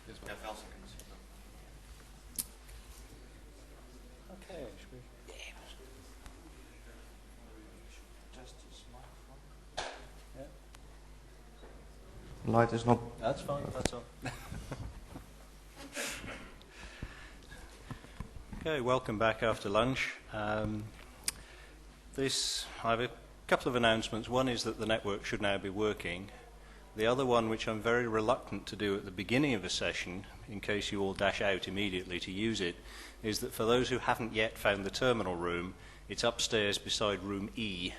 Ja, wel zeker. Okay, should we? Test this microphone. Yeah. Light is not. That's fine. That's all. Okay, welcome back after lunch. I have a couple of announcements. One is that the network should now be working. The other one, which I'm very reluctant to do at the beginning of a session, in case you all dash out immediately to use it, is that for those who haven't yet found the terminal room, it's upstairs beside room E.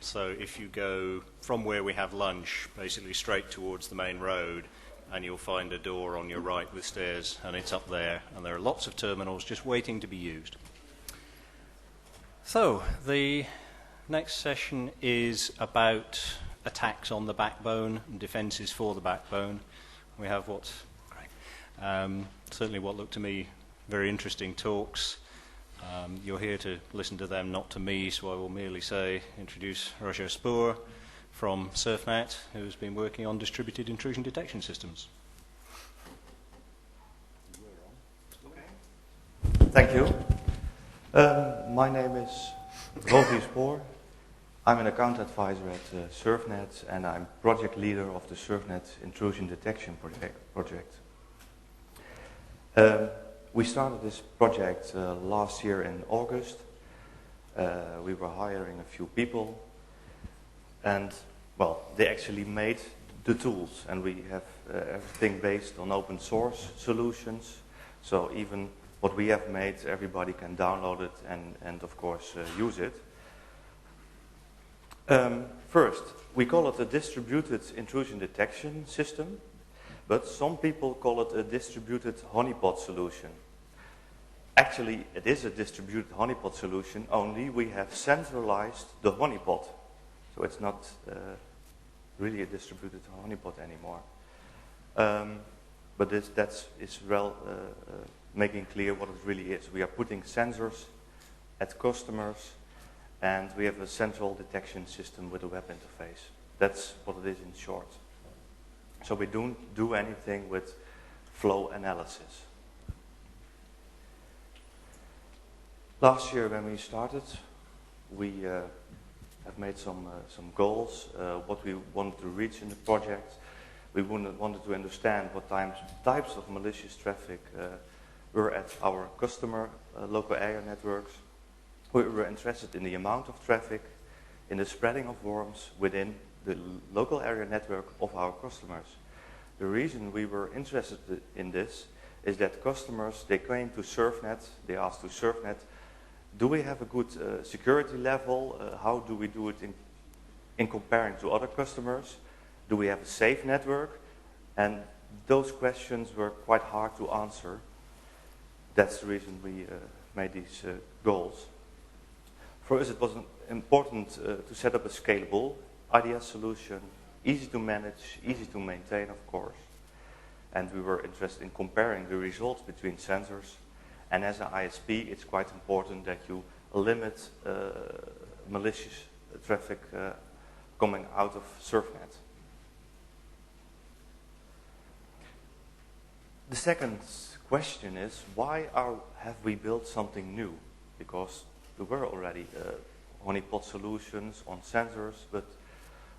So if you go from where we have lunch, basically straight towards the main road, and you'll find a door on your right with stairs, and it's up there, and there are lots of terminals just waiting to be used. So the next session is about attacks on the backbone and defences for the backbone. We have certainly what looked to me very interesting talks. You're here to listen to them, not to me, so I will merely introduce Roger Spoor from SurfNet, who's been working on distributed intrusion detection systems. Thank you. My name is Roger Spoor. I'm an account advisor at SurfNet, and I'm project leader of the SurfNet intrusion detection project. We started this project last year in August. We were hiring a few people, and well, they actually made the tools, and we have everything based on open source solutions. So even what we have made, everybody can download it and of course use it. First, we call it a distributed intrusion detection system, but some people call it a distributed honeypot solution. Actually, it is a distributed honeypot solution, only we have centralized the honeypot. So it's not really a distributed honeypot anymore. But that's making clear what it really is. We are putting sensors at customers, and we have a central detection system with a web interface. That's what it is in short. So we don't do anything with flow analysis. Last year when we started, we have made some goals, what we wanted to reach in the project. We wanted to understand what types of malicious traffic were at our customer local area networks. We were interested in the amount of traffic, in the spreading of worms within the local area network of our customers. The reason we were interested in this is that customers, they came to SurfNet, they asked to SurfNet, do we have a good security level? How do we do it in comparing to other customers? Do we have a safe network? And those questions were quite hard to answer. That's the reason we made these goals. For us, it was important to set up a scalable IDS solution, easy to manage, easy to maintain, of course. And we were interested in comparing the results between sensors. And as an ISP, it's quite important that you limit malicious traffic coming out of SurfNet. The second question is, why have we built something new? Because there were already honeypot solutions on sensors, but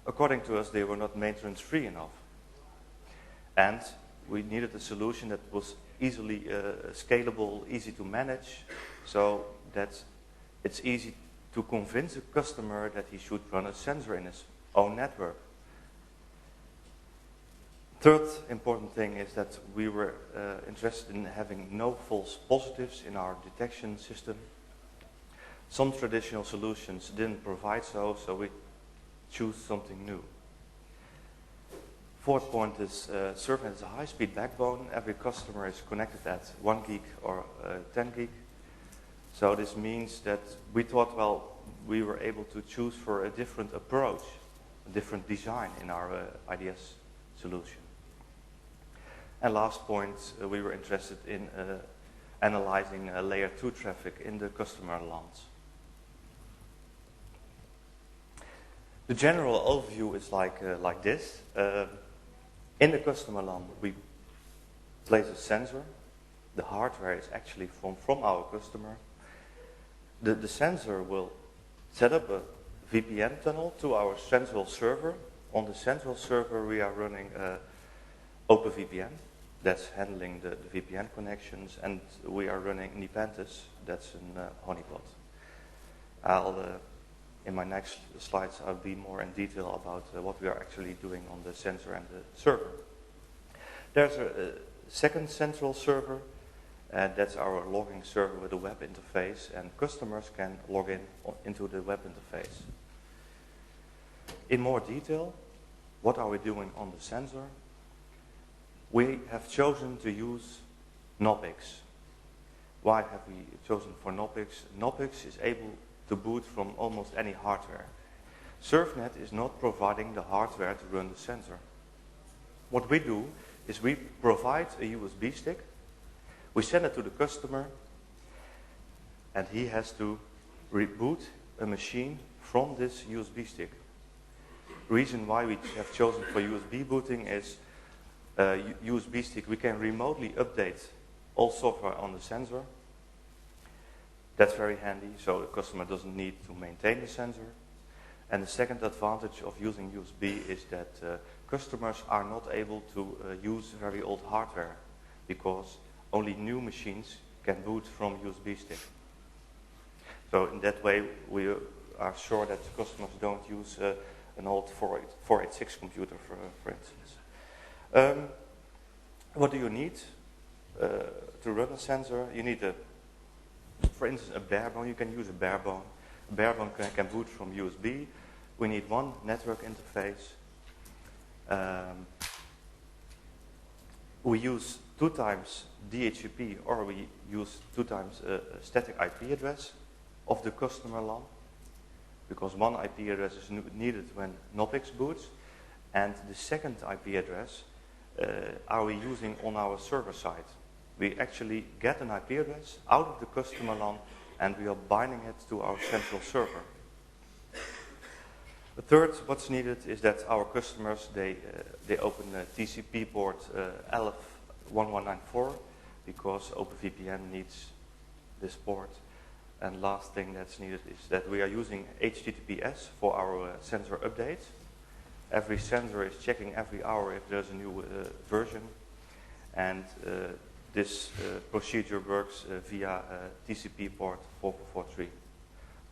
according to us, they were not maintenance-free enough. And we needed a solution that was easily scalable, easy to manage, so that it's easy to convince a customer that he should run a sensor in his own network. Third important thing is that we were interested in having no false positives in our detection system. Some traditional solutions didn't provide so we choose something new. Fourth point is SurfNet is a high-speed backbone. Every customer is connected at 1 gig or 10 gig. So this means that we thought, well, we were able to choose for a different approach, a different design in our IDS solution. And last point, we were interested in analyzing layer 2 traffic in the customer LANs. The general overview is like this. In the customer LAN, we place a sensor. The hardware is actually from our customer. The sensor will set up a VPN tunnel to our central server. On the central server we are running OpenVPN, that's handling the VPN connections, and we are running Nepenthes, that's in honeypot. In my next slides I'll be more in detail about what we are actually doing on the sensor and the server. There's a second central server, and that's our logging server with a web interface, and customers can log into the web interface. In more detail, what are we doing on the sensor? We have chosen to use Knoppix. Why have we chosen for Knoppix? Knoppix is able to boot from almost any hardware. SurfNet is not providing the hardware to run the sensor. What we do is we provide a USB stick, we send it to the customer, and he has to reboot a machine from this USB stick. Reason why we have chosen for USB booting is USB stick, we can remotely update all software on the sensor. That's very handy, so the customer doesn't need to maintain the sensor. And the second advantage of using USB is that customers are not able to use very old hardware, because only new machines can boot from USB stick. So in that way we are sure that customers don't use an old 486 computer, for instance. What do you need to run a sensor? You need, for instance, a barebone. You can use a barebone. A barebone can boot from USB. We need one network interface. We use 2 times DHCP, or we use 2 times a static IP address of the customer LAN, because one IP address is needed when Knoppix boots, and the second IP address are we using on our server side. We actually get an IP address out of the customer LAN and we are binding it to our central server. The third, what's needed is that our customers, they open a TCP port LF1194 because OpenVPN needs this port. And last thing that's needed is that we are using HTTPS for our sensor updates. Every sensor is checking every hour if there's a new version, and this procedure works via TCP port 4443.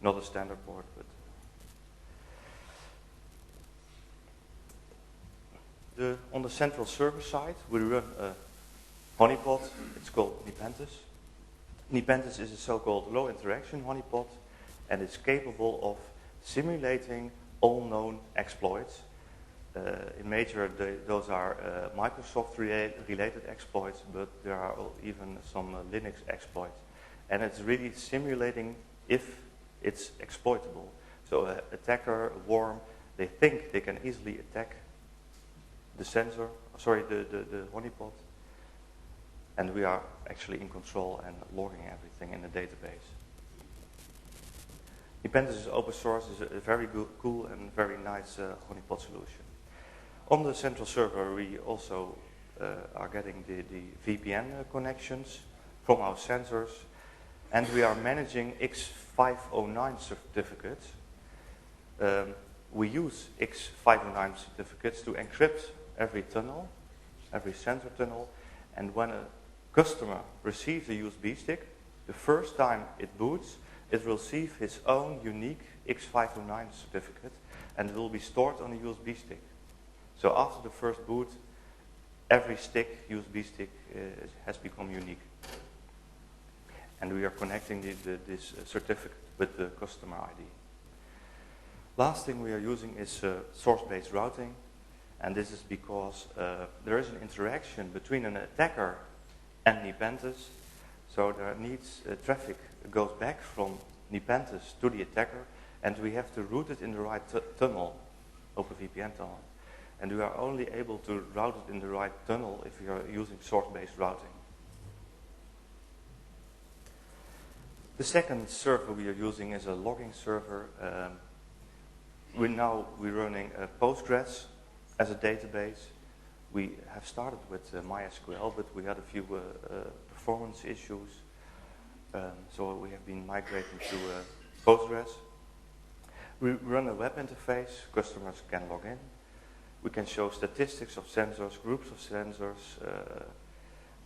Not a standard port, but on the central server side we run a honeypot. It's called Nepenthes. Nepenthes is a so-called low interaction honeypot, and it's capable of simulating all known exploits. In major, those are Microsoft-related exploits, but there are even some Linux exploits. And it's really simulating if it's exploitable. So an attacker, a worm, they think they can easily attack the sensor, the honeypot, and we are actually in control and logging everything in the database. Nepenthes is open source, is a very cool and very nice honeypot solution. On the central server we also are getting the VPN connections from our sensors, and we are managing X509 certificates. We use X509 certificates to encrypt every tunnel, every sensor tunnel, and when a customer receives a USB stick, the first time it boots, it will receive its own unique X509 certificate, and it will be stored on a USB stick. So after the first boot, every stick, USB stick, has become unique. And we are connecting this certificate with the customer ID. Last thing we are using is source-based routing, and this is because there is an interaction between an attacker and Nepenthes. So there needs traffic goes back from Nepenthes to the attacker, and we have to route it in the right tunnel, OpenVPN tunnel. And we are only able to route it in the right tunnel if we are using source-based routing. The second server we are using is a logging server. We're running Postgres as a database. We have started with MySQL, but we had a few performance issues. So we have been migrating to Postgres. We run a web interface. Customers can log in. We can show statistics of sensors, groups of sensors.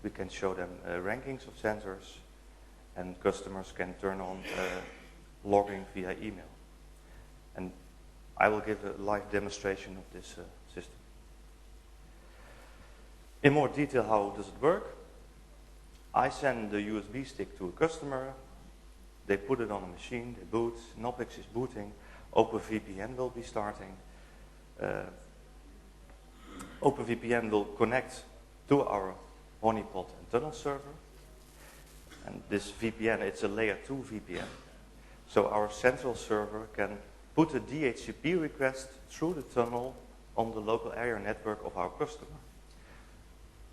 We can show them rankings of sensors. And customers can turn on logging via email. And I will give a live demonstration of this system. In more detail, how does it work? I send the USB stick to a customer. They put it on a machine, they boot. Knoppix is booting. OpenVPN will be starting. OpenVPN will connect to our honeypot and tunnel server. And this VPN, it's a layer 2 VPN. So our central server can put a DHCP request through the tunnel on the local area network of our customer.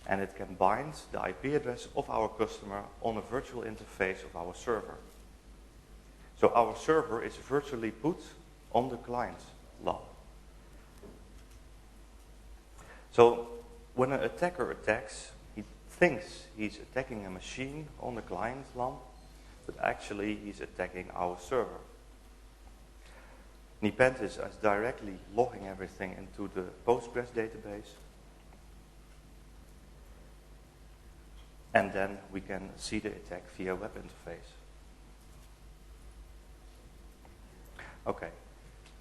And it can bind the IP address of our customer on a virtual interface of our server. So our server is virtually put on the client LAN. So when an attacker attacks, he thinks he's attacking a machine on the client LAN, but actually he's attacking our server. Nepenthes is directly logging everything into the Postgres database. And then we can see the attack via web interface. Okay,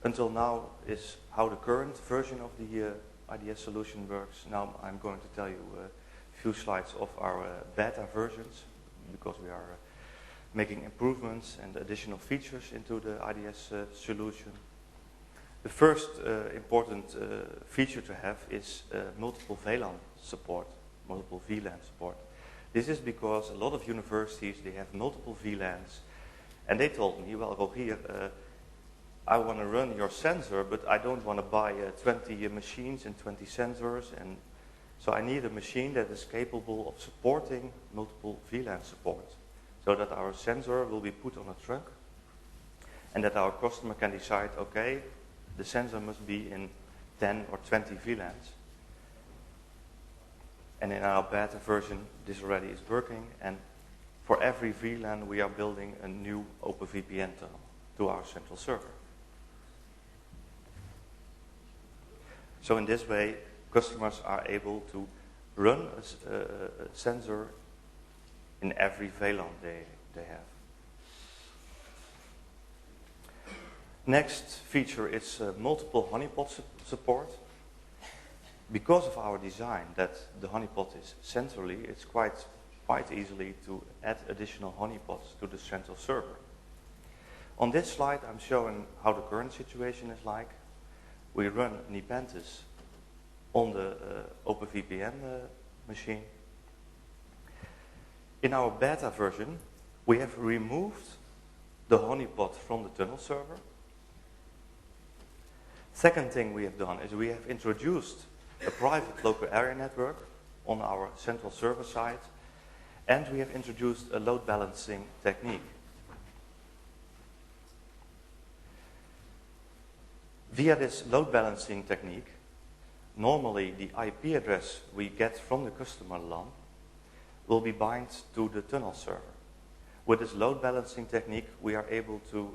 until now is how the current version of the IDS solution works. Now I'm going to tell you a few slides of our beta versions, because we are making improvements and additional features into the IDS solution. The first important feature to have is multiple VLAN support, multiple VLAN support. This is because a lot of universities, they have multiple VLANs, and they told me, well, Rogier, I want to run your sensor, but I don't want to buy 20 machines and 20 sensors, and so I need a machine that is capable of supporting multiple VLAN support, so that our sensor will be put on a truck, and that our customer can decide, okay, the sensor must be in 10 or 20 VLANs. And in our beta version, this already is working, and for every VLAN we are building a new OpenVPN tunnel to our central server. So in this way, customers are able to run a sensor in every VLAN they have. Next feature is multiple honeypot support. Because of our design that the honeypot is centrally, it's quite easily to add additional honeypots to the central server. On this slide, I'm showing how the current situation is like. We run Nepenthes on the OpenVPN machine. In our beta version, we have removed the honeypot from the tunnel server. Second thing we have done is we have introduced a private local area network on our central server side, and we have introduced a load balancing technique. Via this load balancing technique, normally the IP address we get from the customer LAN will be bind to the tunnel server. With this load balancing technique, we are able to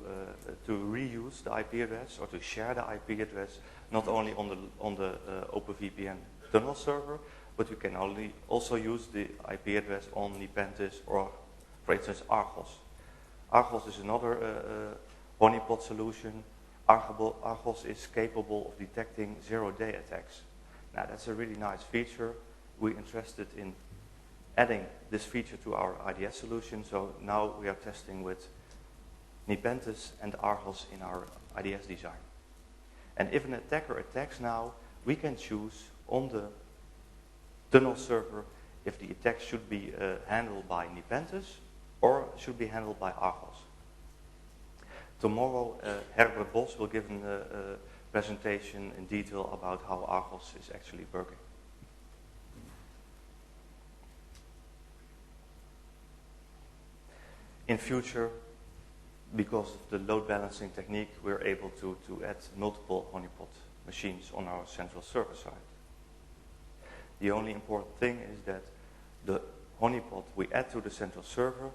reuse the IP address or to share the IP address not only on the OpenVPN tunnel server, but we can also use the IP address on Nepenthes or, for instance, Argos. Argos is another honeypot solution. Argos is capable of detecting zero-day attacks. Now that's a really nice feature. We're interested in adding this feature to our IDS solution, so now we are testing with Nepenthes and Argos in our IDS design. And if an attacker attacks now, we can choose on the tunnel server if the attack should be handled by Nepenthes or should be handled by Argos. Tomorrow, Herbert Bos will give a presentation in detail about how Argos is actually working. In future, because of the load balancing technique, we're able to add multiple honeypot machines on our central server side. The only important thing is that the honeypot we add to the central server,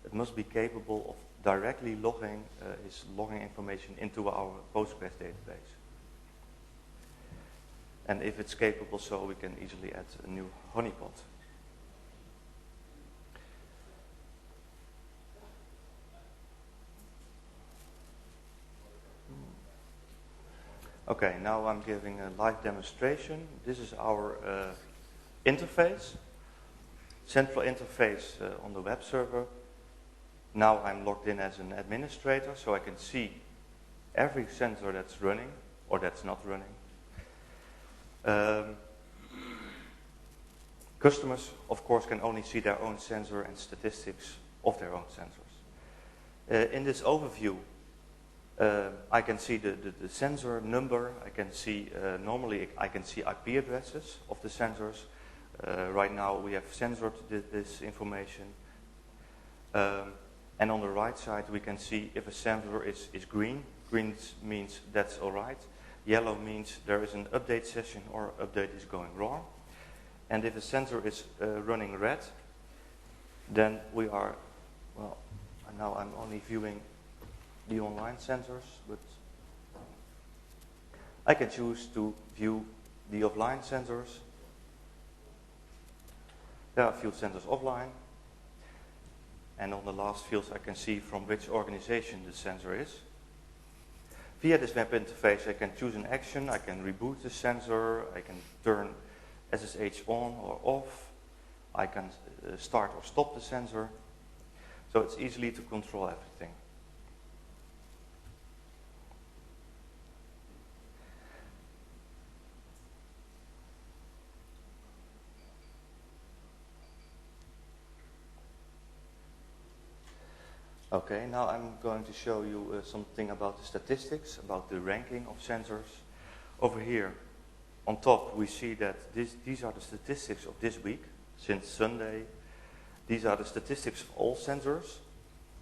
it must be capable of directly logging information into our Postgres database. And if it's capable, so we can easily add a new honeypot. Okay, now I'm giving a live demonstration. This is our interface, central interface on the web server. Now I'm logged in as an administrator, so I can see every sensor that's running or that's not running. Customers, of course, can only see their own sensor and statistics of their own sensors. In this overview, I can see the sensor number. I can see, normally I can see IP addresses of the sensors. Right now we have censored this information. And on the right side we can see if a sensor is green. Green means that's alright. Yellow means there is an update session or update is going wrong. And if a sensor is running red, then we are, well, now I'm only viewing the online sensors, but I can choose to view the offline sensors. There are a few sensors offline, and on the last fields I can see from which organization the sensor is. Via this web interface I can choose an action, I can reboot the sensor, I can turn SSH on or off, I can start or stop the sensor, so it's easily to control everything. Okay, now I'm going to show you something about the statistics, about the ranking of sensors. Over here, on top, we see that these are the statistics of this week, since Sunday. These are the statistics of all sensors.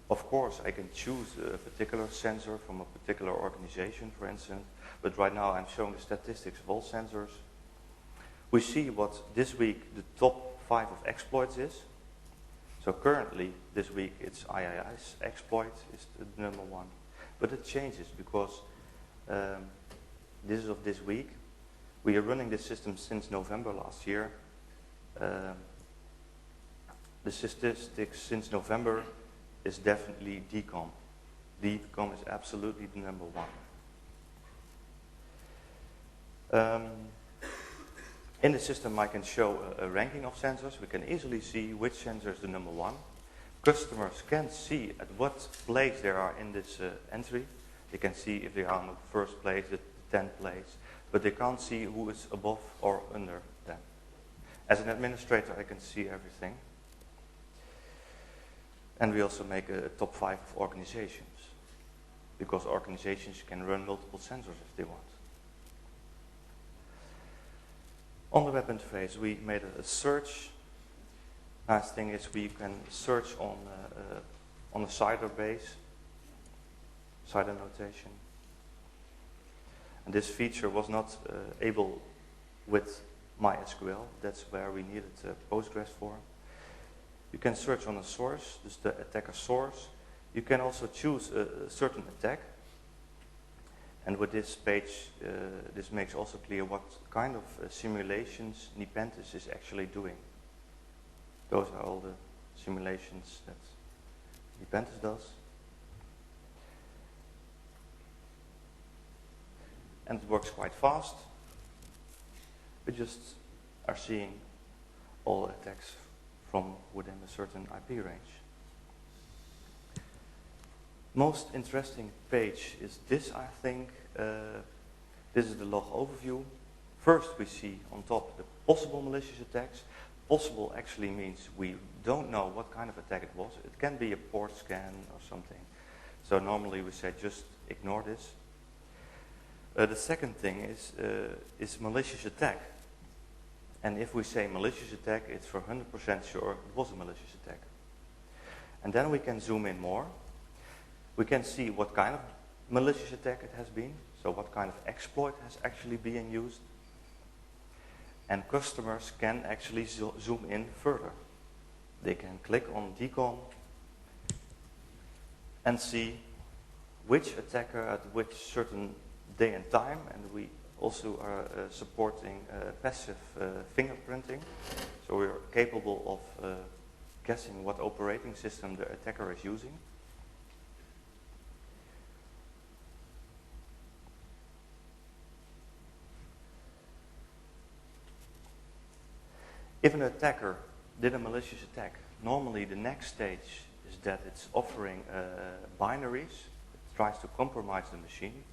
Of course, I can choose a particular sensor from a particular organization, for instance, but right now I'm showing the statistics of all sensors. We see what this week the top 5 of exploits is. So currently, this week, it's IIS exploit is the number 1. But it changes because this is of this week. We are running this system since November last year. The statistics since November is definitely DCOM. DCOM is absolutely the number 1. In the system I can show a ranking of sensors. We can easily see which sensor is the number 1. Customers can see at what place they are in this entry. They can see if they are on the first place, the 10th place, but they can't see who is above or under them. As an administrator I can see everything. And we also make a top 5 of organizations, because organizations can run multiple sensors if they want. On the web interface, we made a search. Nice thing is we can search on a CIDR base, CIDR notation. And this feature was not able with MySQL. That's where we needed Postgres for. You can search on a source, dus the attacker source. You can also choose a certain attack. And with this page, this makes also clear what kind of simulations Nepenthes is actually doing. Those are all the simulations that Nepenthes does. And it works quite fast. We just are seeing all attacks from within a certain IP range. Most interesting page is this, I think. This is the log overview. First we see on top the possible malicious attacks. Possible actually means we don't know what kind of attack it was. It can be a port scan or something. So normally we say just ignore this. The second thing is malicious attack. And if we say malicious attack, it's for 100% sure it was a malicious attack. And then we can zoom in more. We can see what kind of malicious attack it has been, so what kind of exploit has actually been used. and customers can actually zoom in further. They can click on DCOM and see which attacker at which certain day and time, and we also are supporting passive fingerprinting, so we're capable of guessing what operating system the attacker is using. If an attacker did a malicious attack, normally the next stage is that it's offering binaries. It tries to compromise the machine.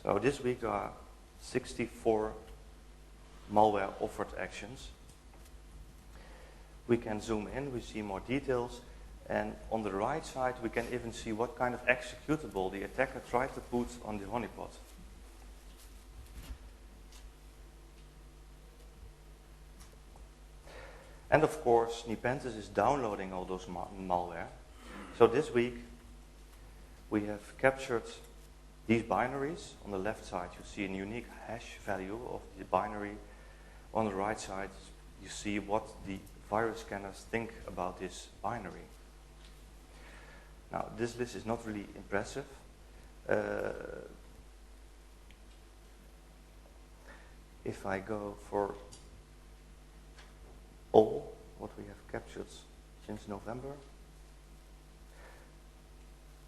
So this week there are 64 malware offered actions. We can zoom in, we see more details, and on the right side we can even see what kind of executable the attacker tried to put on the honeypot. And of course, Nepenthes is downloading all those malware. So this week we have captured these binaries. On the left side you see a unique hash value of the binary. On the right side you see what the virus scanners think about this binary. Now this list is not really impressive. If I go for all what we have captured since November,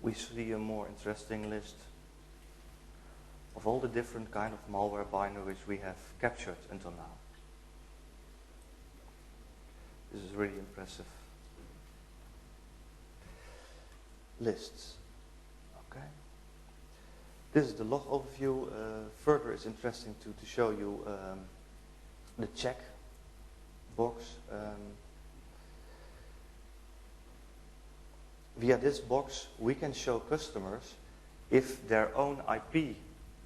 we see a more interesting list of all the different kind of malware binaries we have captured until now. This is really impressive lists. Okay. This is the log overview. Further, it's interesting to show you the check box. Via this box, we can show customers if their own IP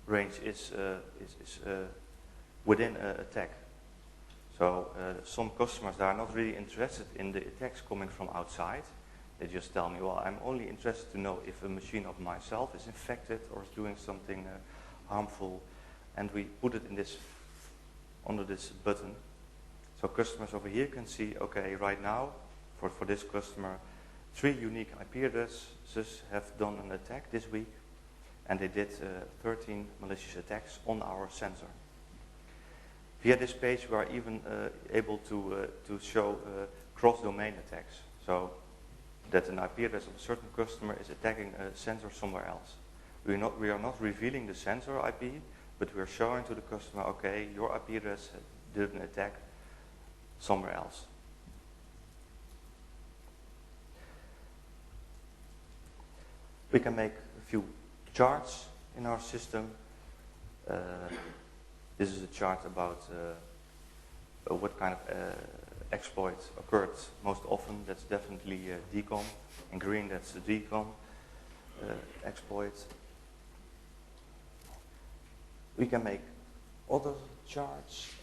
range is within an attack. So some customers that are not really interested in the attacks coming from outside. They just tell me, well, I'm only interested to know if a machine of myself is infected or is doing something harmful, and we put it in this under this button. So customers over here can see, okay, right now, for this customer, 3 unique IP addresses have done an attack this week, and they did 13 malicious attacks on our sensor. Via this page, we are even able to show cross-domain attacks, so that an IP address of a certain customer is attacking a sensor somewhere else. We are not revealing the sensor IP, but we are showing to the customer, okay, your IP address did an attack somewhere else. We can make a few charts in our system. This is a chart about what kind of exploit occurred most often. That's definitely DCOM. In green, that's the DCOM exploit. We can make other charts.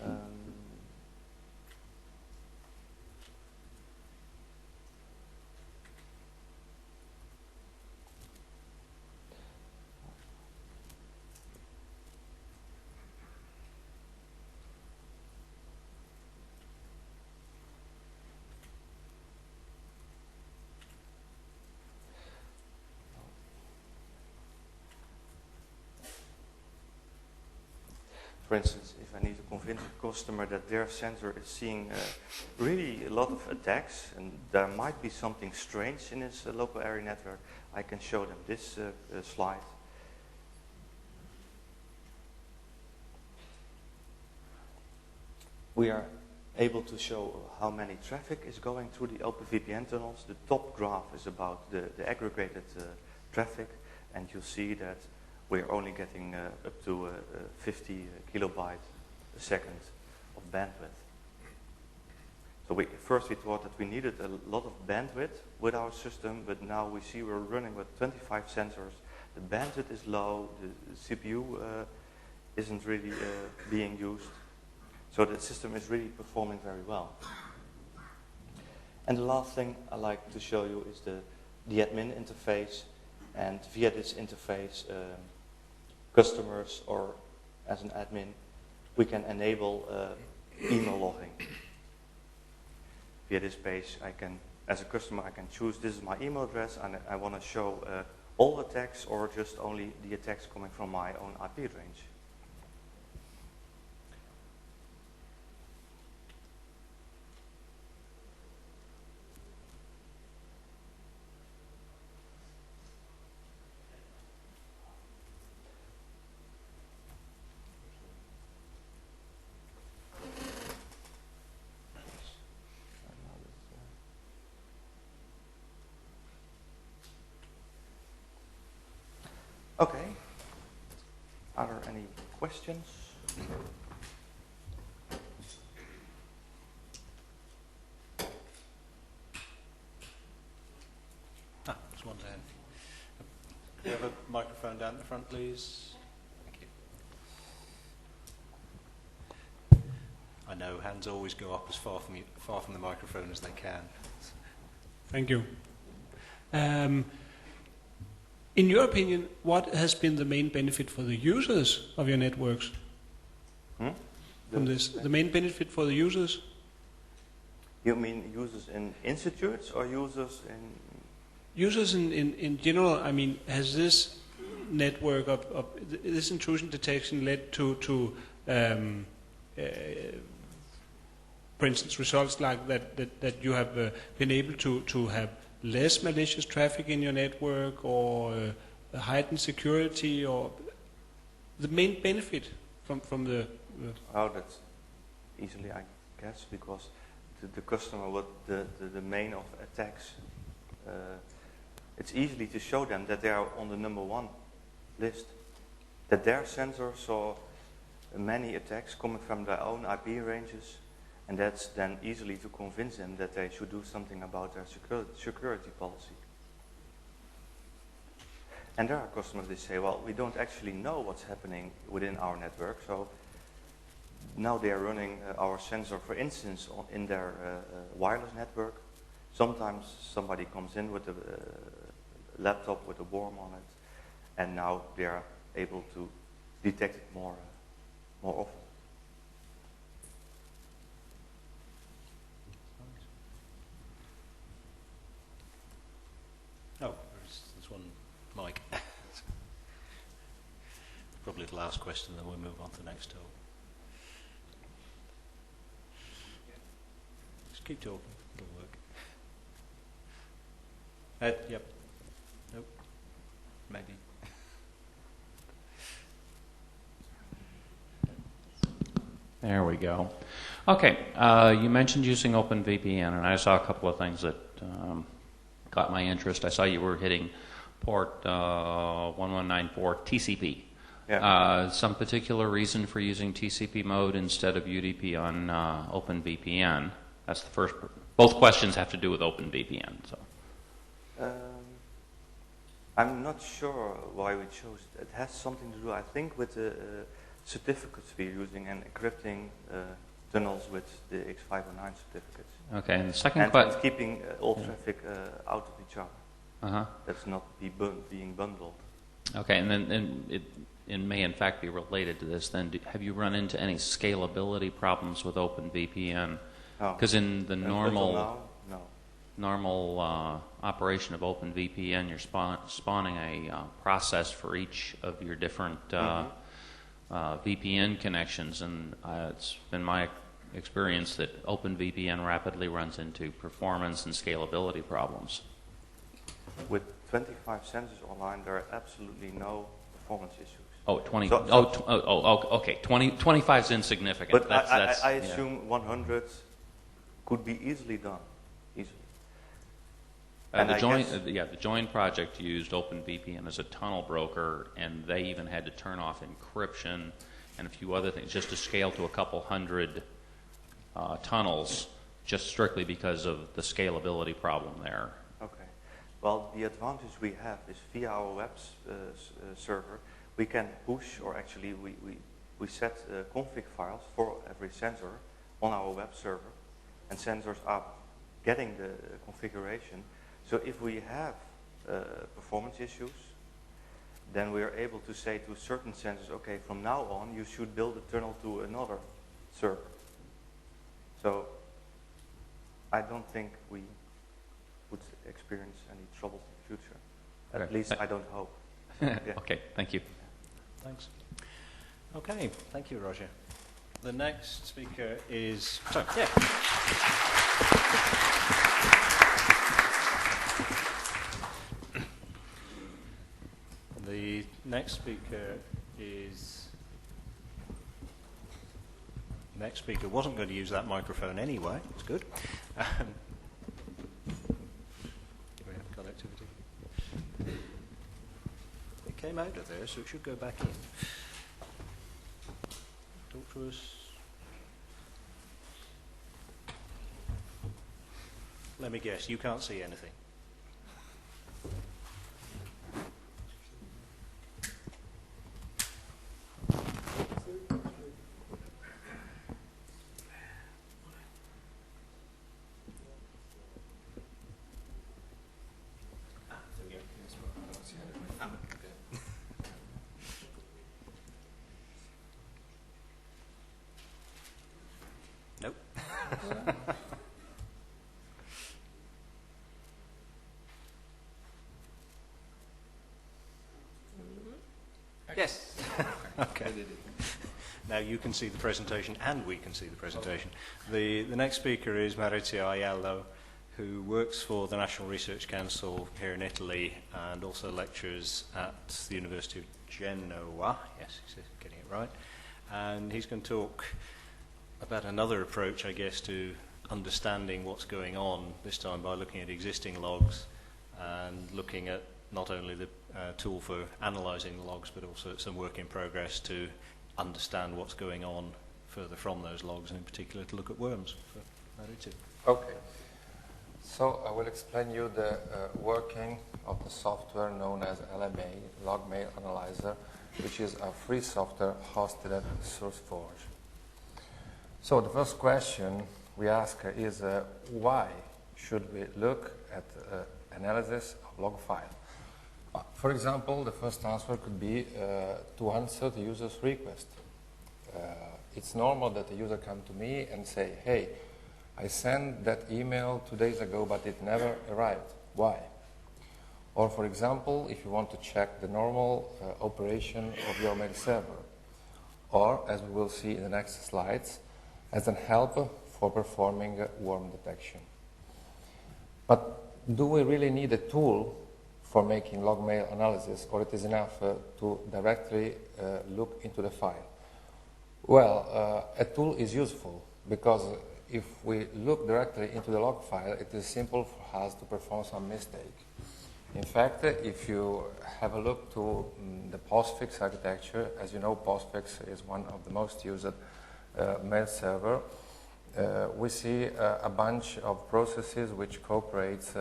For instance, if I need to convince a customer that their sensor is seeing really a lot of attacks and there might be something strange in its local area network, I can show them this slide. We are able to show how many traffic is going through the OpenVPN tunnels. The top graph is about the aggregated traffic, and you see that we're only getting up to 50 kilobytes a second of bandwidth. So first we thought that we needed a lot of bandwidth with our system, but now we see we're running with 25 sensors. The bandwidth is low, the CPU isn't really being used. So the system is really performing very well. And the last thing I like to show you is the admin interface. And via this interface, customers or as an admin, we can enable email logging. Via this page, as a customer, I can choose this is my email address, and I want to show all attacks or just only the attacks coming from my own IP range. Okay. Are there any questions? There's one down. Do you have a microphone down the front, please? Thank you. I know hands always go up as far from the microphone as they can. Thank you. In your opinion, what has been the main benefit for the users of your networks from this? The main benefit for the users? You mean users in institutes or users in... Users in general. I mean, has this network of this intrusion detection led to for instance, results like that you have been able to have less malicious traffic in your network, or heightened security, or the main benefit from the... Oh, that's easily, I guess, because the customer, what the main of attacks, it's easily to show them that they are on the #1 list, that their sensor saw many attacks coming from their own IP ranges, and that's then easily to convince them that they should do something about their security policy. And there are customers that say, well, we don't actually know what's happening within our network, so now they are running our sensor, for instance, in their wireless network. Sometimes somebody comes in with a laptop with a worm on it, and now they are able to detect it more often. Oh, there's one mic. Probably the last question, then we'll move on to the next talk. Just keep talking, it'll work. Yep. Nope. Maybe. There we go. Okay, you mentioned using OpenVPN, and I saw a couple of things that got my interest. I saw you were hitting port 1194 TCP. Yeah. Some particular reason for using TCP mode instead of UDP on OpenVPN? That's the first. Both questions have to do with OpenVPN. So. I'm not sure why we chose it. It has something to do, I think, with the certificates we're using and encrypting tunnels with the X509 certificates. Okay, and the second question... And keeping all traffic out of each other. That's not being bundled. Okay, and then it may in fact be related to this. Then, have you run into any scalability problems with OpenVPN? Because in the normal operation of OpenVPN, you're spawning a process for each of your different VPN connections, and it's been my experience that OpenVPN rapidly runs into performance and scalability problems. With 25 sensors online, there are absolutely no performance issues. Oh, 20. Okay. 25 is insignificant. But I assume 100 could be easily done. The joint project used OpenVPN as a tunnel broker, and they even had to turn off encryption and a few other things just to scale to a couple hundred tunnels, just strictly because of the scalability problem there. Okay. Well, the advantage we have is via our web server, we can push, or actually we set config files for every sensor on our web server, and sensors are getting the configuration. So if we have performance issues, then we are able to say to certain sensors, okay, from now on you should build a tunnel to another server. So I don't think we would experience any trouble in the future. At Okay. least I don't hope. Yeah. Okay, thank you. Thanks. Okay, thank you, Roger. The next speaker is... So, yeah. The next speaker is... Next speaker wasn't going to use that microphone anyway. It's good. Do we have connectivity? It came out of there, so it should go back in. Talk to us. Let me guess, you can't see anything. Nope. Yes. Okay. Now you can see the presentation and we can see the presentation. The next speaker is Maurizio Aiello, who works for the National Research Council here in Italy and also lectures at the University of Genoa. Yes, he's getting it right. And he's going to talk about another approach, I guess, to understanding what's going on, this time by looking at existing logs and looking at not only the tool for analysing the logs, but also some work in progress to understand what's going on further from those logs, and in particular to look at worms. Okay. So I will explain you the working of the software known as LMA, Log Mail Analyzer, which is a free software hosted at SourceForge. So the first question we ask is why should we look at analysis of log file? For example, the first answer could be to answer the user's request. It's normal that the user come to me and say, hey, I sent that email 2 days ago, but it never arrived. Why? Or for example, if you want to check the normal operation of your mail server, or as we will see in the next slides, as a help for performing worm detection. But do we really need a tool for making log mail analysis, or it is enough to directly look into the file? Well, a tool is useful because if we look directly into the log file, it is simple for us to perform some mistake. In fact, if you have a look to the postfix architecture, as you know, postfix is one of the most used mail server. We see a bunch of processes which cooperates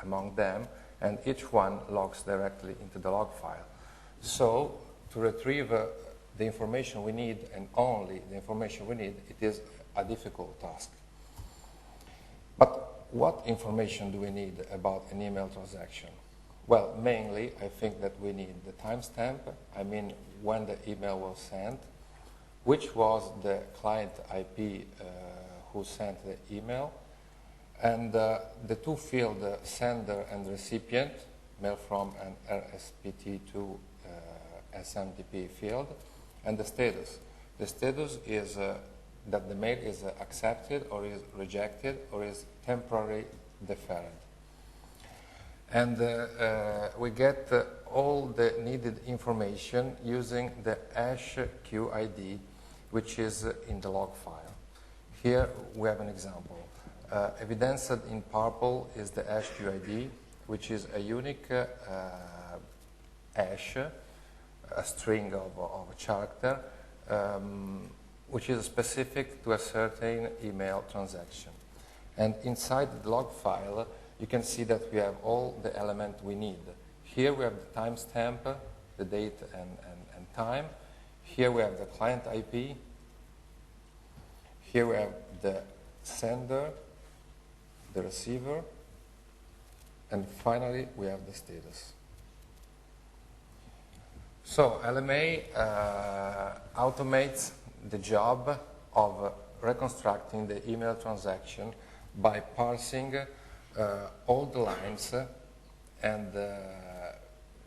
among them, and each one logs directly into the log file. So to retrieve the information we need, and only the information we need, it is a difficult task. But what information do we need about an email transaction? Well, mainly, I think that we need the timestamp, I mean when the email was sent, which was the client IP who sent the email, and the two fields, sender and recipient, mail from an RSPT to SMTP field, and the status. The status is that the mail is accepted or is rejected or is temporarily deferred. And we get all the needed information using the hash QID, which is in the log file. Here we have an example. Evidenced in purple is the hash QID, which is a unique hash, a string of a character, which is specific to a certain email transaction. And inside the log file, you can see that we have all the elements we need. Here we have the timestamp, the date and time. Here we have the client IP. Here we have the sender, the receiver, and finally we have the status. So LMA automates the job of reconstructing the email transaction by parsing all the lines and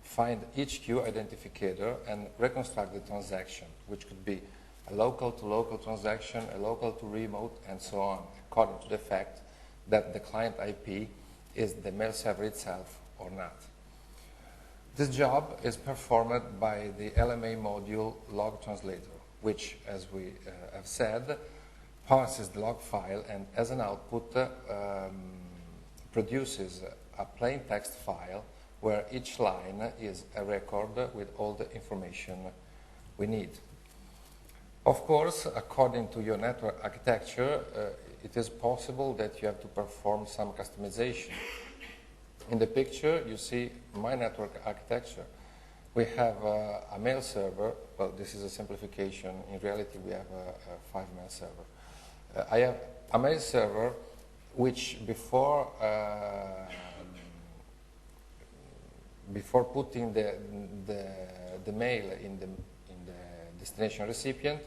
find each queue identificator and reconstruct the transaction, which could be a local-to-local transaction, a local-to-remote, and so on, according to the fact that the client IP is the mail server itself or not. This job is performed by the LMA module log translator, which, as we have said, parses the log file and as an output produces a plain text file where each line is a record with all the information we need. Of course, according to your network architecture, it is possible that you have to perform some customization. In the picture, you see my network architecture. We have a mail server. Well, this is a simplification. In reality, we have a 5-mail server. I have a mail server which before putting the mail in the destination recipient,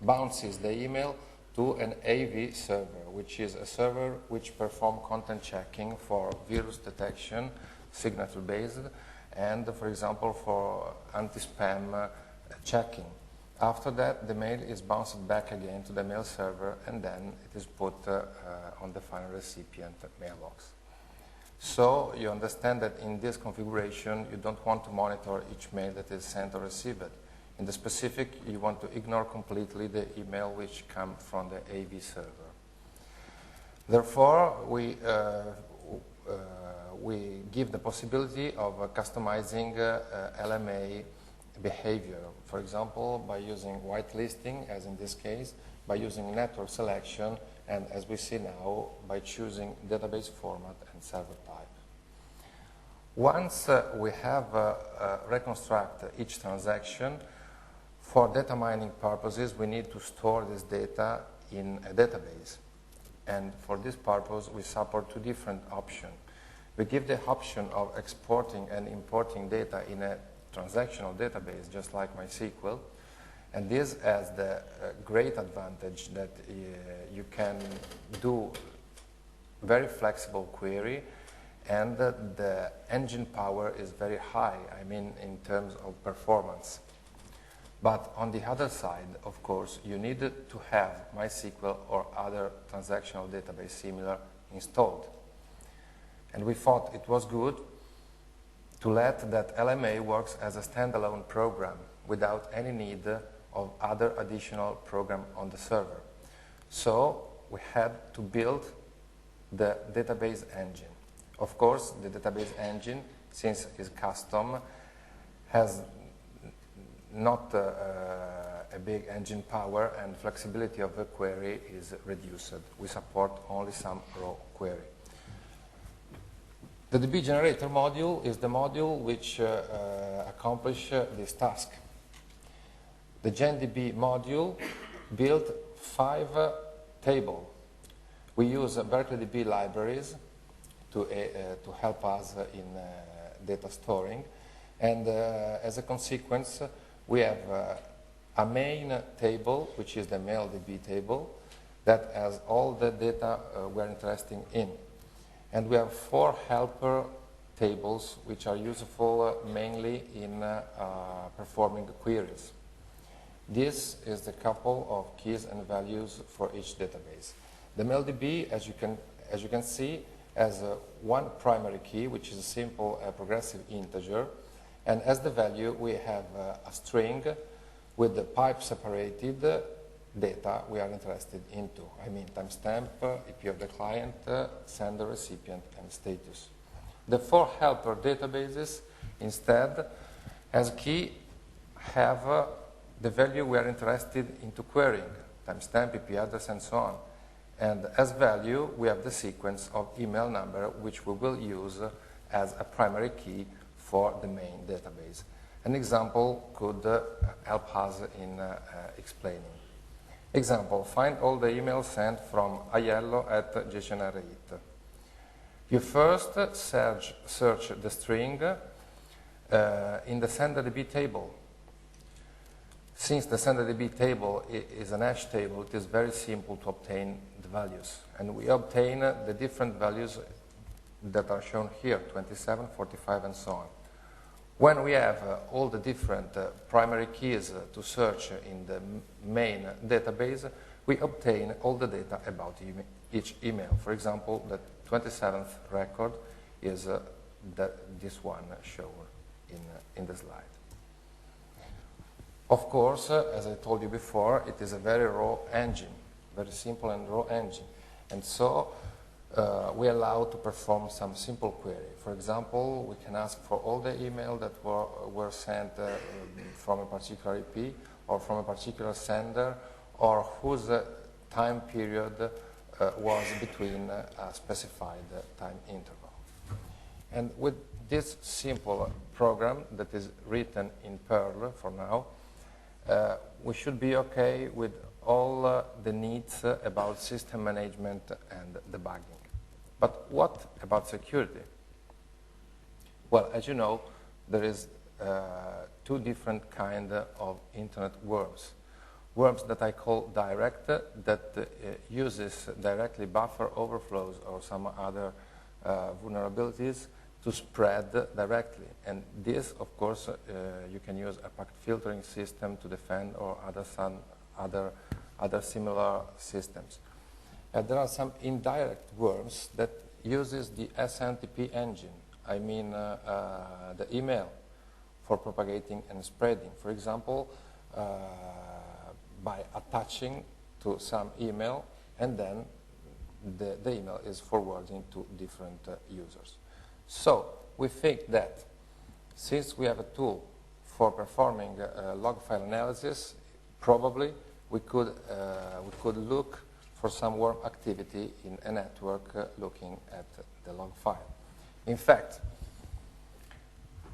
bounces the email to an AV server, which is a server which performs content checking for virus detection, signature-based, and, for example, for anti-spam checking. After that, the mail is bounced back again to the mail server, and then it is put on the final recipient mailbox. So you understand that in this configuration, you don't want to monitor each mail that is sent or received. In the specific, you want to ignore completely the email which come from the AV server. Therefore, we give the possibility of customizing LMA behavior. For example, by using whitelisting, as in this case, by using network selection, and as we see now, by choosing database format and server type. Once we have reconstruct each transaction, for data mining purposes, we need to store this data in a database. And for this purpose, we support two different options. We give the option of exporting and importing data in a transactional database, just like MySQL. And this has the great advantage that you can do very flexible query, and the engine power is very high, I mean, in terms of performance. But on the other side, of course, you need to have MySQL or other transactional database similar installed. And we thought it was good to let that LMA works as a standalone program without any need of other additional program on the server. So we had to build the database engine. Of course, the database engine, since it's custom, has not a big engine power, and flexibility of the query is reduced. We support only some raw query. The DB generator module is the module which accomplishes this task. The GenDB module built 5 tables. We use Berkeley DB libraries to help us in data storing, and as a consequence, we have a main table, which is the MailDB table, that has all the data we're interested in. And we have 4 helper tables, which are useful mainly in performing queries. This is the couple of keys and values for each database. The MailDB, as you can see, has one primary key, which is a simple progressive integer. And as the value, we have a string with the pipe separated data we are interested into. I mean, timestamp, IP of the client, sender, recipient, and status. The 4 helper databases, instead, as key, have the value we are interested into querying, timestamp, IP address, and so on. And as value, we have the sequence of email number, which we will use as a primary key for the main database. An example could help us in explaining. Example, find all the emails sent from aiello@gestionare.it. You first search the string in the senderDB table, Since the sender-DB table is an hash table, it is very simple to obtain the values. And we obtain the different values that are shown here, 27, 45, and so on. When we have all the different primary keys to search in the main database, we obtain all the data about each email. For example, the 27th record is this one shown in the slide. Of course, as I told you before, it is a very raw engine, very simple and raw engine. And so we allow to perform some simple query. For example, we can ask for all the email that were sent from a particular IP or from a particular sender, or whose time period was between a specified time interval. And with this simple program that is written in Perl for now, we should be okay with all the needs about system management and debugging. But what about security? Well, as you know, there is two different kinds of internet worms. Worms that I call direct, that uses directly buffer overflows or some other vulnerabilities to spread directly. And this, of course, you can use a packet filtering system to defend, or other similar systems. There are some indirect worms that uses the SNTP engine, I mean the email, for propagating and spreading. For example, by attaching to some email, and then the email is forwarding to different users. So we think that since we have a tool for performing log file analysis, probably we could look for some worm activity in a network looking at the log file. In fact,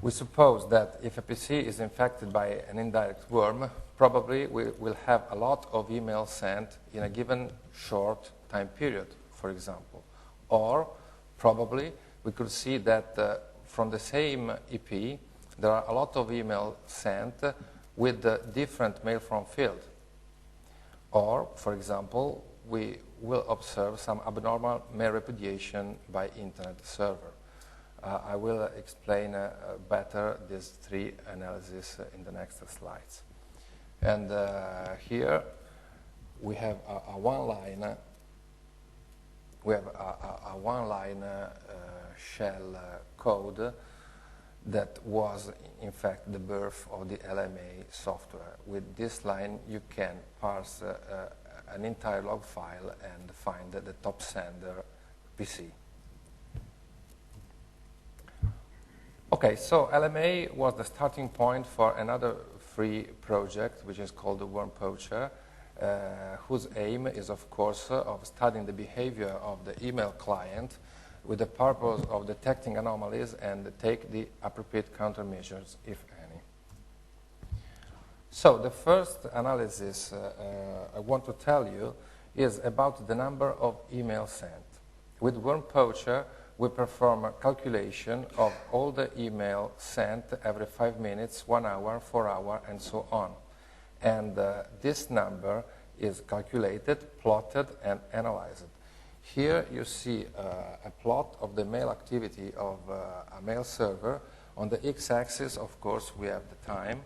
we suppose that if a PC is infected by an indirect worm, probably we will have a lot of emails sent in a given short time period, for example. Or probably we could see that from the same IP, there are a lot of emails sent with different mail from field. Or, for example, we will observe some abnormal mail repudiation by internet server. I will explain better these three analyses in the next slides. And here we have a one-line. We have a one-line shell code that was, in fact, the birth of the LMA software. With this line, you can parse an entire log file and find the top sender PC. Okay, so LMA was the starting point for another free project, which is called the Worm Poacher, whose aim is, of course, of studying the behavior of the email client with the purpose of detecting anomalies and take the appropriate countermeasures, if any. So the first analysis I want to tell you is about the number of emails sent. With Worm Poacher, we perform a calculation of all the email sent every 5 minutes, 1 hour, 4 hours, and so on. And this number is calculated, plotted, and analyzed. Here you see a plot of the mail activity of a mail server. On the x-axis, of course, we have the time.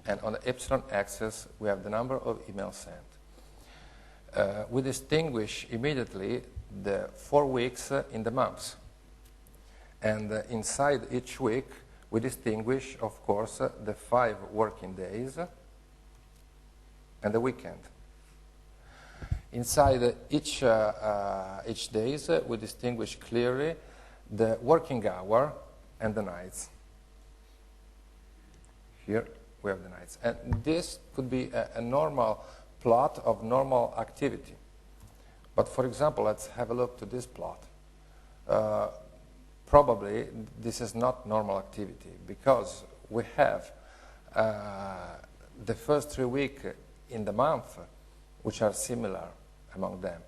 And on the y-axis, we have the number of emails sent. We distinguish immediately the 4 weeks in the months. And inside each week, we distinguish, of course, the 5 working days and the weekend. Inside each days, we distinguish clearly the working hour and the nights. Here we have the nights. And this could be a normal plot of normal activity. But for example, let's have a look to this plot. Probably this is not normal activity because we have the first 3 weeks in the month, which are similar among them.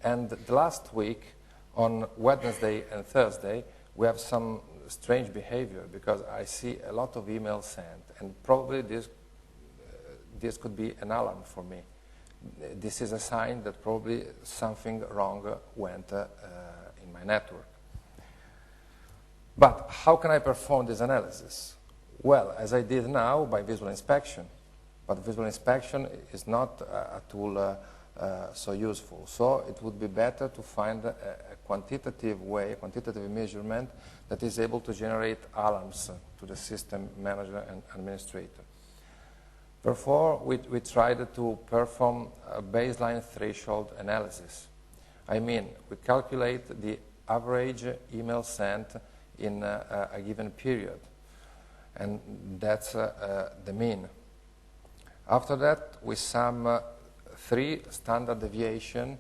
And the last week, on Wednesday and Thursday, we have some strange behavior because I see a lot of emails sent. And probably this this could be an alarm for me. This is a sign that probably something wrong went in my network. But how can I perform this analysis? Well, as I did now, by visual inspection. But visual inspection is not a tool so useful. So it would be better to find a quantitative way, a quantitative measurement that is able to generate alarms to the system manager and administrator. Therefore, we tried to perform a baseline threshold analysis. I mean, we calculate the average email sent in a given period, and that's the mean. After that, we sum 3 standard deviation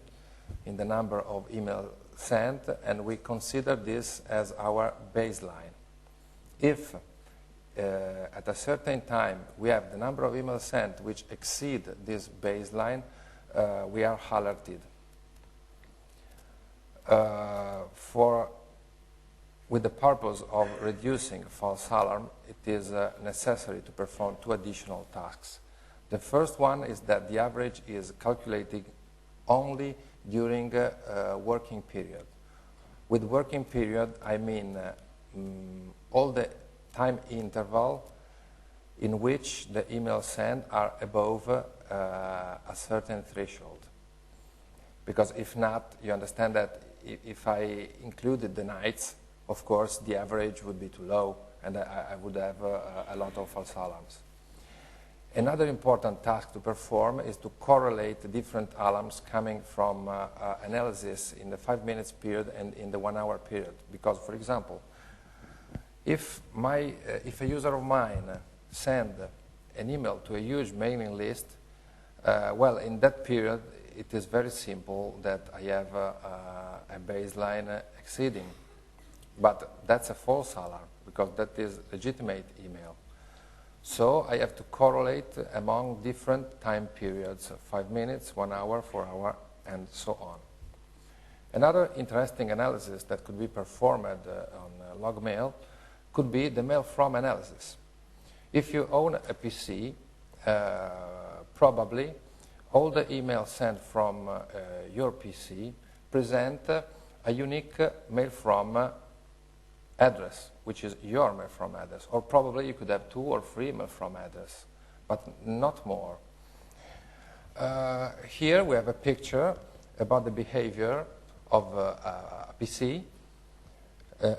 in the number of emails sent, and we consider this as our baseline. If at a certain time we have the number of emails sent which exceed this baseline, we are alerted. With the purpose of reducing false alarm, it is necessary to perform 2 additional tasks. The first one is that the average is calculated only during working period. With working period, I mean all the time interval in which the emails sent are above a certain threshold. Because if not, you understand that if I included the nights, of course, the average would be too low, and I would have a lot of false alarms. Another important task to perform is to correlate the different alarms coming from analysis in the 5 minutes period and in the 1 hour period. Because, for example, if a user of mine send an email to a huge mailing list, well, in that period, it is very simple that I have a baseline exceeding. But that's a false alarm, because that is legitimate email. So I have to correlate among different time periods, 5 minutes, 1 hour, 4 hours, and so on. Another interesting analysis that could be performed on Logmail could be the mail from analysis. If you own a PC, probably all the emails sent from your PC present a unique mail from address, which is your mail from address. Or probably you could have 2 or 3 mail from address, but not more. Here we have a picture about the behavior of a PC.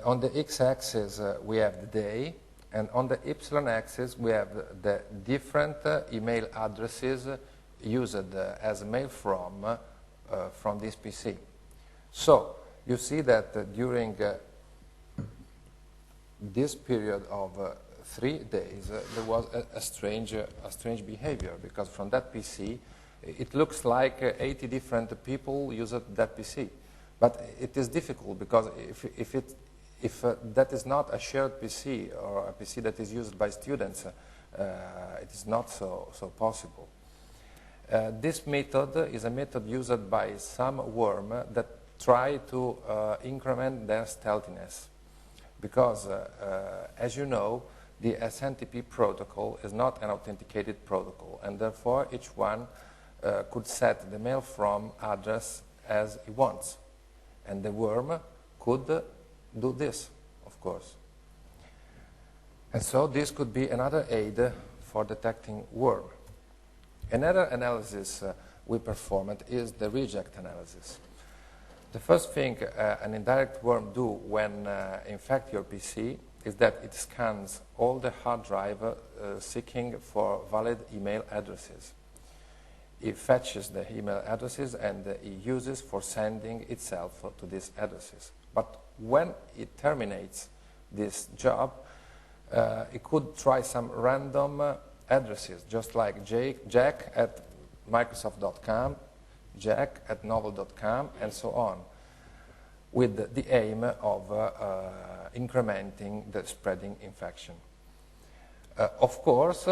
On the x-axis we have the day, and on the y-axis we have the different email addresses used as mail from this PC. So you see that during this period of 3 days, there was a strange behavior, because from that PC, it looks like 80 different people used that PC. But it is difficult, because if that is not a shared PC or a PC that is used by students, it is not so possible. This method is a method used by some worm that try to increment their stealthiness. Because, as you know, the SMTP protocol is not an authenticated protocol, and therefore each one could set the mail from address as he wants. And the worm could do this, of course. And so this could be another aid for detecting worm. Another analysis we performed is the reject analysis. The first thing an indirect worm do when infect your PC is that it scans all the hard drive seeking for valid email addresses. It fetches the email addresses and it uses for sending itself to these addresses. But when it terminates this job, it could try some random addresses, just like jack at Microsoft.com, jack at novel.com, and so on, with the aim of incrementing the spreading infection. Of course,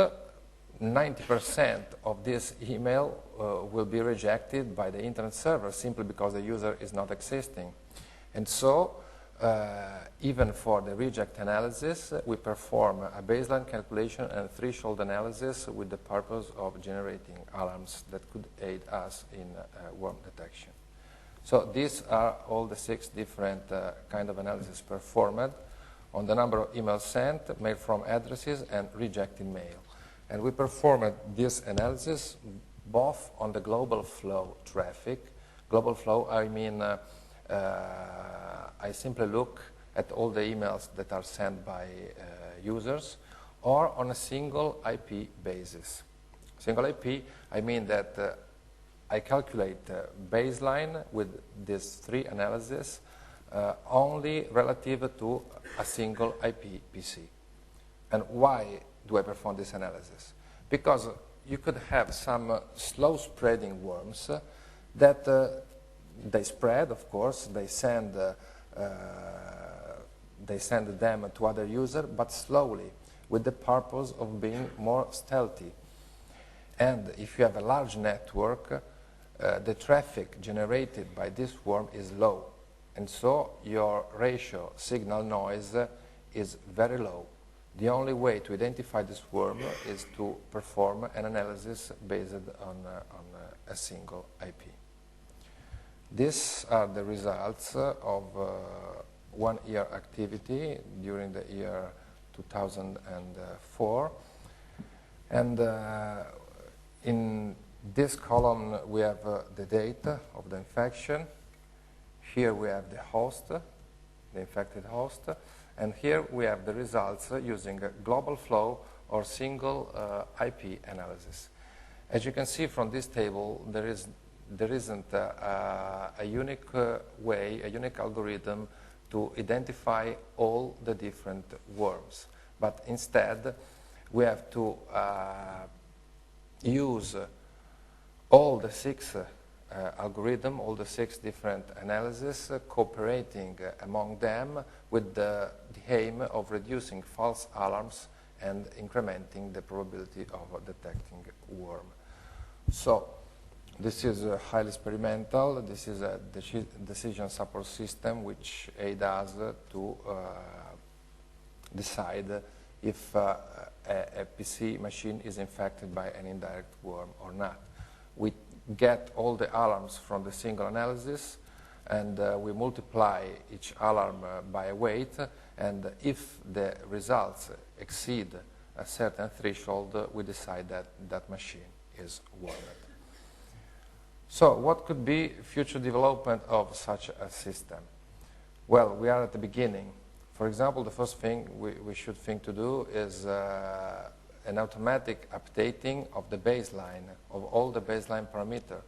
90% of this email will be rejected by the internet server simply because the user is not existing. And so even for the reject analysis, we perform a baseline calculation and threshold analysis with the purpose of generating alarms that could aid us in worm detection. So these are all the 6 different kind of analysis performed on the number of emails sent, mail from addresses, and rejected mail. And we performed this analysis both on the global flow traffic. Global flow, I mean, I simply look at all the emails that are sent by users, or on a single IP basis. Single IP, I mean that I calculate baseline with these 3 analyses only relative to a single IP PC. And why do I perform this analysis? Because you could have some slow spreading worms that they spread, of course, they send them to other users, but slowly, with the purpose of being more stealthy. And if you have a large network, the traffic generated by this worm is low. And so your ratio signal-noise is very low. The only way to identify this worm is to perform an analysis based on a single IP. These are the results of 1 year activity during the year 2004. And in this column we have the data of the infection. Here we have the host, the infected host. And here we have the results using a global flow or single IP analysis. As you can see from this table, there isn't a unique way, a unique algorithm to identify all the different worms. But instead, we have to use all the 6 algorithm, all the 6 different analyses, cooperating among them with the aim of reducing false alarms and incrementing the probability of detecting worm. So, this is highly experimental. This is a decision support system which aids us to decide if a PC machine is infected by an indirect worm or not. We get all the alarms from the single analysis, and we multiply each alarm by a weight, and if the results exceed a certain threshold, we decide that that machine is wormed. So what could be future development of such a system? Well, we are at the beginning. For example, the first thing we should think to do is an automatic updating of the baseline, of all the baseline parameter.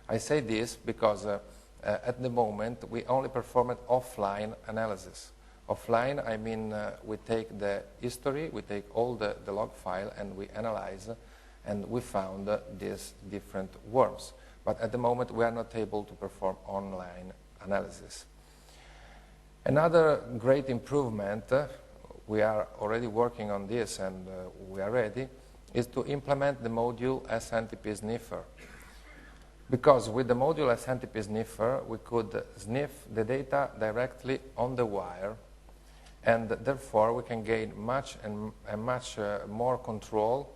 I say this because at the moment we only perform an offline analysis. Offline, I mean we take the history, we take all the log file and we analyze, and we found these different worms. But at the moment we are not able to perform online analysis. Another great improvement, we are already working on this and we are ready, is to implement the module SNTP sniffer. Because with the module SNTP sniffer, we could sniff the data directly on the wire, and therefore we can gain much more control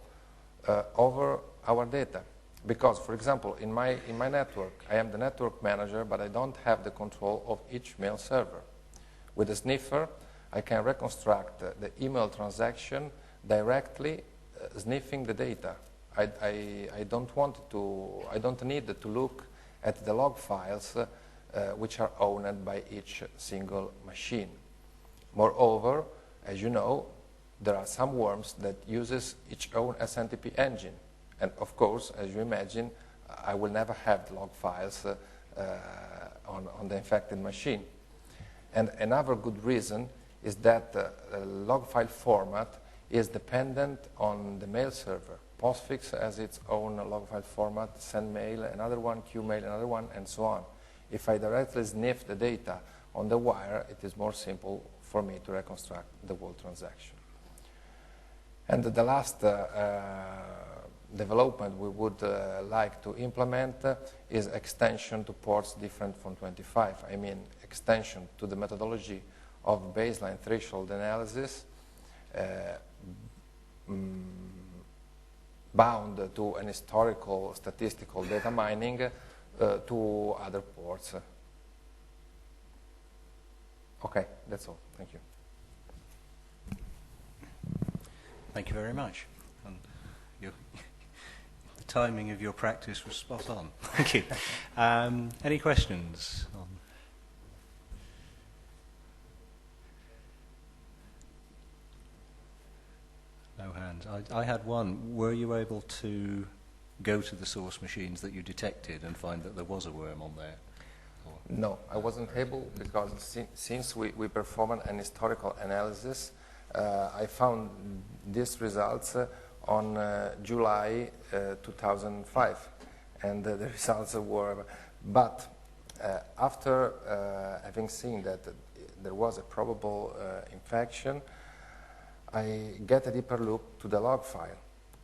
over our data. Because, for example, in my network, I am the network manager, but I don't have the control of each mail server. With the sniffer, I can reconstruct the email transaction directly sniffing the data. I don't need to look at the log files which are owned by each single machine. Moreover, as you know, there are some worms that uses its own SNTP engine. And of course, as you imagine, I will never have the log files on the infected machine. And another good reason is that the log file format is dependent on the mail server. Postfix has its own log file format, sendmail, another one, qmail, another one, and so on. If I directly sniff the data on the wire, it is more simple for me to reconstruct the whole transaction. And the last development we would like to implement is extension to ports different from 25. I mean extension to the methodology of baseline threshold analysis bound to an historical statistical data mining to other ports. Okay, that's all. Thank you. Thank you very much. And the timing of your practice was spot on. Thank you. Any questions? No hands. I had one. Were you able to go to the source machines that you detected and find that there was a worm on there? Or? No, I wasn't able because since we performed an historical analysis, I found these results on July 2005, and the results were. But after having seen that there was a probable infection, I get a deeper look to the log file,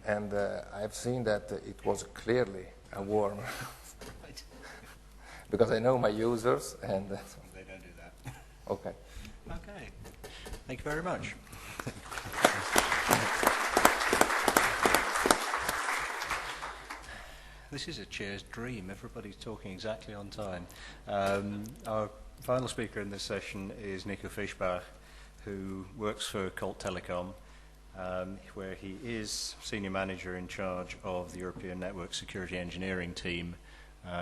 and I have seen that it was clearly a worm. Because I know my users, and they don't do that. Okay. Okay. Thank you very much. This is a chair's dream. Everybody's talking exactly on time. Our final speaker in this session is Nico Fischbach, who works for Colt Telecom, where he is senior manager in charge of the European Network Security Engineering team.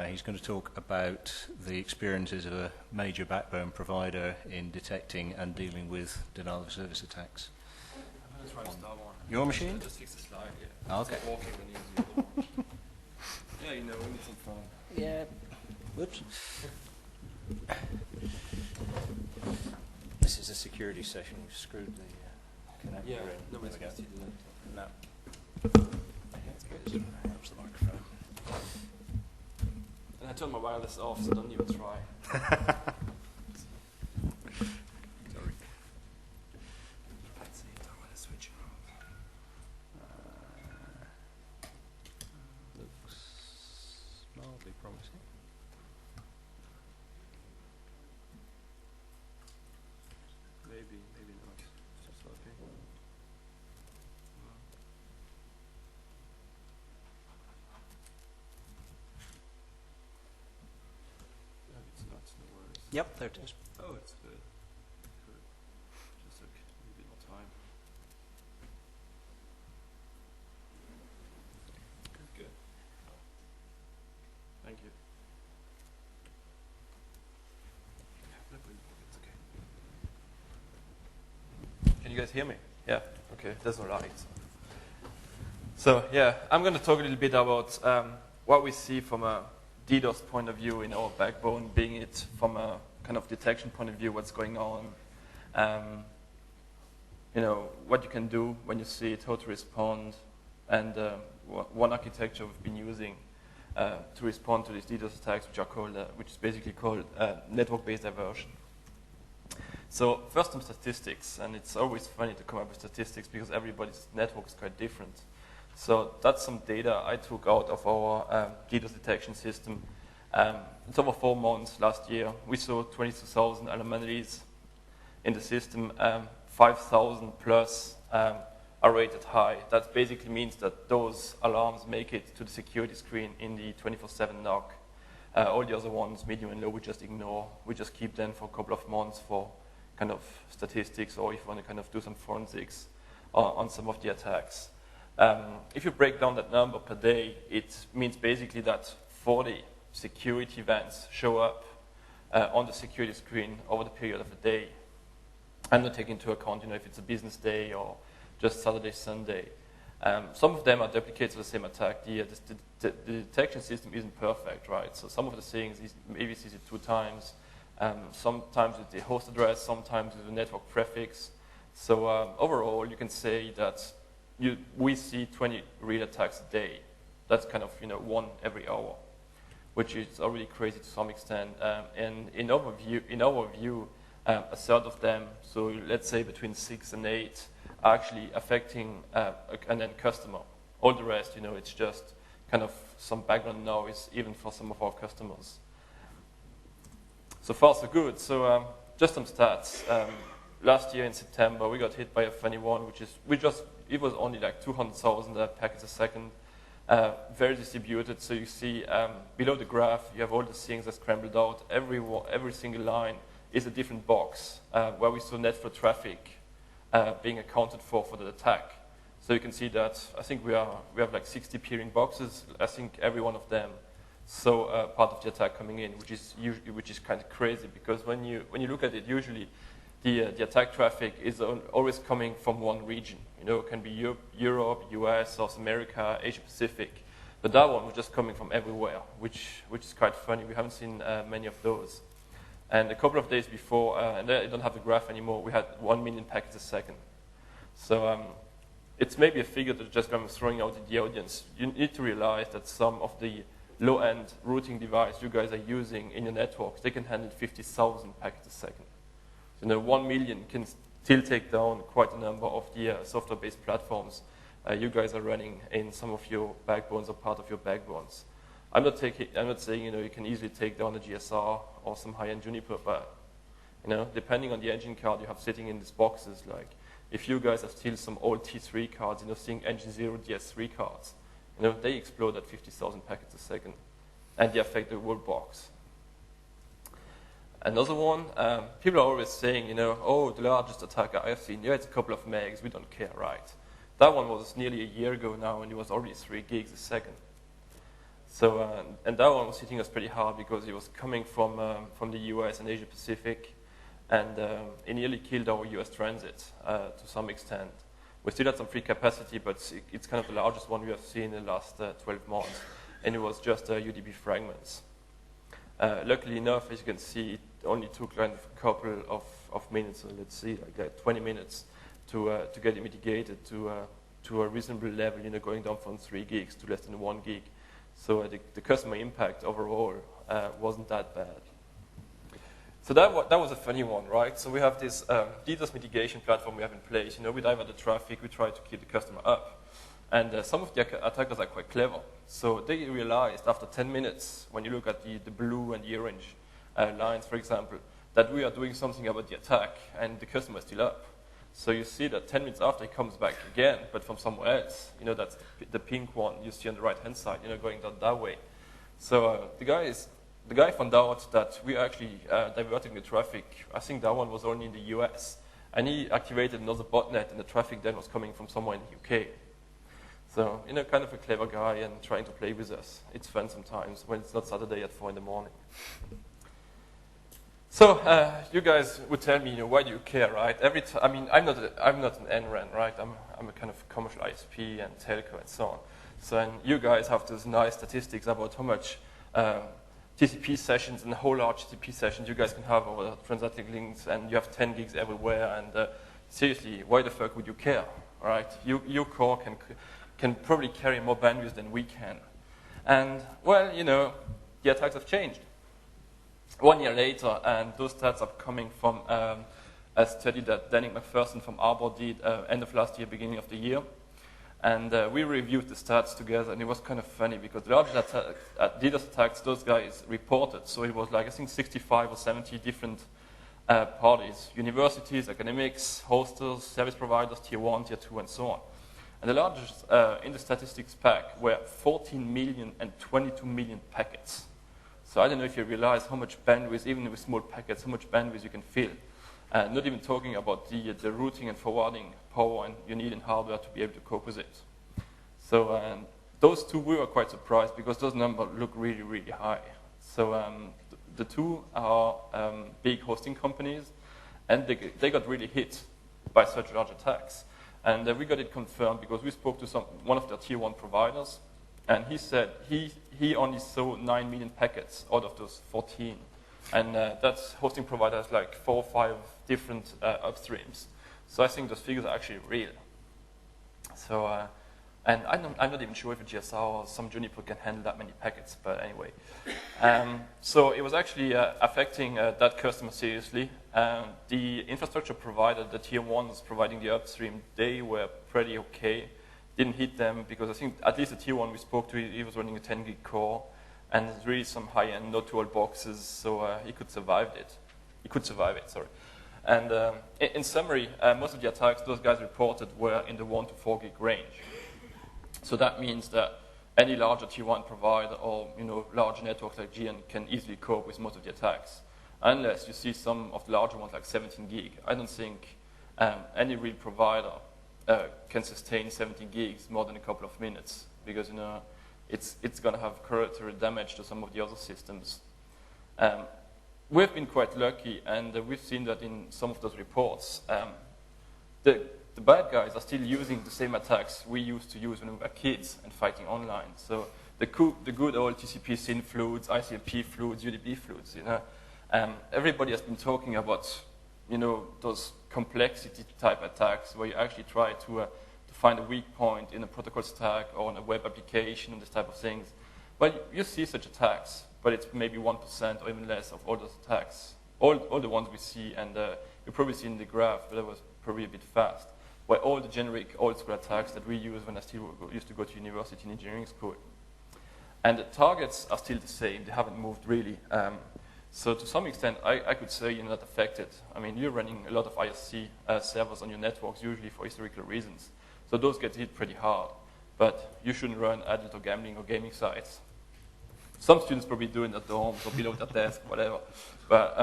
He's going to talk about the experiences of a major backbone provider in detecting and dealing with denial of service attacks. I'm going to try to start one. Your machine? Just fix the slide, yeah. Oh, okay. It's walking when you use the other one. Yeah, you know, we need some fun. Yeah. Whoops. This is a security session. We've screwed the connector Yeah, in. nobody's There going to we see go. that. No. Helps the microphone. And I turned my wireless off, so don't even try. Sorry. Let's see if I want to switch it off. Looks mildly promising. Maybe not. It's just okay. No, it's not. No worries. Yep, there it is. Oh, it's good. Good. Just took a bit more time. Good. Thank you. It's okay. Can you guys hear me? Yeah. Okay. There's no lights. So yeah, I'm going to talk a little bit about what we see from a DDoS point of view in our backbone, being it from a kind of detection point of view, what's going on, you know, what you can do when you see it, how to respond, and one architecture we've been using to respond to these DDoS attacks, which is basically called network-based diversion. So first some statistics, and it's always funny to come up with statistics because everybody's network is quite different. So that's some data I took out of our DDoS detection system. It's over 4 months last year. We saw 22,000 anomalies in the system. 5,000 plus are rated high. That basically means that those alarms make it to the security screen in the 24/7 NOC. All the other ones, medium and low, we just ignore. We just keep them for a couple of months for kind of statistics, or if you want to kind of do some forensics on some of the attacks. If you break down that number per day, it means basically that 40 security events show up on the security screen over the period of a day. I'm not taking into account, you know, if it's a business day or just Saturday, Sunday. Some of them are duplicates of the same attack. The detection system isn't perfect, right? So some of the things maybe sees it 2 times. Sometimes with the host address, sometimes with the network prefix. So overall, you can say that we see 20 real attacks a day. That's kind of, you know, 1 every hour, which is already crazy to some extent. And in our view, a third of them, so let's say between 6 and 8, are actually affecting an end customer. All the rest, you know, it's just kind of some background noise, even for some of our customers. So far, so good. So just some stats. Last year in September, we got hit by a funny one, it was only like 200,000 packets a second, very distributed. So you see below the graph, you have all the things that scrambled out. Every single line is a different box where we saw net flow traffic being accounted for the attack. So you can see that I think we have like 60 peering boxes. I think every one of them saw part of the attack coming in, which is kind of crazy, because when you look at it, usually the attack traffic is always coming from one region. You know, it can be Europe, US, South America, Asia Pacific. But that one was just coming from everywhere, which is quite funny. We haven't seen many of those. And a couple of days before, and I don't have the graph anymore, we had 1 million packets a second. So it's maybe a figure that just I'm throwing out in the audience. You need to realize that some of the low-end routing devices you guys are using in your networks, they can handle 50,000 packets a second. So, you know, 1 million can still take down quite a number of the software-based platforms you guys are running in some of your backbones or part of your backbones. I'm not saying, you know, you can easily take down a GSR or some high-end Juniper, but, you know, depending on the engine card you have sitting in these boxes, like if you guys have still some old T3 cards, you know, seeing engine 0 DS3 cards, you know, they explode at 50,000 packets a second, and they affect the whole box. Another one, people are always saying, you know, oh, the largest attack I've seen, yeah, it's a couple of megs, we don't care, right? That one was nearly a year ago now, and it was already 3 gigs a second. So, and that one was hitting us pretty hard because it was coming from the US and Asia Pacific, and it nearly killed our US transit to some extent. We still had some free capacity, but it's kind of the largest one we have seen in the last 12 months, and it was just UDP fragments. Luckily enough, as you can see, it only took kind of a couple of minutes, so let's see, like 20 minutes to get it mitigated to a reasonable level, you know, going down from 3 gigs to less than 1 gig. So the customer impact overall wasn't that bad. So that was a funny one, right? So we have this DDoS mitigation platform we have in place. You know, we divert the traffic, we try to keep the customer up. And some of the attackers are quite clever. So they realized after 10 minutes, when you look at the blue and the orange lines, for example, that we are doing something about the attack, and the customer is still up. So you see that 10 minutes after, he comes back again, but from somewhere else. You know, that's the pink one you see on the right-hand side, you know, going down that way. So the guy found out that we are actually diverting the traffic. I think that one was only in the US. And he activated another botnet, and the traffic then was coming from somewhere in the UK. So, you know, kind of a clever guy and trying to play with us. It's fun sometimes when it's not Saturday at 4 in the morning. So you guys would tell me, you know, why do you care, right? I mean, I'm not an NRAN, right? I'm a kind of commercial ISP and telco and so on. So, and you guys have those nice statistics about how much TCP sessions and whole large TCP sessions you guys can have over transatlantic links, and you have 10 gigs everywhere. And seriously, why the fuck would you care, right? Your core can probably carry more bandwidth than we can. And well, you know, the attacks have changed. 1 year later, and those stats are coming from a study that Denning McPherson from Arbor did end of last year, beginning of the year. And we reviewed the stats together, and it was kind of funny because the largest DDoS attacks those guys reported, so it was like, I think, 65 or 70 different parties, universities, academics, hosters, service providers, tier 1, tier 2, and so on. And the largest in the statistics pack were 14 million and 22 million packets. So I don't know if you realize how much bandwidth, even with small packets, how much bandwidth you can fill. Not even talking about the routing and forwarding power and you need in hardware to be able to cope with it. So those two, we were quite surprised because those numbers look really, really high. So the two are big hosting companies, and they got really hit by such large attacks. And we got it confirmed because we spoke to one of their tier 1 providers, and he said he only saw 9 million packets out of those 14. And that hosting provider has like 4 or 5 different upstreams. So I think those figures are actually real. So, and I'm not even sure if a GSR or some Juniper can handle that many packets, but anyway. So it was actually affecting that customer seriously. The infrastructure provider, the tier 1s providing the upstream, they were pretty okay. Didn't hit them because I think at least the tier 1 we spoke to, he was running a 10 gig core and really some high-end, not too old boxes, so he could survive it. he could survive it. Sorry. And in summary, most of the attacks those guys reported were in the 1 to 4 gig range. So that means that any larger tier 1 provider or large networks like GN can easily cope with most of the attacks, unless you see some of the larger ones like 17 gig. I don't think any real provider can sustain 17 gigs more than a couple of minutes, because it's going to have collateral damage to some of the other systems. We've been quite lucky, and we've seen that in some of those reports. The bad guys are still using the same attacks we used to use when we were kids and fighting online. So the good old TCP SYN floods, ICMP floods, UDP floods. Everybody has been talking about those complexity type attacks where you actually try to find a weak point in a protocol stack or in a web application and this type of things. Well, you see such attacks, but it's maybe 1% or even less of all those attacks. All the ones we see, and you probably see in the graph, but that was probably a bit fast, were all the generic old school attacks that we use when I still used to go to university in engineering school. And the targets are still the same. They haven't moved really. So to some extent, I could say you're not affected. I mean, you're running a lot of IRC servers on your networks, usually for historical reasons. So those get hit pretty hard. But you shouldn't run adult or gambling or gaming sites. Some students probably do it at the homes or below their desk, whatever. But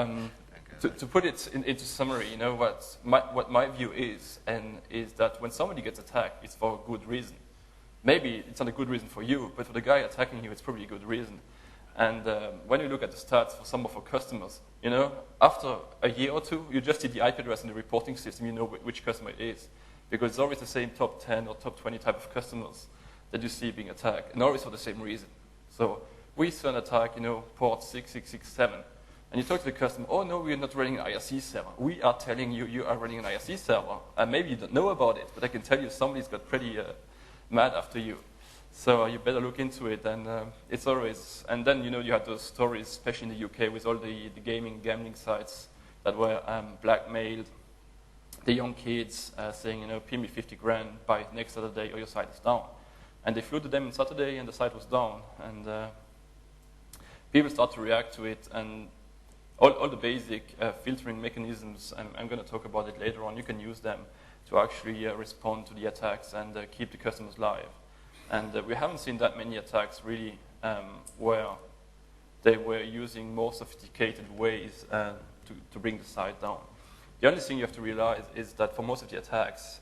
to put it into summary, what my view is that when somebody gets attacked, it's for a good reason. Maybe it's not a good reason for you, but for the guy attacking you, it's probably a good reason. And when you look at the stats for some of our customers, after a year or two, you just see the IP address in the reporting system, you know which customer it is. Because it's always the same top 10 or top 20 type of customers that you see being attacked, and always for the same reason. So we saw an attack, port 6667, and you talk to the customer, oh no, we're not running an IRC server. We are telling you you are running an IRC server, and maybe you don't know about it, but I can tell you somebody's got pretty mad after you. So you better look into it, and it's always, and then you had those stories, especially in the UK, with all the gambling sites that were blackmailed the young kids saying, pay me 50 grand by next Saturday or your site is down. And they flew to them on Saturday and the site was down. And people start to react to it, and all the basic filtering mechanisms, I'm going to talk about it later on, you can use them to actually respond to the attacks and keep the customers live. And we haven't seen that many attacks really where they were using more sophisticated ways to bring the site down. The only thing you have to realize is that for most of the attacks,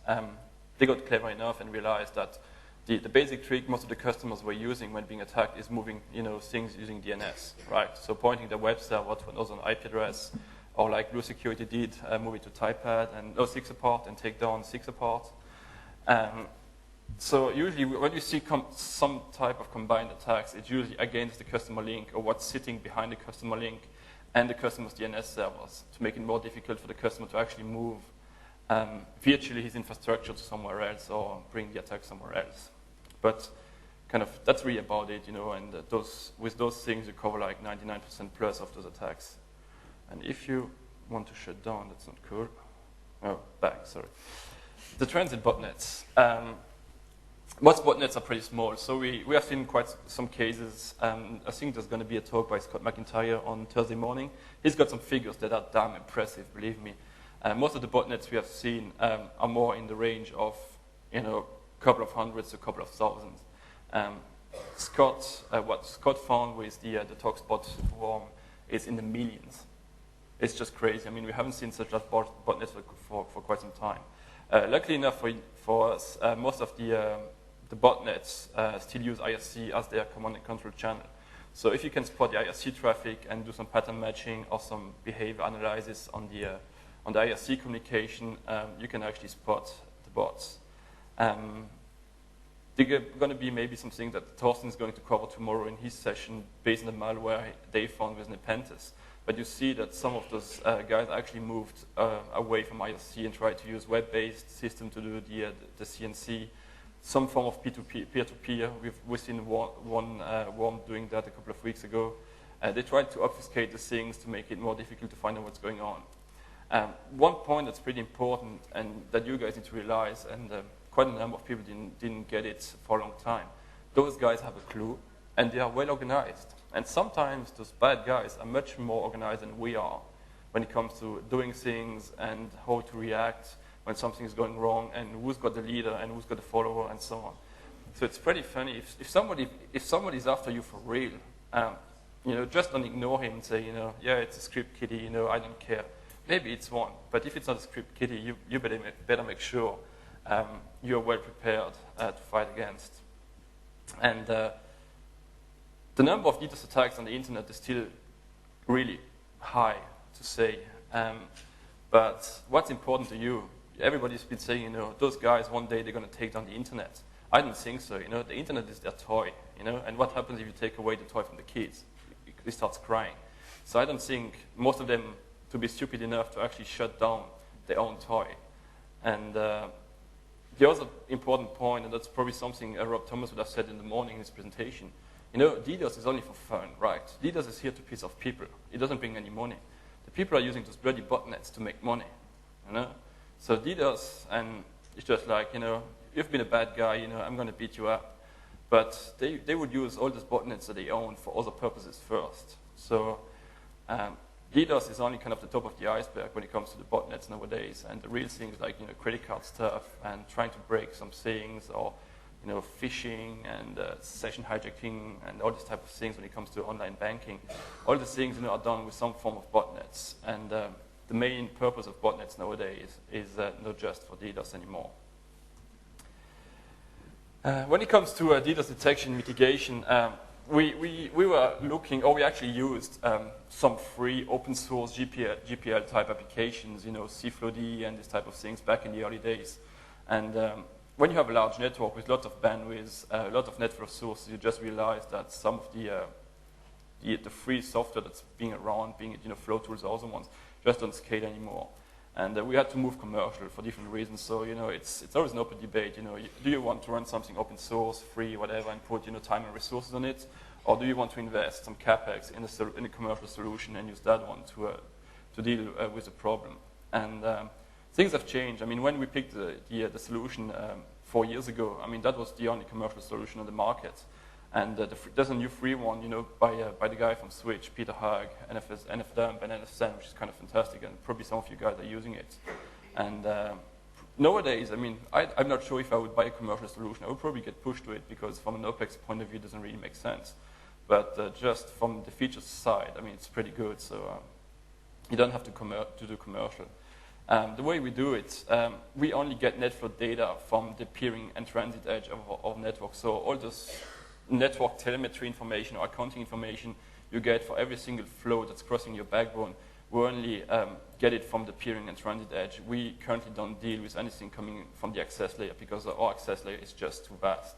they got clever enough and realized that the basic trick most of the customers were using when being attacked is moving things using DNS, right? So pointing the web server to another IP address, or like Blue Security did, move it to typepad and 6 apart and take down 6 apart. So usually when you see some type of combined attacks, it's usually against the customer link or what's sitting behind the customer link and the customer's DNS servers to make it more difficult for the customer to actually move virtually his infrastructure to somewhere else or bring the attack somewhere else. But kind of that's really about it, and with those things you cover like 99% plus of those attacks. And if you want to shut down, that's not cool. Oh, back, sorry. The transit botnets. Most botnets are pretty small, so we have seen quite some cases. I think there's going to be a talk by Scott McIntyre on Thursday morning. He's got some figures that are damn impressive, believe me. Most of the botnets we have seen are more in the range of, a couple of hundreds to a couple of thousands. What Scott found with the TalkSpot worm is in the millions. It's just crazy. I mean, we haven't seen such a botnets for quite some time. Luckily enough for us, most of the botnets still use IRC as their command and control channel. So if you can spot the IRC traffic and do some pattern matching or some behavior analysis on the IRC communication, you can actually spot the bots. There's going to be maybe something that Thorsten is going to cover tomorrow in his session based on the malware they found with Nepenthes. But you see that some of those guys actually moved away from IRC and tried to use web-based system to do the CNC. Some form of peer-to-peer. We've seen one worm doing that a couple of weeks ago. They tried to obfuscate the things to make it more difficult to find out what's going on. One point that's pretty important and that you guys need to realize, and quite a number of people didn't get it for a long time, those guys have a clue and they are well organized. And sometimes those bad guys are much more organized than we are. when it comes to doing things and how to react when something is going wrong, and who's got the leader and who's got the follower and so on. So it's pretty funny. If somebody's after you for real, just don't ignore him and say, yeah, it's a script kiddie, I don't care. Maybe it's one, but if it's not a script kiddie, you better make sure you're well prepared to fight against. And the number of DDoS attacks on the internet is still really high, to say. But what's important to you? Everybody's been saying, those guys, one day they're going to take down the internet. I don't think so. The internet is their toy. And what happens if you take away the toy from the kids? He starts crying. So I don't think most of them to be stupid enough to actually shut down their own toy. And the other important point, and that's probably something Rob Thomas would have said in the morning in his presentation, DDoS is only for fun, right? DDoS is here to piss off people. It doesn't bring any money. The people are using those bloody botnets to make money, So DDoS, and it's just like, you've been a bad guy, I'm going to beat you up. But they would use all those botnets that they own for other purposes first. So DDoS is only kind of the top of the iceberg when it comes to the botnets nowadays. And the real things like credit card stuff and trying to break some things, or phishing and session hijacking and all these type of things when it comes to online banking. All these things are done with some form of botnets. And the main purpose of botnets nowadays is not just for DDoS anymore. When it comes to DDoS detection mitigation, we were looking, or we actually used some free open source GPL type applications, CFLOD and this type of things back in the early days. And when you have a large network with lots of bandwidth, a lot of network resources, you just realize that some of the free software that's being around, being it Flow tools or other ones, just don't scale anymore. And we had to move commercial for different reasons. So it's always an open debate. Do you want to run something open source, free, whatever, and put time and resources on it, or do you want to invest some capex in a commercial solution and use that one to deal with the problem? And things have changed. I mean, when we picked the solution 4 years ago, I mean, that was the only commercial solution on the market. And there's a new free one, by the guy from Switch, Peter Haag, NFDump and NFSend, which is kind of fantastic, and probably some of you guys are using it. And nowadays, I mean, I'm not sure if I would buy a commercial solution. I would probably get pushed to it because from an OPEX point of view, it doesn't really make sense. But just from the features side, I mean, it's pretty good. So you don't have to do commercial. The way we do it, we only get netflow data from the peering and transit edge of network. So all those network telemetry information or accounting information you get for every single flow that's crossing your backbone, we only get it from the peering and transit edge. We currently don't deal with anything coming from the access layer because our access layer is just too vast.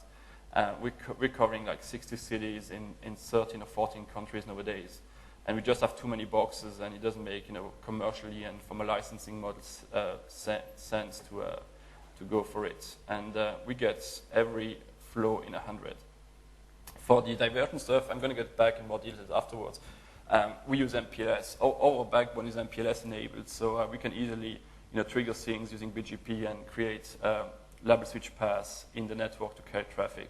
We're covering like 60 cities in 13 or 14 countries nowadays. And we just have too many boxes, and it doesn't make commercially and from a licensing model sense to go for it. And we get every flow in 100. For the diversion stuff, I'm going to get back in more details afterwards. We use MPLS. Our backbone is MPLS enabled, so we can easily trigger things using BGP and create label switch paths in the network to carry traffic.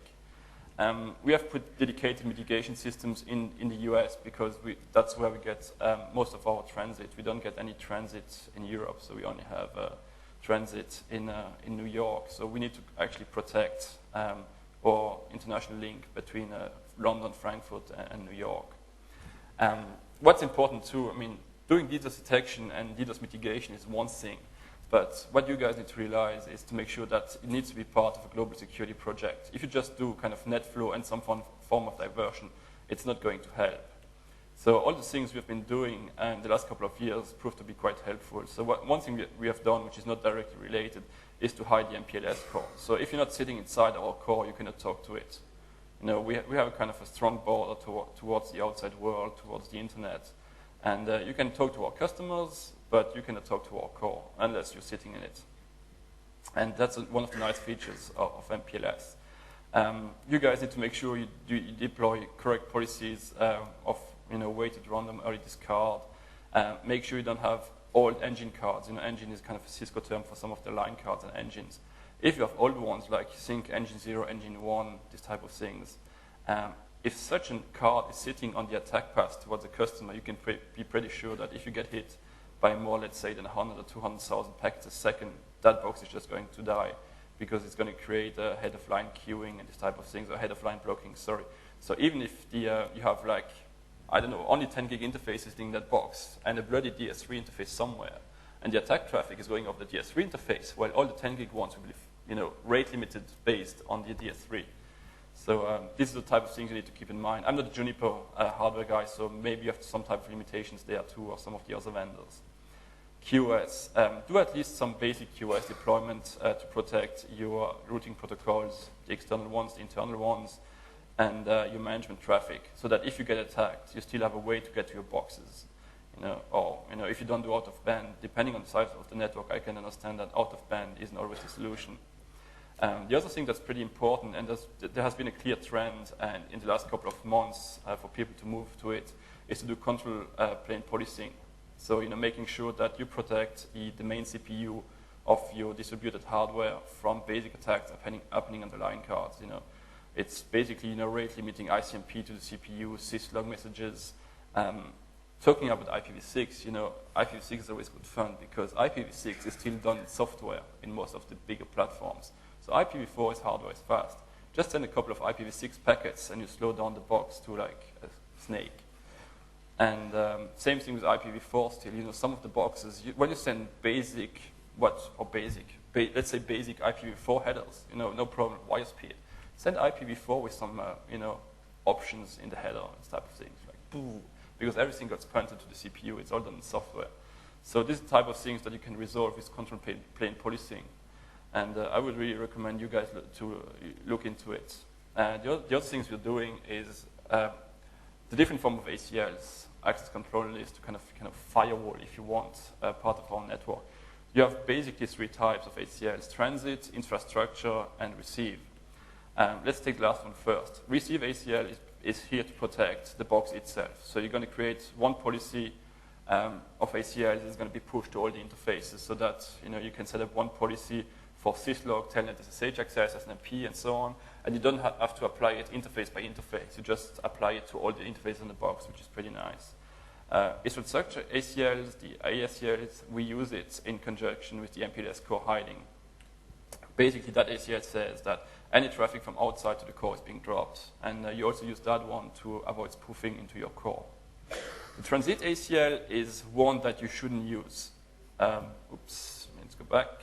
We have put dedicated mitigation systems in the US because that's where we get most of our transit. We don't get any transit in Europe, so we only have transit in New York. So we need to actually protect our international link between London, Frankfurt, and New York. What's important too, I mean, doing DDoS detection and DDoS mitigation is one thing. But what you guys need to realize is to make sure that it needs to be part of a global security project. If you just do kind of NetFlow and some form of diversion, it's not going to help. So all the things we've been doing in the last couple of years proved to be quite helpful. So one thing that we have done, which is not directly related, is to hide the MPLS core. So if you're not sitting inside our core, you cannot talk to it. We have a kind of a strong border towards the outside world, towards the internet. And you can talk to our customers, but you cannot talk to our core unless you're sitting in it. And that's one of the nice features of MPLS. You guys need to make sure you deploy correct policies of weighted random early discard. Make sure you don't have old engine cards. Engine is kind of a Cisco term for some of the line cards and engines. If you have old ones like think engine 0, engine 1, this type of things, if such a card is sitting on the attack path towards the customer, you can be pretty sure that if you get hit, by more, let's say, than 100 or 200,000 packets a second, that box is just going to die because it's going to create a head-of-line queuing and this type of things, or head-of-line blocking, sorry. So even if you have like, I don't know, only 10 gig interfaces in that box and a bloody DS3 interface somewhere, and the attack traffic is going over the DS3 interface, well, all the 10 gig ones will be, rate limited based on the DS3. So this is the type of things you need to keep in mind. I'm not a Juniper hardware guy, so maybe you have some type of limitations there too, or some of the other vendors. QoS. Do at least some basic QoS deployment to protect your routing protocols, the external ones, the internal ones, and your management traffic, so that if you get attacked, you still have a way to get to your boxes. Or if you don't do out of band, depending on the size of the network, I can understand that out of band isn't always the solution. The other thing that's pretty important, and there has been a clear trend and in the last couple of months for people to move to it, is to do control plane policing. So, making sure that you protect the main CPU of your distributed hardware from basic attacks happening on the line cards. It's basically, rate limiting ICMP to the CPU, syslog messages. Talking about IPv6, IPv6 is always good fun because IPv6 is still done in software in most of the bigger platforms. So IPv4 is hardware is fast. Just send a couple of IPv6 packets and you slow down the box to like a snake. And same thing with IPv4 still. Some of the boxes, when you send let's say basic IPv4 headers, no problem, wire speed. Send IPv4 with some, options in the header and type of things, like boo, because everything gets pointed to the CPU. It's all done in software. So this is the type of things that you can resolve with control plane policing. And I would really recommend you guys to look into it. The other things we're doing is the different form of ACLs, access control list, to kind of firewall, if you want, part of our network. You have basically three types of ACLs: transit, infrastructure, and receive. Let's take the last one first. Receive ACL is here to protect the box itself. So you're going to create one policy of ACL that is going to be pushed to all the interfaces, so that you can set up one policy for syslog, telnet, SSH access, SNMP, and so on. And you don't have to apply it interface by interface. You just apply it to all the interfaces in the box, which is pretty nice. Infrastructure ACLs, the ACLs, we use it in conjunction with the MPLS core hiding. Basically, that ACL says that any traffic from outside to the core is being dropped. And you also use that one to avoid spoofing into your core. The transit ACL is one that you shouldn't use. Let's go back.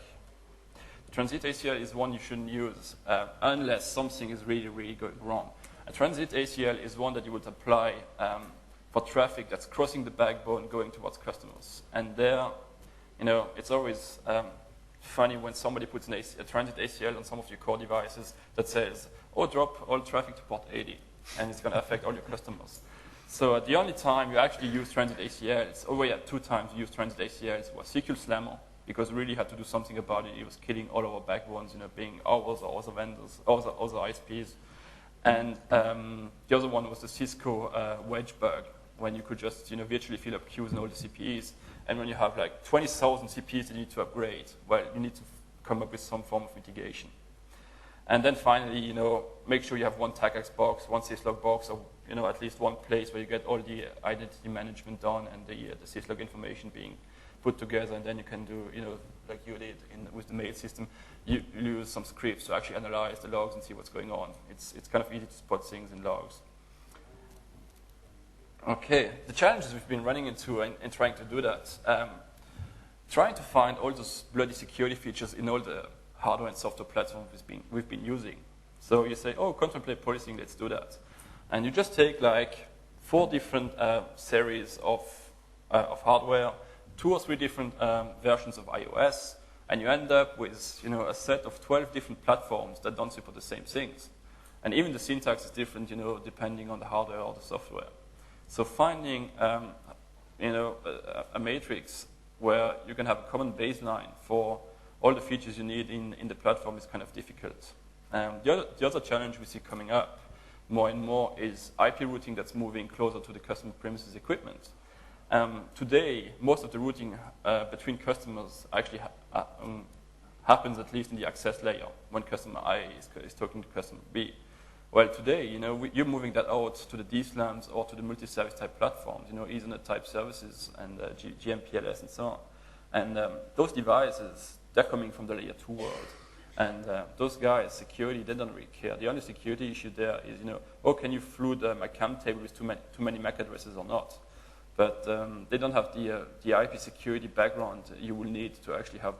The transit ACL is one you shouldn't use unless something is really, really going wrong. A transit ACL is one that you would apply for traffic that's crossing the backbone going towards customers. And there, it's always funny when somebody puts a transit ACL on some of your core devices that says, oh, drop all traffic to port 80, and it's going to affect all your customers. So the only time you actually use transit ACLs, two times you used transit ACLs was SQL Slammer, because we really had to do something about it. It was killing all our backbones, being ours or other vendors, other ISPs. And the other one was the Cisco wedge bug, when you could just virtually fill up queues in all the CPEs. And when you have like 20,000 CPEs you need to upgrade, well, you need to come up with some form of mitigation. And then finally, make sure you have one TACAX box, one syslog box, or at least one place where you get all the identity management done and the syslog information being put together, and then you can do, like you did with the mail system, you use some scripts to actually analyze the logs and see what's going on. It's kind of easy to spot things in logs. Okay, the challenges we've been running into in trying to do that, trying to find all those bloody security features in all the hardware and software platforms we've been using. So you say, oh, control plane policing, let's do that. And you just take like 4 different series of hardware, 2 or 3 different versions of iOS, and you end up with a set of 12 different platforms that don't support the same things. And even the syntax is different, depending on the hardware or the software. So finding a matrix where you can have a common baseline for all the features you need in the platform is kind of difficult. The other challenge we see coming up more and more is IP routing that's moving closer to the customer premises equipment. Today, most of the routing between customers actually happens at least in the access layer when customer A is talking to customer B. Well, today, you're moving that out to the DSLAMs or to the multi-service type platforms, Ethernet type services and GMPLS and so on. And those devices, they're coming from the layer 2 world. And those guys, security, they don't really care. The only security issue there is, can you flood my CAM table with too many MAC addresses or not? But they don't have the IP security background you will need to actually have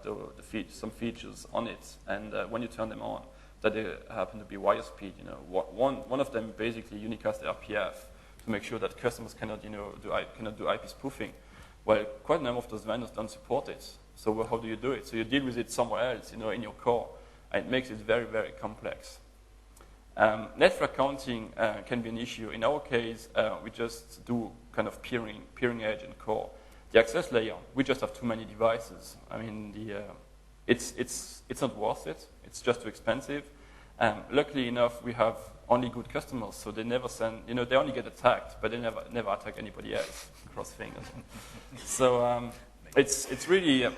some features on it. And when you turn them on, that they happen to be wire speed. One of them basically unicast RPF to make sure that customers cannot do IP spoofing. Well, quite a number of those vendors don't support it. So how do you do it? So you deal with it somewhere else, in your core. And it makes it very, very complex. Network counting can be an issue. In our case, we just do kind of peering edge and core. The access layer, we just have too many devices. I mean, it's not worth it. It's just too expensive. Luckily enough, we have only good customers, so they never send. They only get attacked, but they never attack anybody else. Cross fingers. So it's really.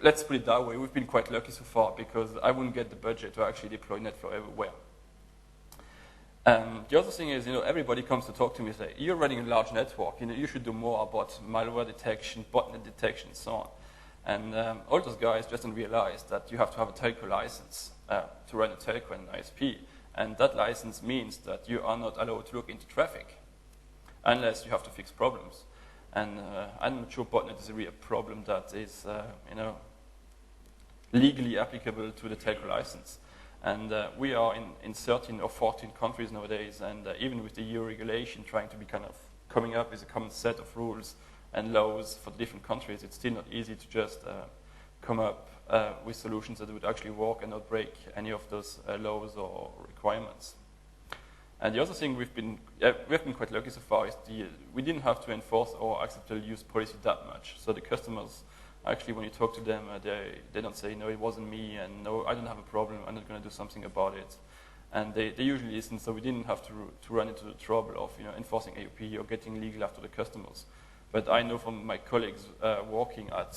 Let's put it that way. We've been quite lucky so far because I wouldn't get the budget to actually deploy NetFlow everywhere. The other thing is, everybody comes to talk to me and say, you're running a large network, you should do more about malware detection, botnet detection, and so on. And all those guys just don't realize that you have to have a telco license to run a telco and an ISP. And that license means that you are not allowed to look into traffic unless you have to fix problems. And I'm not sure botnet is really a problem that is, legally applicable to the telco license. And we are in 13 or 14 countries nowadays, and even with the EU regulation trying to be kind of coming up with a common set of rules and laws for different countries, it's still not easy to just come up with solutions that would actually work and not break any of those laws or requirements. And the other thing we've been quite lucky so far is we didn't have to enforce our acceptable use policy that much. So the customers, actually, when you talk to them, they don't say, no, it wasn't me, and no, I don't have a problem, I'm not going to do something about it. And they usually listen, so we didn't have to run into the trouble of enforcing AOP or getting legal after the customers. But I know from my colleagues working at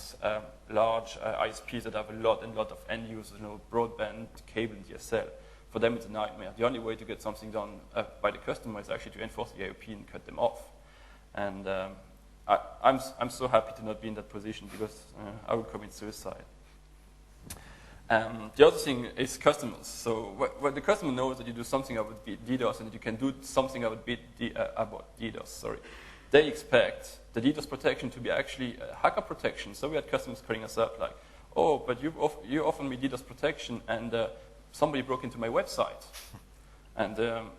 large ISPs that have a lot of end users, broadband, cable, DSL. For them, it's a nightmare. The only way to get something done by the customer is actually to enforce the AOP and cut them off. And I'm so happy to not be in that position because I would commit suicide. The other thing is customers. So when the customer knows that you do something about DDoS and that you can do something about DDoS, they expect the DDoS protection to be actually hacker protection. So we had customers calling us up like, oh, but you offer me DDoS protection and somebody broke into my website. And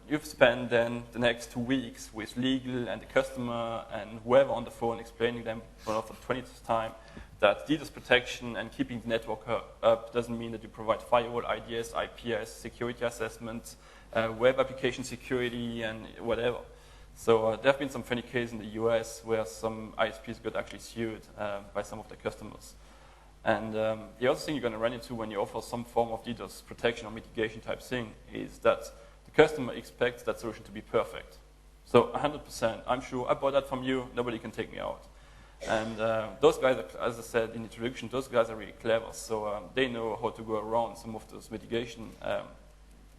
you've spent then the next 2 weeks with legal and the customer and whoever on the phone explaining them for the 20th time that DDoS protection and keeping the network up doesn't mean that you provide firewall, IDS, IPS, security assessments, web application security, and whatever. So there have been some funny cases in the US where some ISPs got actually sued by some of their customers. And the other thing you're going to run into when you offer some form of DDoS protection or mitigation type thing is that the customer expects that solution to be perfect. So 100%, I'm sure I bought that from you, nobody can take me out. And those guys, as I said in the introduction, those guys are really clever. So they know how to go around some of those mitigation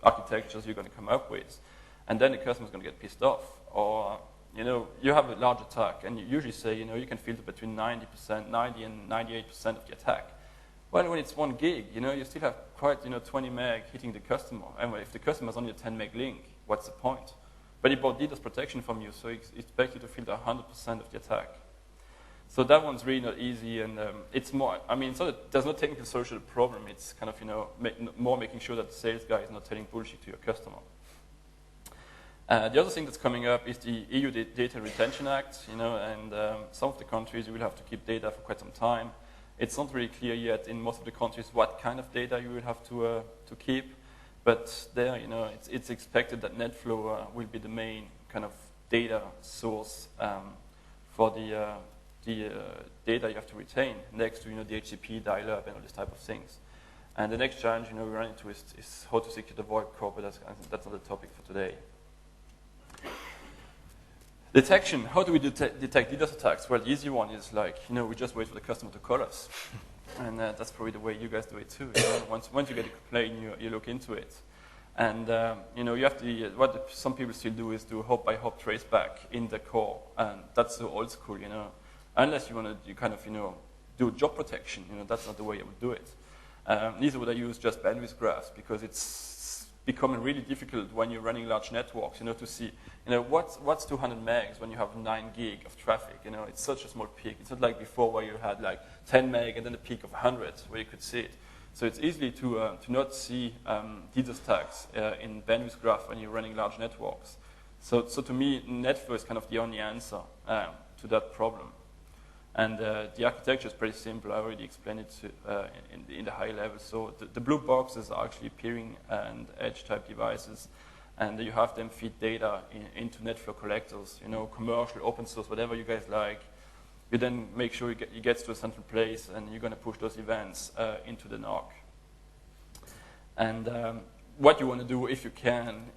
architectures you're going to come up with. And then the customer's going to get pissed off. Or, you have a large attack, and you usually say, you can filter between 90% and 98% of the attack. Well, when it's 1 gig, you still have quite, 20 meg hitting the customer. And if the customer's only a 10 meg link, what's the point? But he bought DDoS protection from you, so he expects you to filter 100% of the attack. So that one's really not easy, and it's more, so that there's no technical solution to the problem. It's kind of, more making sure that the sales guy is not telling bullshit to your customer. The other thing that's coming up is the EU Data Retention Act, and some of the countries will have to keep data for quite some time. It's not really clear yet in most of the countries what kind of data you will have to keep, but there, it's expected that NetFlow will be the main kind of data source for the data you have to retain next to the HTTP dial-up and all these type of things. And the next challenge we run into is how to secure the VoIP core, but that's not the topic for today. Detection. How do we detect DDoS attacks? Well, the easy one is we just wait for the customer to call us. And that's probably the way you guys do it too. Once you get a complaint, you look into it. And you have to. What some people still do is do hop-by-hop traceback in the core, and that's so old school. Unless you want to, do job protection. That's not the way I would do it. Neither would I use just bandwidth graphs, because it's becoming really difficult when you're running large networks. To see, what's 200 megs when you have 9 gig of traffic. It's such a small peak. It's not like before where you had like 10 meg and then a peak of 100 where you could see it. So it's easy to not see DDoS tags in bandwidth graph when you're running large networks. So to me, NetFlow is kind of the only answer to that problem. And the architecture is pretty simple. I already explained it in the high level. So the blue boxes are actually peering and edge type devices, and you have them feed data into NetFlow collectors, commercial, open source, whatever you guys like. You then make sure it gets to a central place, and you're going to push those events into the NOC. And what you want to do, if you can,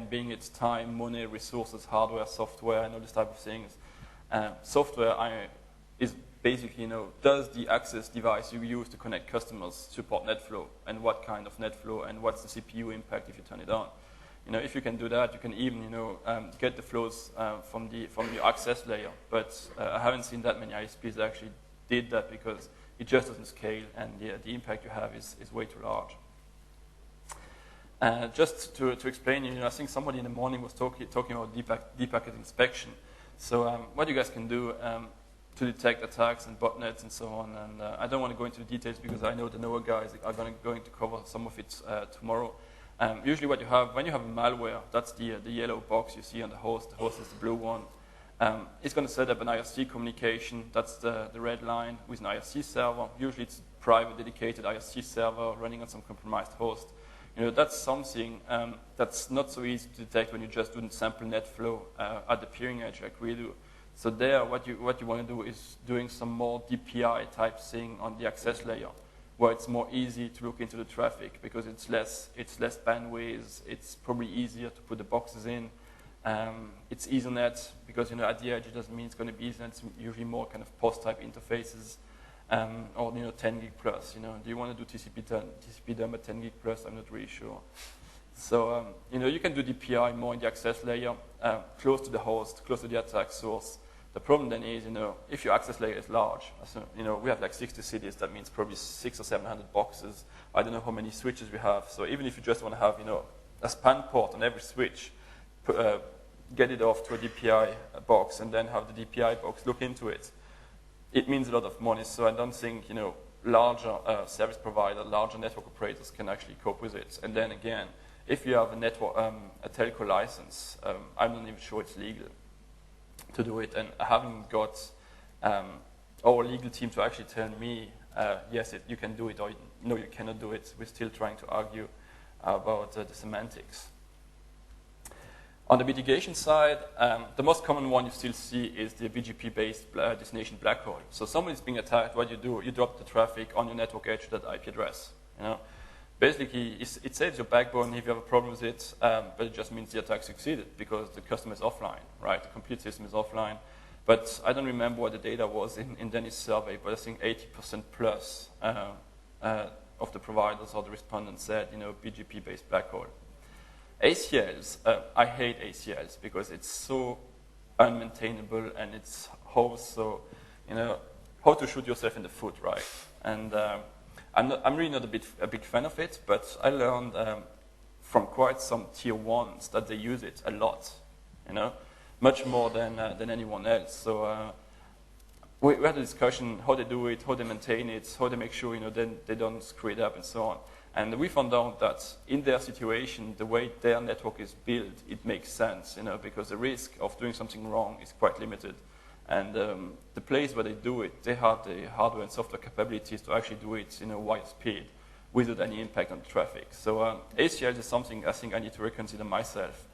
being its time, money, resources, hardware, software, and all this type of things. Software is basically, does the access device you use to connect customers support NetFlow, and what kind of NetFlow, and what's the CPU impact if you turn it on? If you can do that, you can even, get the flows from your access layer. But I haven't seen that many ISPs that actually did that, because it just doesn't scale, and the impact you have is way too large. Just to explain, I think somebody in the morning was talking about deep packet inspection. So what you guys can do to detect attacks and botnets and so on, and I don't want to go into the details because I know the NOAA guys are going to cover some of it tomorrow. Usually what you have, when you have a malware, that's the yellow box you see on the host is the blue one. It's going to set up an IRC communication, that's the red line, with an IRC server. Usually it's a private, dedicated IRC server running on some compromised host. That's something that's not so easy to detect when you just do sample NetFlow at the peering edge like we do. So there, what you want to do is doing some more DPI type thing on the access layer, where it's more easy to look into the traffic because it's less bandwidth. It's probably easier to put the boxes in. It's Ethernet because at the edge it doesn't mean it's going to be Ethernet. It's usually more kind of post type interfaces. Or 10 gig plus. Do you want to do TCP dump at 10 gig plus? I'm not really sure. So you can do DPI more in the access layer, close to the host, close to the attack source. The problem then is, if your access layer is large, so, we have like 60 cities. That means probably 600 or 700 boxes. I don't know how many switches we have. So even if you just want to have a span port on every switch, get it off to a DPI box, and then have the DPI box look into it. It means a lot of money, so I don't think larger service provider, larger network operators can actually cope with it. And then again, if you have a network, a telco license, I'm not even sure it's legal to do it. And I haven't got our legal team to actually tell me, yes, you can do it, or no, you cannot do it. We're still trying to argue about the semantics. On the mitigation side, the most common one you still see is the BGP-based destination black hole. So someone is being attacked, what you do, you drop the traffic on your network edge to that IP address. Basically, it saves your backbone if you have a problem with it, but it just means the attack succeeded because the customer is offline, right? The complete system is offline. But I don't remember what the data was in Dennis' survey, but I think 80% plus of the providers or the respondents said, BGP-based black hole. ACLs, I hate ACLs because it's so unmaintainable and it's how to shoot yourself in the foot, right? And I'm really not a big fan of it, but I learned from quite some tier ones that they use it a lot, much more than anyone else. So we had a discussion how they do it, how they maintain it, how they make sure they don't screw it up, and so on. And we found out that in their situation, the way their network is built, it makes sense, because the risk of doing something wrong is quite limited. And the place where they do it, they have the hardware and software capabilities to actually do it in a wide speed without any impact on the traffic. So ACL is something I think I need to reconsider myself,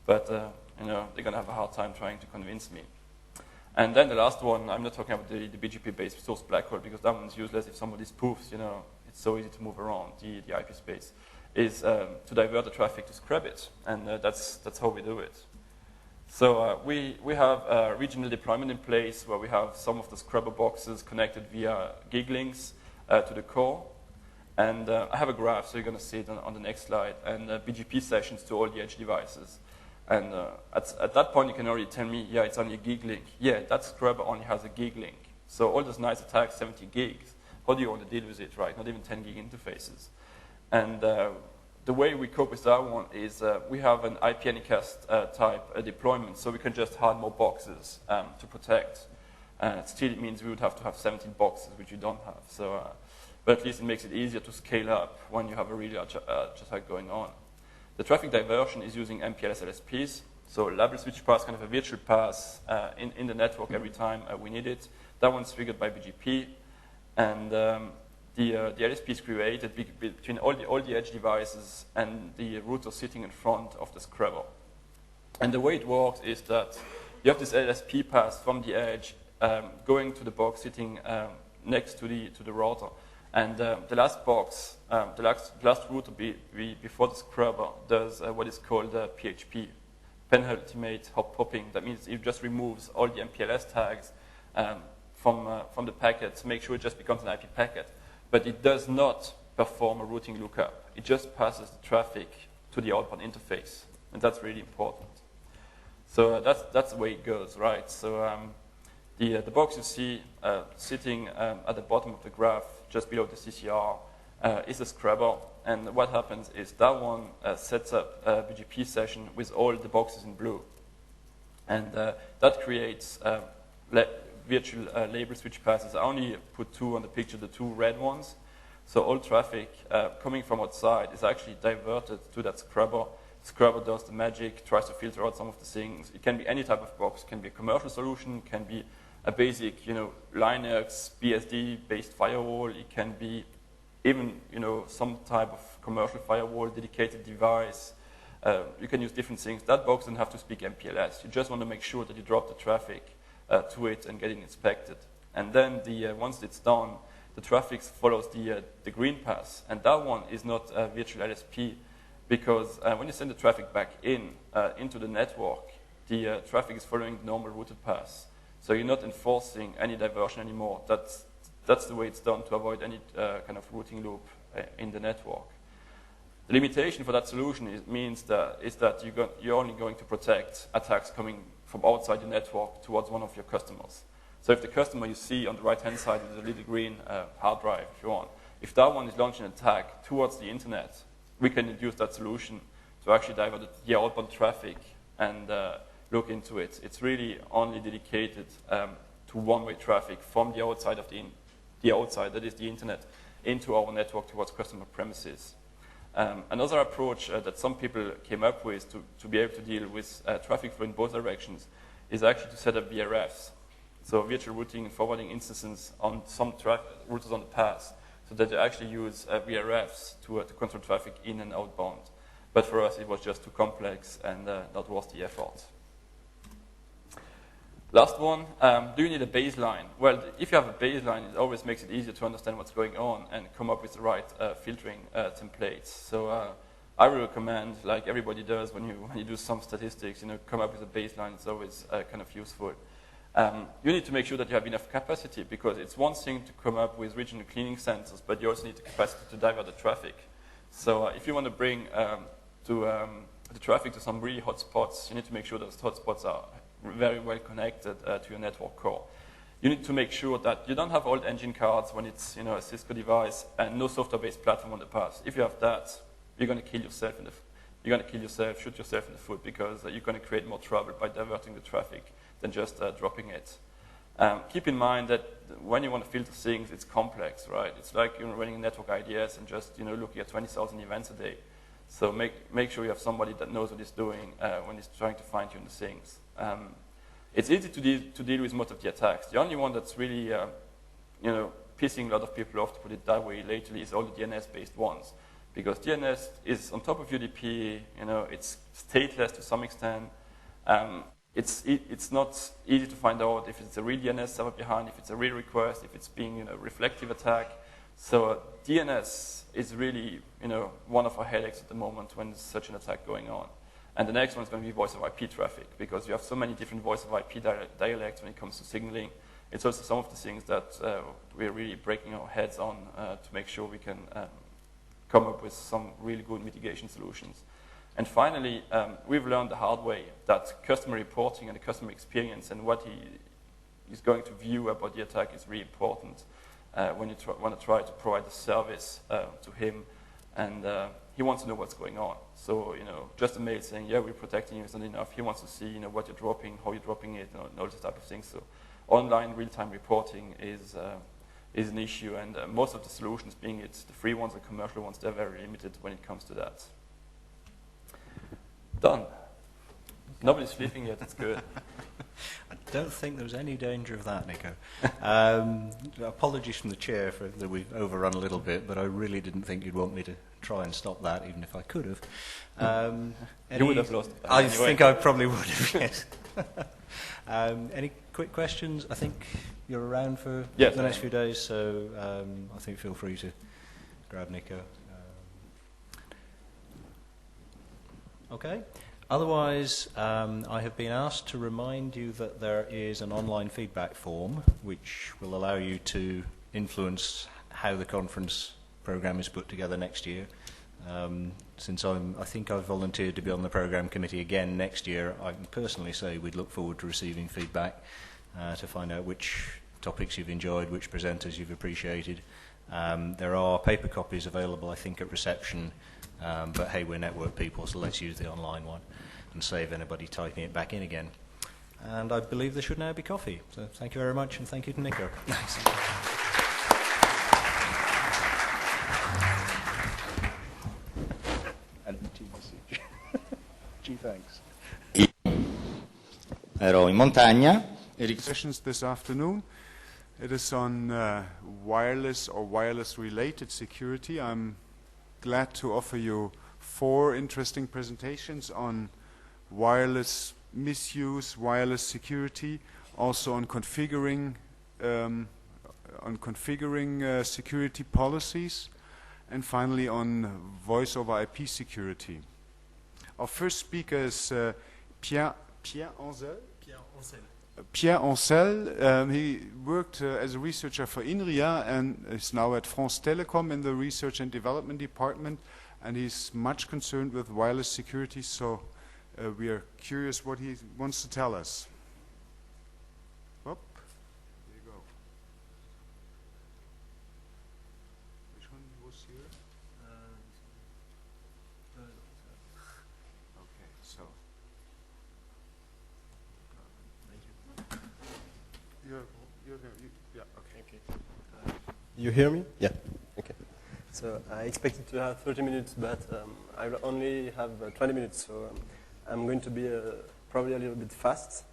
but they're going to have a hard time trying to convince me. And then the last one, I'm not talking about the BGP-based source black hole because that one's useless if somebody spoofs, it's so easy to move around the IP space, is to divert the traffic to scrub it, and that's how we do it. So we have a regional deployment in place where we have some of the scrubber boxes connected via gig links to the core, And I have a graph, so you're going to see it on the next slide, and BGP sessions to all the edge devices. And at that point, you can already tell me, yeah, it's only a gig link. Yeah, that scrubber only has a gig link. So all those nice attacks, 70 gigs, how do you want to deal with it, right? Not even 10 gig interfaces. And the way we cope with that one is we have an IP anycast type deployment, so we can just add more boxes to protect. Still, it means we would have to have 17 boxes, which we don't have. So, but at least it makes it easier to scale up when you have a really large attack going on. The traffic diversion is using MPLS LSPs. So label switch pass, kind of a virtual pass in the network every time we need it. That one's triggered by BGP. And the LSP is created between all the edge devices and the router sitting in front of the scrubber. And the way it works is that you have this LSP pass from the edge going to the box sitting next to the router. And the last box, the last router before the scrubber does what is called PHP, penultimate hop popping. That means it just removes all the MPLS tags from the packet to make sure it just becomes an IP packet. But it does not perform a routing lookup. It just passes the traffic to the outbound interface, and that's really important. So that's the way it goes, right? So the box you see sitting at the bottom of the graph, just below the CCR, is a scrubber. And what happens is that one sets up a BGP session with all the boxes in blue. And that creates virtual label switch passes. I only put two on the picture, the two red ones. So all traffic coming from outside is actually diverted to that scrubber. Scrubber does the magic, tries to filter out some of the things. It can be any type of box. It can be a commercial solution, can be a basic, Linux, BSD-based firewall. It can be even, some type of commercial firewall, dedicated device. You can use different things. That box doesn't have to speak MPLS. You just want to make sure that you drop the traffic to it and get it inspected. And then once it's done, the traffic follows the green pass. And that one is not a virtual LSP because when you send the traffic back into the network, the traffic is following the normal routed pass. So you're not enforcing any diversion anymore. That's the way it's done to avoid any kind of routing loop in the network. The limitation for that solution is that you're only going to protect attacks coming from outside the network towards one of your customers. So if the customer you see on the right-hand side with a little green hard drive, if you want, if that one is launching an attack towards the internet, we can use that solution to actually divert the outbound traffic and look into it. It's really only dedicated to one-way traffic from the outside of the outside, that is the internet, into our network towards customer premises. Another approach that some people came up with to be able to deal with traffic flow in both directions is actually to set up VRFs. So virtual routing and forwarding instances on some routers on the path, so that they actually use VRFs to control traffic in and outbound. But for us, it was just too complex and not worth the effort. Last one, do you need a baseline? Well, if you have a baseline, it always makes it easier to understand what's going on and come up with the right filtering templates. So I would recommend, like everybody does when you do some statistics, come up with a baseline. It's always kind of useful. You need to make sure that you have enough capacity, because it's one thing to come up with regional cleaning sensors, but you also need the capacity to divert the traffic. So if you want to bring the traffic to some really hot spots, you need to make sure those hot spots are very well connected to your network core. You need to make sure that you don't have old engine cards when it's a Cisco device and no software-based platform on the path. If you have that, you're going to kill yourself. Shoot yourself in the foot, because you're going to create more trouble by diverting the traffic than just dropping it. Keep in mind that when you want to filter things, it's complex, right? It's like running a network IDS and just looking at 20,000 events a day. So make sure you have somebody that knows what he's doing when he's trying to fine-tune the things. It's easy to deal with most of the attacks. The only one that's really pissing a lot of people off, to put it that way, lately, is all the DNS-based ones. Because DNS is on top of UDP, it's stateless to some extent. It's not easy to find out if it's a real DNS server behind, if it's a real request, if it's being a reflective attack. So DNS is really one of our headaches at the moment when there's such an attack going on. And the next one is going to be voice of IP traffic, because you have so many different voice of IP dialects when it comes to signaling. It's also some of the things that we're really breaking our heads on to make sure we can come up with some really good mitigation solutions. And finally, we've learned the hard way that customer reporting and the customer experience and what he is going to view about the attack is really important when you want to try to provide a service to him, and he wants to know what's going on. So, just a mail saying, yeah, we're protecting you isn't enough. He wants to see, what you're dropping, how you're dropping it, and all this type of things. So online real-time reporting is an issue, and most of the solutions, being it the free ones and commercial ones, they're very limited when it comes to that. Done. Nobody's sleeping yet, it's good. I don't think there was any danger of that, Nico. Apologies from the chair for that we've overrun a little bit, but I really didn't think you'd want me to try and stop that, even if I could have. You would have lost. I anyway. think I probably would have, yes. Any quick questions? I think you're around for Yes, the next few days, so I think feel free to grab Nico. Okay. Otherwise, I have been asked to remind you that there is an online feedback form which will allow you to influence how the conference programme is put together next year. Since I think I've volunteered to be on the programme committee again next year, I can personally say we'd look forward to receiving feedback to find out which topics you've enjoyed, which presenters you've appreciated. There are paper copies available, I think, at reception, but hey, we're network people, so let's use the online one and save anybody typing it back in again. And I believe there should now be coffee. So thank you very much, and thank you to Nico. And G, thanks. Ero in montagna. Sessions this afternoon. It is on wireless or wireless-related security. I'm glad to offer you 4 interesting presentations on wireless misuse, wireless security, also on configuring security policies, and finally on voice over IP security. Our first speaker is Pierre Ancel. Pierre Ancel. He worked as a researcher for INRIA and is now at France Telecom in the research and development department, and he's much concerned with wireless security, so we are curious what he wants to tell us. Whoop. There you go. Which one was here? Okay, so. Yeah, okay. You hear me? Yeah. Okay. So I expected to have 30 minutes, but I only have 20 minutes, so I'm going to be probably a little bit fast.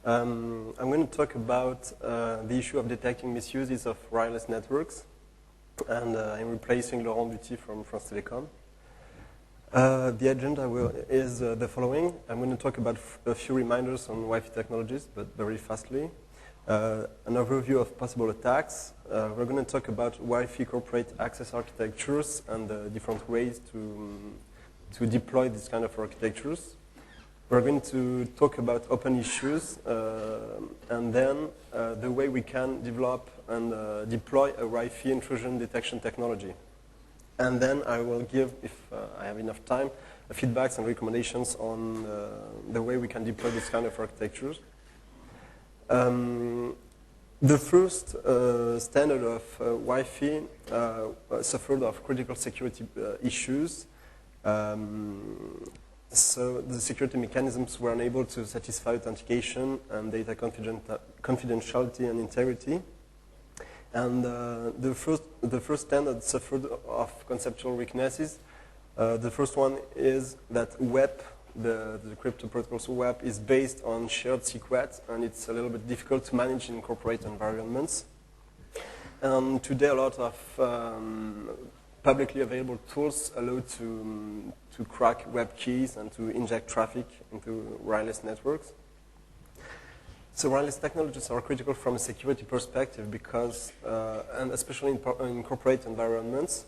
I'm going to talk about the issue of detecting misuses of wireless networks, and I'm replacing Laurent Buty from France Telecom. The agenda is the following. I'm going to talk about a few reminders on Wi-Fi technologies, but very fastly. An overview of possible attacks. We're going to talk about Wi-Fi corporate access architectures and the different ways to deploy this kind of architectures. We're going to talk about open issues, and then the way we can develop and deploy a Wi-Fi intrusion detection technology. And then I will give, if I have enough time, feedbacks and recommendations on the way we can deploy this kind of architectures. The first standard of Wi-Fi suffered of critical security issues. So the security mechanisms were unable to satisfy authentication and data confidentiality and integrity. And the first standard suffered of conceptual weaknesses. The first one is that WEP, the crypto protocols WEP, is based on shared secrets, and it's a little bit difficult to manage in corporate environments. And today, a lot of publicly available tools allow to crack web keys and to inject traffic into wireless networks. So wireless technologies are critical from a security perspective because, and especially in corporate environments,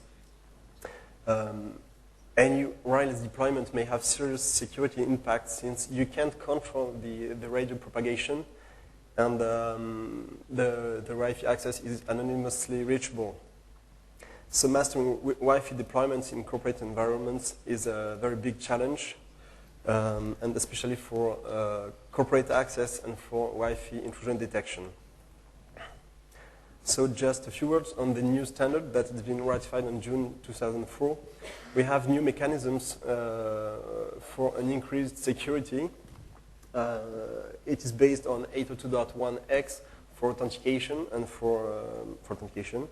any wireless deployment may have serious security impact since you can't control the radio propagation, and the Wi-Fi access is anonymously reachable. So mastering Wi-Fi deployments in corporate environments is a very big challenge, and especially for corporate access and for Wi-Fi intrusion detection. So just a few words on the new standard that has been ratified in June 2004. We have new mechanisms for an increased security. It is based on 802.1x for authentication and for authentication.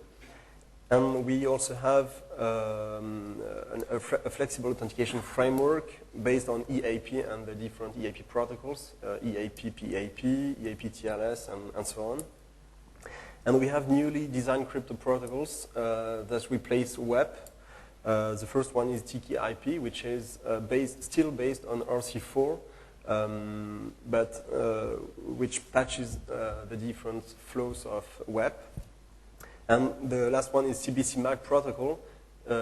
And we also have a flexible authentication framework based on EAP and the different EAP protocols, EAP, PAP, EAP TLS, and so on. And we have newly designed crypto protocols that replace WEP. The first one is TKIP, which is still based on RC4, but which patches the different flows of WEP. And the last one is CBC-MAC protocol,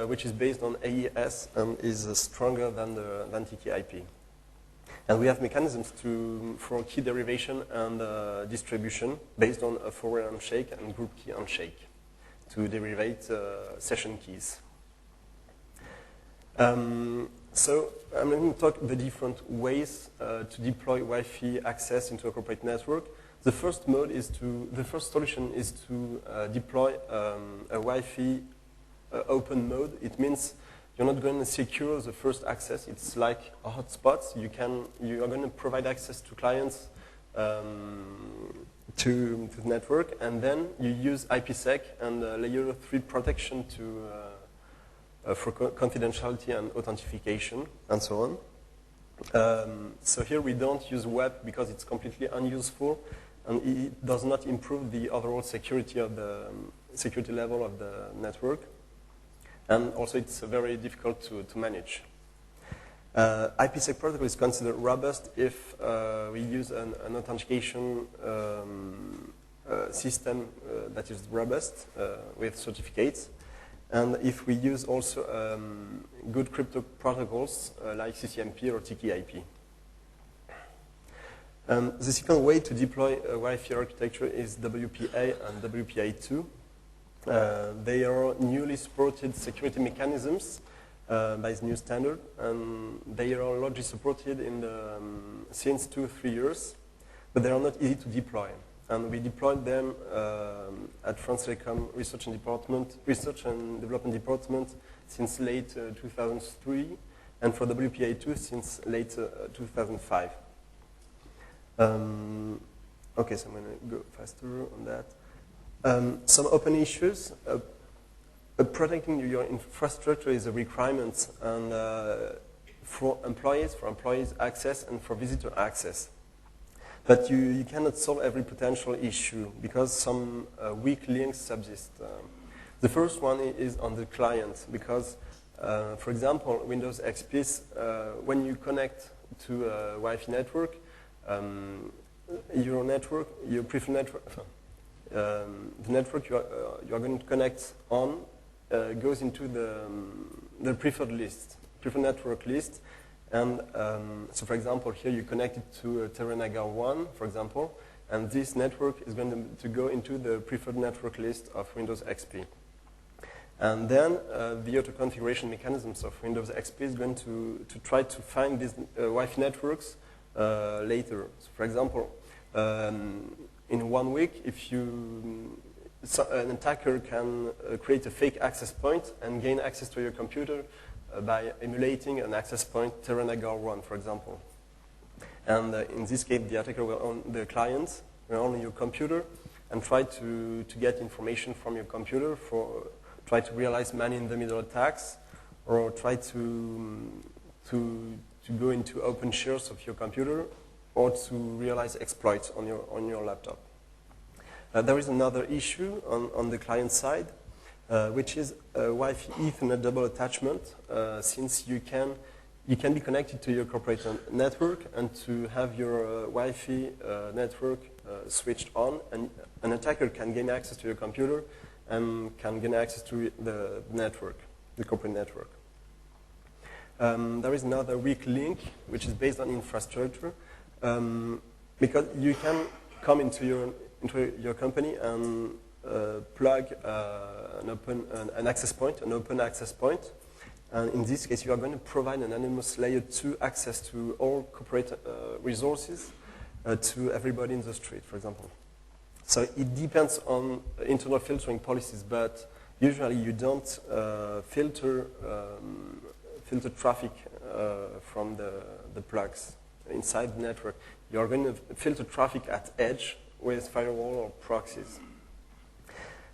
which is based on AES and is stronger than TKIP. And we have mechanisms for key derivation and distribution based on a forward handshake and group key handshake to derivate session keys. So I'm going to talk the different ways to deploy Wi-Fi access into a corporate network. The first solution is to deploy a Wi-Fi open mode. It means you're not going to secure the first access. It's like a hotspot. You are going to provide access to clients to the network, and then you use IPsec and layer 3 protection for confidentiality and authentication and so on. So here we don't use web because it's completely unuseful, and it does not improve the overall security of the security level of the network. And also it's very difficult to manage. IPsec protocol is considered robust if we use an authentication system that is robust with certificates. And if we use also good crypto protocols like CCMP or TKIP. The second way to deploy a Wi-Fi architecture is WPA and WPA2. They are newly supported security mechanisms by this new standard, and they are largely supported since 2 or 3 years, but they are not easy to deploy. And we deployed them at France Telecom Research and Development Department since late 2003, and for WPA2 since late 2005. Okay, so I'm going to go faster on that. Some open issues. Protecting your infrastructure is a requirement, and for employees access and for visitor access. But you cannot solve every potential issue because some weak links subsist. The first one is on the client because, for example, Windows XP, when you connect to a Wi-Fi network, your preferred network, the network you are going to connect on goes into the preferred network list. And so, for example, here you connect it to Terrenagar 1, for example, and this network is going to go into the preferred network list of Windows XP. And then the auto-configuration mechanisms of Windows XP is going to try to find these Wi-Fi networks later. So, for example, in 1 week, if an attacker can create a fake access point and gain access to your computer by emulating an access point Terrenagar 1, for example. And in this case, the attacker will own the client, will own your computer, and try to get information from your computer, try to realize man-in-the-middle attacks, or try to go into open shares of your computer, or to realize exploits on your laptop. There is another issue on the client side, which is Wi-Fi Ethernet double attachment, since you can be connected to your corporate network and to have your Wi-Fi network switched on, and an attacker can gain access to your computer and can gain access to the network, the corporate network. There is another weak link, which is based on infrastructure, because you can come into your company and plug an access point, an open access point. And in this case, you are going to provide an anonymous layer 2 access to all corporate resources to everybody in the street, for example. So it depends on internal filtering policies, but usually you don't filter traffic from the plugs inside the network. You are going to filter traffic at edge with firewall or proxies.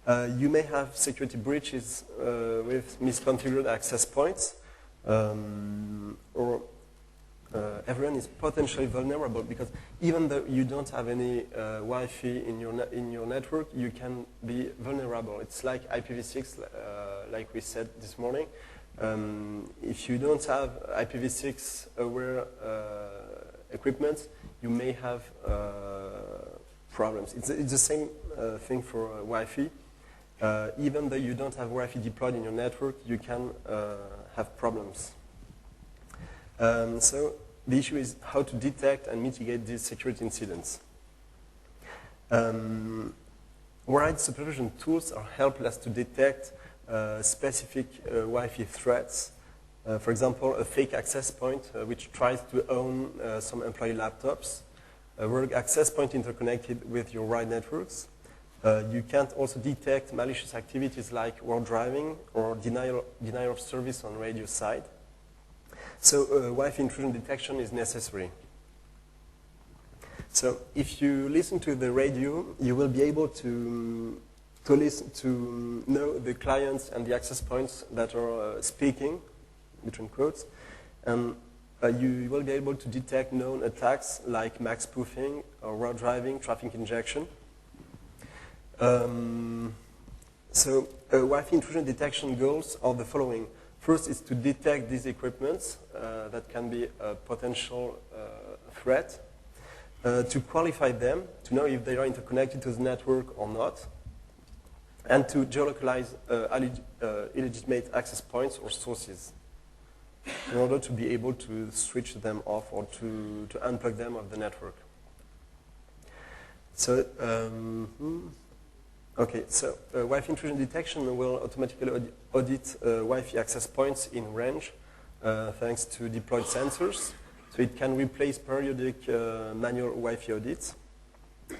You may have security breaches with misconfigured access points, or everyone is potentially vulnerable because even though you don't have any Wi-Fi in your network, you can be vulnerable. It's like IPv6, like we said this morning. If you don't have IPv6 aware equipment, you may have problems. It's the same thing for Wi-Fi. Even though you don't have Wi-Fi deployed in your network, you can have problems. So the issue is how to detect and mitigate these security incidents. Wide supervision tools are helpless to detect specific Wi-Fi threats. For example, a fake access point which tries to own some employee laptops, a rogue access point interconnected with your wide networks. You can't also detect malicious activities like word driving or denial of service on radio side. So Wi-Fi intrusion detection is necessary. So if you listen to the radio, you will be able to listen to know the clients and the access points that are speaking, between quotes, and you will be able to detect known attacks like MAC spoofing or word driving, traffic injection. So Wi-Fi intrusion detection goals are the following. First is to detect these equipments that can be a potential threat, to qualify them, to know if they are interconnected to the network or not, and to geolocalize illegitimate access points or sources in order to be able to switch them off or to unplug them of the network. So, Wi-Fi intrusion detection will automatically audit Wi-Fi access points in range thanks to deployed sensors. So it can replace periodic manual Wi-Fi audits,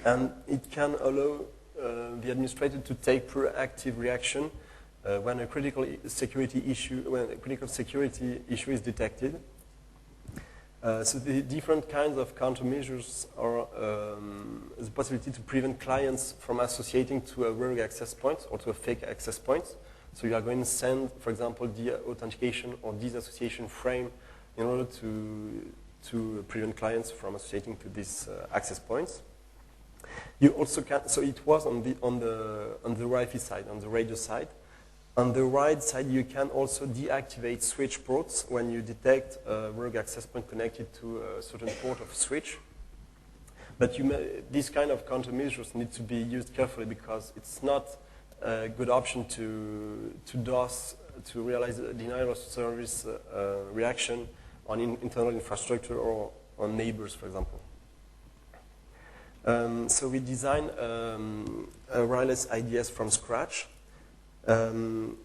and it can allow the administrator to take proactive reaction when a critical security issue is detected. So the different kinds of countermeasures are the possibility to prevent clients from associating to a rogue access point or to a fake access point. So you are going to send, for example, the authentication or disassociation frame in order to prevent clients from associating to these access points. You also can. So it was on the Wi-Fi side, on the radio side. On the right side, you can also deactivate switch ports when you detect a rogue access point connected to a certain port of switch. But these kind of countermeasures need to be used carefully because it's not a good option to DOS, to realize a denial of service reaction on internal infrastructure or on neighbors, for example. So we designed a wireless IDS from scratch.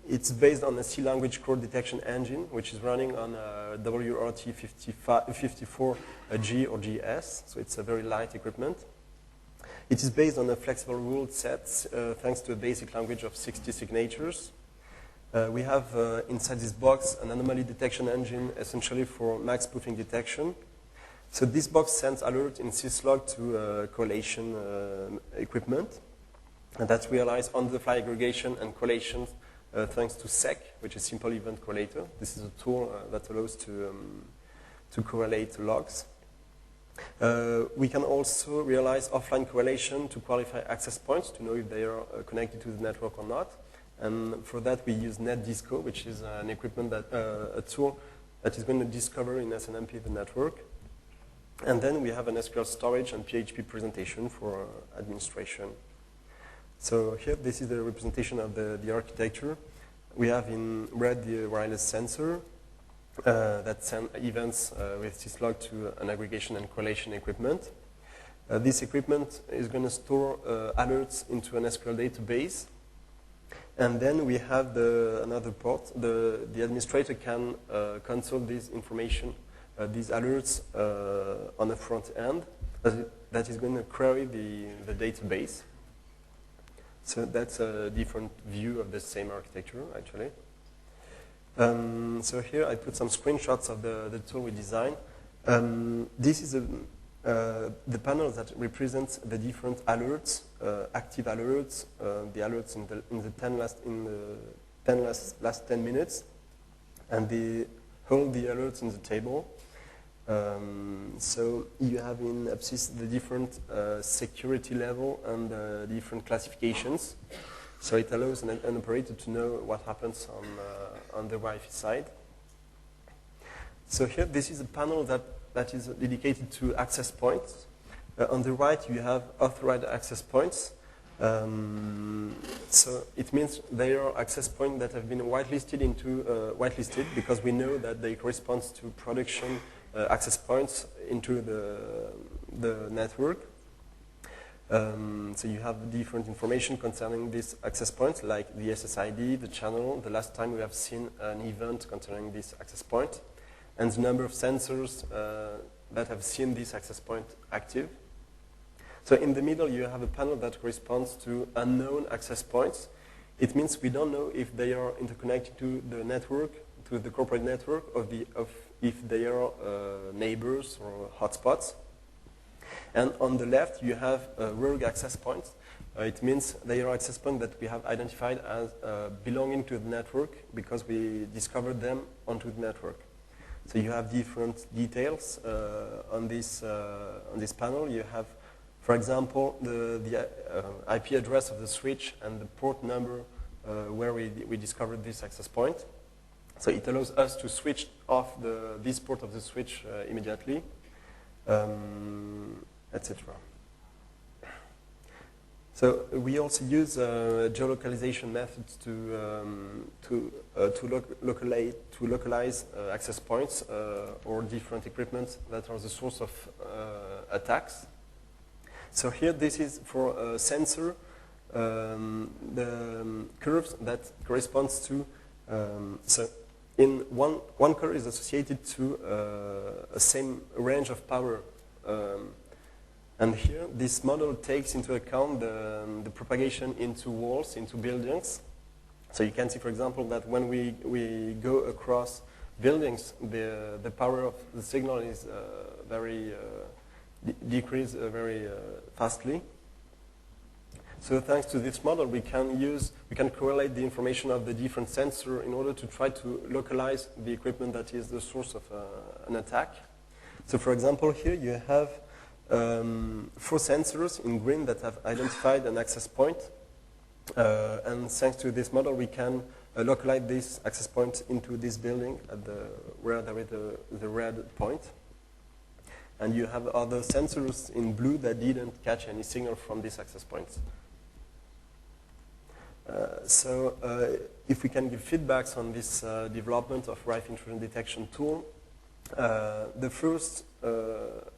It's based on a C language core detection engine, which is running on a WRT54G or GS, so it's a very light equipment. It is based on a flexible rule set thanks to a basic language of 60 signatures. We have inside this box an anomaly detection engine essentially for MAC spoofing detection. So this box sends alert in syslog to correlation equipment. And that's realized on-the-fly aggregation and correlation thanks to SEC, which is Simple Event Correlator. This is a tool that allows to correlate logs. We can also realize offline correlation to qualify access points to know if they are connected to the network or not. And for that, we use NetDisco, which is an equipment a tool that is going to discover in SNMP the network. And then we have an SQL storage and PHP presentation for administration. So here, this is the representation of the architecture. We have in red the wireless sensor that sends events with syslog to an aggregation and correlation equipment. This equipment is going to store alerts into an SQL database. And then we have another port. The administrator can console this information, these alerts on the front end that is going to query the database. So that's a different view of the same architecture, actually. So here I put some screenshots of the tool we designed. This is the panel that represents the different alerts, active alerts, the alerts in the last 10 minutes, and the alerts in the table. So you have in AppSys the different security level and different classifications. So it allows an operator to know what happens on the Wi-Fi side. So here, this is a panel that is dedicated to access points. On the right, you have authorized access points. So it means they are access points that have been whitelisted because we know that they correspond to production access points into the network. So you have different information concerning these access points, like the SSID, the channel, the last time we have seen an event concerning this access point, and the number of sensors that have seen this access point active. So in the middle, you have a panel that corresponds to unknown access points. It means we don't know if they are interconnected to the network, to the corporate network, or if they are neighbors or hotspots. And on the left, you have rogue access points. It means they are access points that we have identified as belonging to the network because we discovered them onto the network. So you have different details on this panel. You have, for example, the IP address of the switch and the port number where we discovered this access point. So it allows us to switch off this port of the switch immediately, etc. So we also use geolocalization methods to localize access points or different equipment that are the source of attacks. So here, this is for a sensor, the curves that corresponds to. So in one curve is associated to a same range of power. And here, this model takes into account the propagation into walls, into buildings. So you can see, for example, that when we go across buildings, the power of the signal is decrease very fastly. So thanks to this model, we can correlate the information of the different sensors in order to try to localize the equipment that is the source of an attack. So for example, here you have 4 sensors in green that have identified an access point. And thanks to this model, we can localize this access point into this building where there is the red point. And you have other sensors in blue that didn't catch any signal from this access point. So if we can give feedbacks on this development of Wi-Fi intrusion detection tool, the first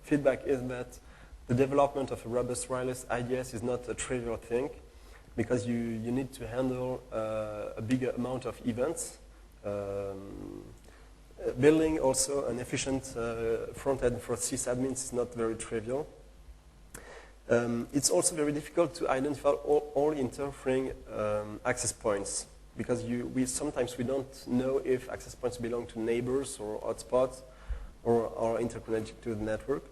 feedback is that the development of a robust wireless IDS is not a trivial thing because you need to handle a big amount of events. Building also an efficient front end for sysadmins is not very trivial. It's also very difficult to identify all interfering access points because sometimes we don't know if access points belong to neighbors or hotspots or are interconnected to the network.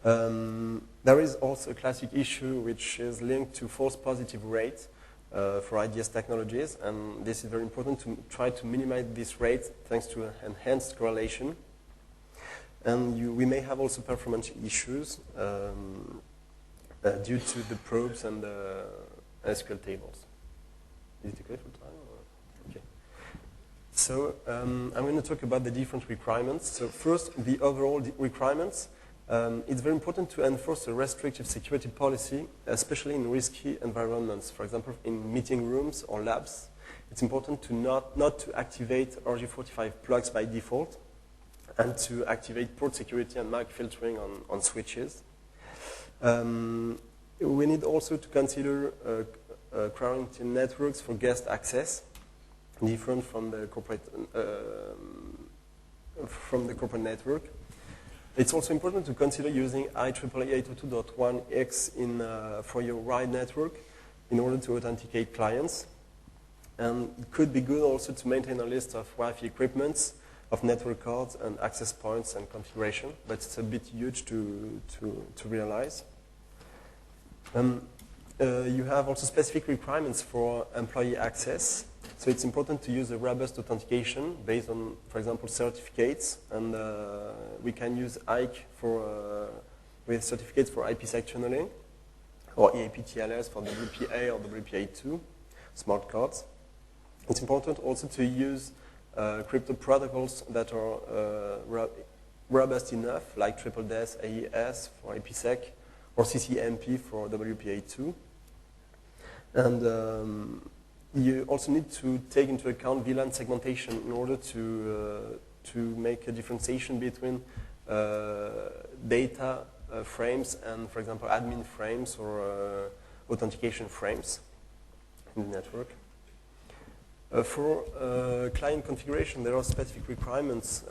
There is also a classic issue which is linked to false positive rate for IDS technologies, and this is very important to try to minimize this rate thanks to enhanced correlation. And we may have also performance issues due to the probes and the SQL tables. Is it okay for time? Okay. So I'm going to talk about the different requirements. So first, the overall requirements. It's very important to enforce a restrictive security policy, especially in risky environments. For example, in meeting rooms or labs, it's important to not to activate RJ45 plugs by default, and to activate port security and MAC filtering on switches. We need also to consider quarantine networks for guest access, different from the corporate network. It's also important to consider using IEEE 802.1x for your wide network in order to authenticate clients. And it could be good also to maintain a list of Wi-Fi equipments, of network cards and access points and configuration, but it's a bit huge to realize. You have also specific requirements for employee access. So it's important to use a robust authentication based on, for example, certificates. And we can use IKE with certificates for IPsec channeling, or EAP-TLS for WPA or WPA2 smart cards. It's important also to use crypto protocols that are robust enough, like TripleDES AES for IPsec, or CCMP for WPA2. And you also need to take into account VLAN segmentation in order to make a differentiation between data frames and, for example, admin frames or authentication frames in the network. For client configuration, there are specific requirements.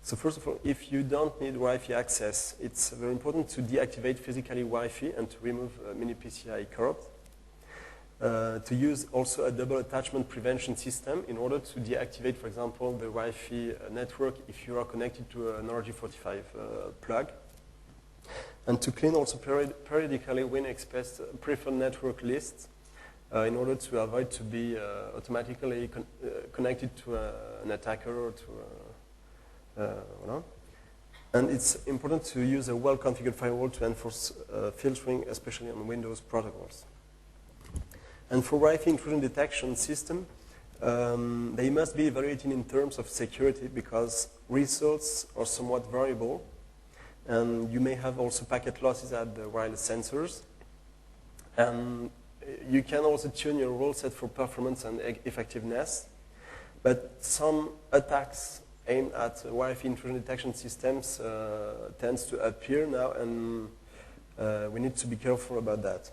So first of all, if you don't need Wi-Fi access, it's very important to deactivate physically Wi-Fi and to remove mini PCI cards. To use also a double attachment prevention system in order to deactivate, for example, the Wi-Fi network if you are connected to an RJ45 plug. And to clean also periodically WinExpress preferred network lists in order to avoid to be automatically connected to an attacker or to And it's important to use a well-configured firewall to enforce filtering, especially on Windows protocols. And for Wi-Fi intrusion detection system, they must be evaluated in terms of security because results are somewhat variable. And you may have also packet losses at the wireless sensors. And you can also tune your rule set for performance and effectiveness. But some attacks aimed at Wi-Fi intrusion detection systems tends to appear now, and we need to be careful about that.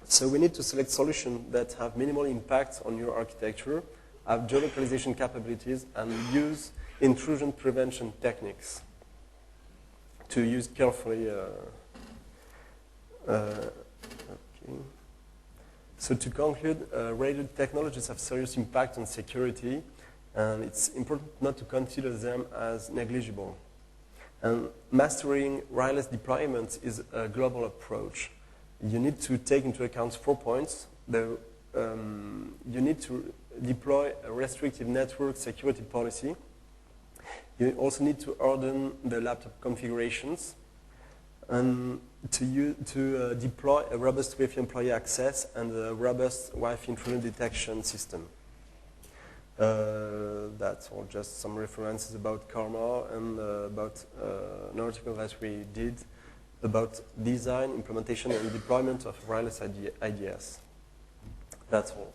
So we need to select solutions that have minimal impact on your architecture, have geolocalization capabilities, and use intrusion prevention techniques to use carefully. Okay. So to conclude, radio technologies have serious impact on security, and it's important not to consider them as negligible. And mastering wireless deployment is a global approach. You need to take into account 4 points. You need to deploy a restrictive network security policy. You also need to harden the laptop configurations and to deploy a robust Wi-Fi employee access and a robust Wi-Fi intrusion detection system. That's all, just some references about Karma and about an article that we did about design, implementation, and deployment of wireless IDS. That's all.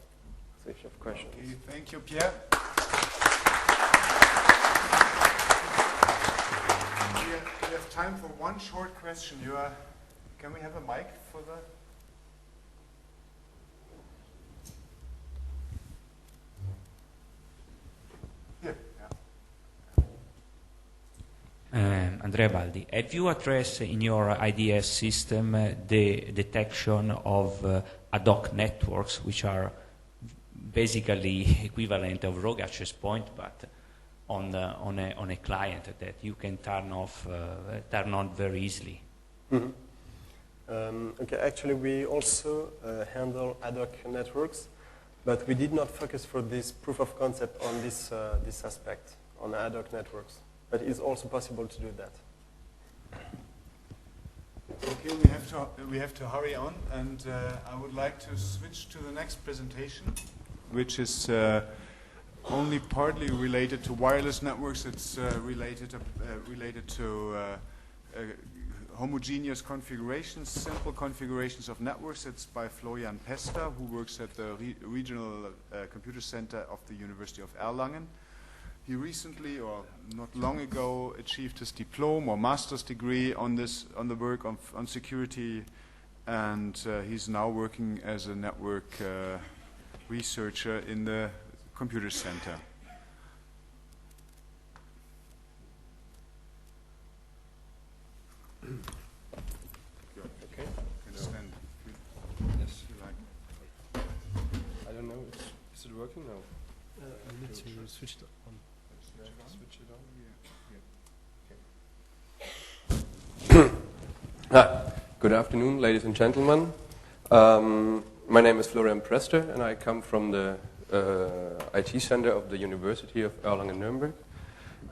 So if you have questions. Okay, thank you, Pierre. We have time for one short question. Can we have a mic for the... Andrea Baldi, have you addressed in your IDS system the detection of ad hoc networks, which are basically equivalent of rogue access point, but on a client that you can turn on very easily? Mm-hmm. Okay, actually we also handle ad hoc networks, but we did not focus for this proof of concept on this aspect, on ad hoc networks. But it's also possible to do that. Okay, we have to hurry on, and I would like to switch to the next presentation, which is only partly related to wireless networks. It's related to homogeneous configurations, simple configurations of networks. It's by Florian Pester, who works at the Regional Computer Center of the University of Erlangen. He recently, or not long ago, achieved his diploma or master's degree on the work on security, and he's now working as a network researcher in the computer center. Okay. Can stand. Yes. You like. I don't know. Is it working now? I need to switch it on. Switch it on. Good afternoon, ladies and gentlemen. My name is Florian Prester, and I come from the IT Center of the University of Erlangen-Nuremberg.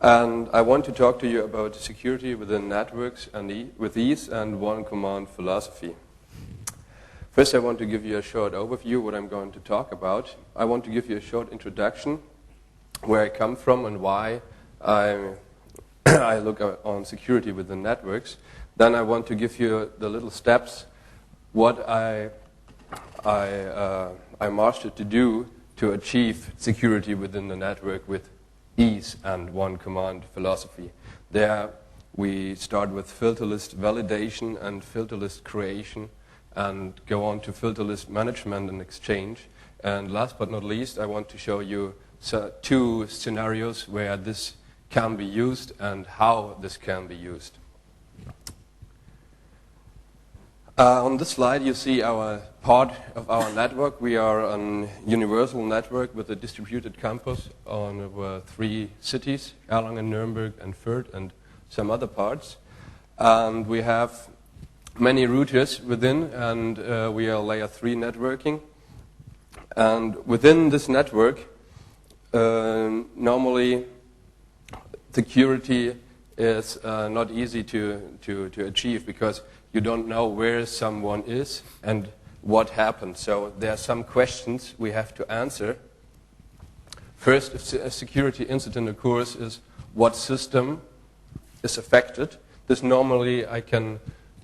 And I want to talk to you about security within networks and with ease and one command philosophy. First, I want to give you a short overview what I'm going to talk about. I want to give you a short introduction, where I come from and why I look on security within networks. Then I want to give you the little steps what I mastered to do to achieve security within the network with ease and one command philosophy. There we start with filter list validation and filter list creation and go on to filter list management and exchange. And last but not least, I want to show you two scenarios where this can be used and how this can be used. On this slide you see our part of our network. We are a universal network with a distributed campus on 3 cities, Erlangen, Nuremberg and Fürth and some other parts. And we have many routers within, and we are layer 3 networking. And within this network, normally security is not easy to achieve because you don't know where someone is and what happened. So there are some questions we have to answer. First, if a security incident occurs, is what system is affected. This normally I can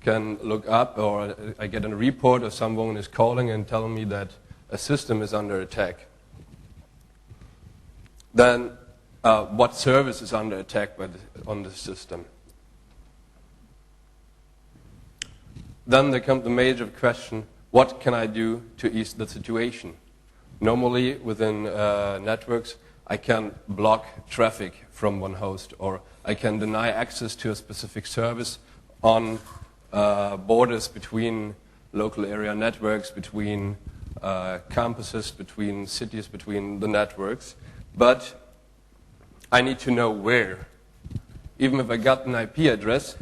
look up, or I get a report or someone is calling and telling me that a system is under attack. Then what service is under attack on the system? Then there comes the major question, what can I do to ease the situation? Normally within networks, I can block traffic from one host, or I can deny access to a specific service on borders between local area networks, between campuses, between cities, between the networks. But I need to know where. Even if I got an IP address,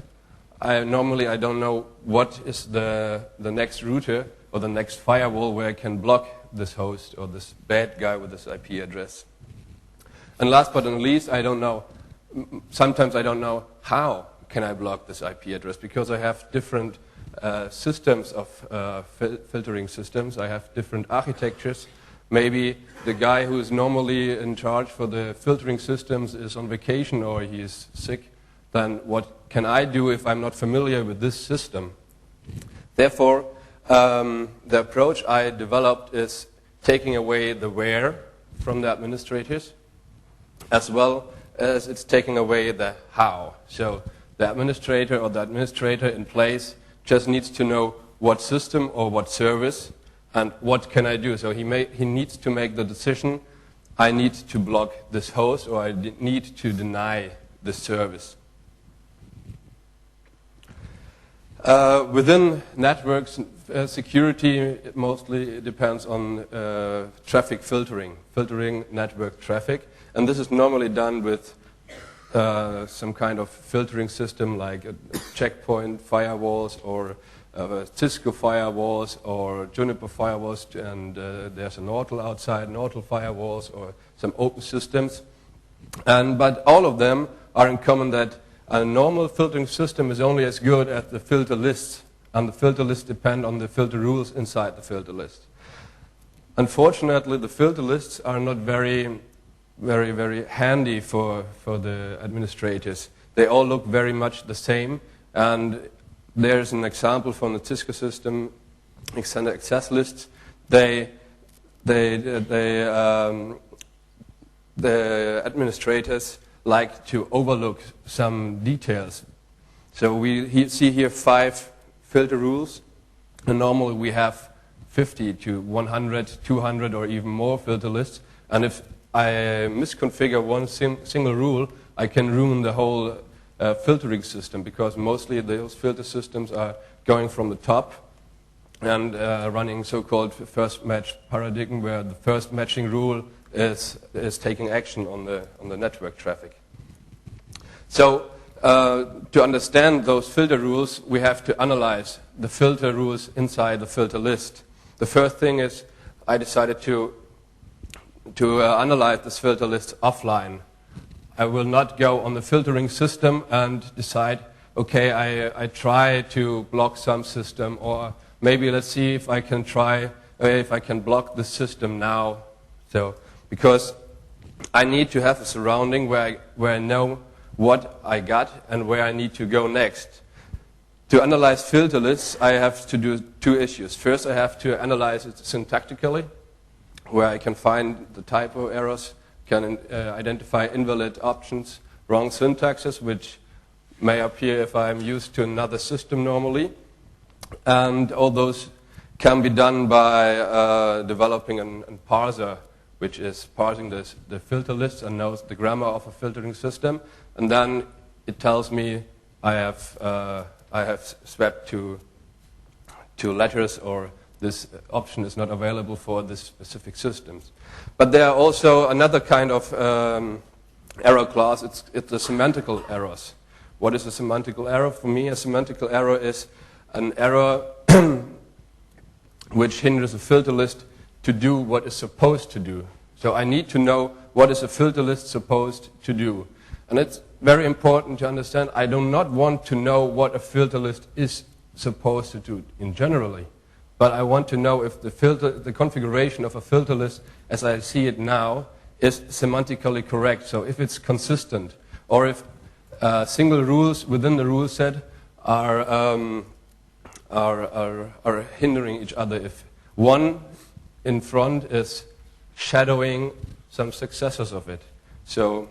I don't know what is the next router or the next firewall where I can block this host or this bad guy with this IP address. And last but not least, I don't know. Sometimes I don't know how can I block this IP address, because I have different systems of filtering systems. I have different architectures. Maybe the guy who is normally in charge for the filtering systems is on vacation or he is sick. Then what can I do if I'm not familiar with this system? Therefore, the approach I developed is taking away the where from the administrators, as well as it's taking away the how. So the administrator or the administrator in place just needs to know what system or what service and what can I do. So he needs to make the decision, I need to block this host or I need to deny this service. Within networks, security mostly depends on traffic filtering network traffic. And this is normally done with some kind of filtering system like checkpoint firewalls or Cisco firewalls or Juniper firewalls, and there's a Nortel outside, Nortel firewalls or some open systems. But all of them are in common that a normal filtering system is only as good as the filter lists, and the filter lists depend on the filter rules inside the filter list. Unfortunately, the filter lists are not very handy for the administrators. They all look very much the same, and there's an example from the Cisco system, extended access lists. They the administrators like to overlook some details. So we see here 5 filter rules, and normally we have 50 to 100, 200 or even more filter lists. And if I misconfigure one single rule, I can ruin the whole filtering system, because mostly those filter systems are going from the top and running so-called first match paradigm, where the first matching rule is taking action on the network traffic. So to understand those filter rules, we have to analyze the filter rules inside the filter list. The first thing is I decided to analyze this filter list offline. I will not go on the filtering system and decide, okay, I try to block some system, or maybe let's see if I can block the system now. So, because I need to have a surrounding where I know what I got and where I need to go next. To analyze filter lists, I have to do 2 issues. First, I have to analyze it syntactically, where I can find the typo errors, can identify invalid options, wrong syntaxes, which may appear if I'm used to another system normally. And all those can be done by developing a parser, which is parsing the filter lists and knows the grammar of a filtering system. And then it tells me I have swapped to letters, or this option is not available for this specific systems. But there are also another kind of error class. It's the semantical errors. What is a semantical error? For me, a semantical error is an error which hinders a filter list to do what it's supposed to do. So I need to know what is a filter list supposed to do. And it's very important to understand, I do not want to know what a filter list is supposed to do in generally. But I want to know if the configuration of a filter list, as I see it now, is semantically correct. So if it's consistent, or if single rules within the rule set are hindering each other. If one in front is shadowing some successors of it. So,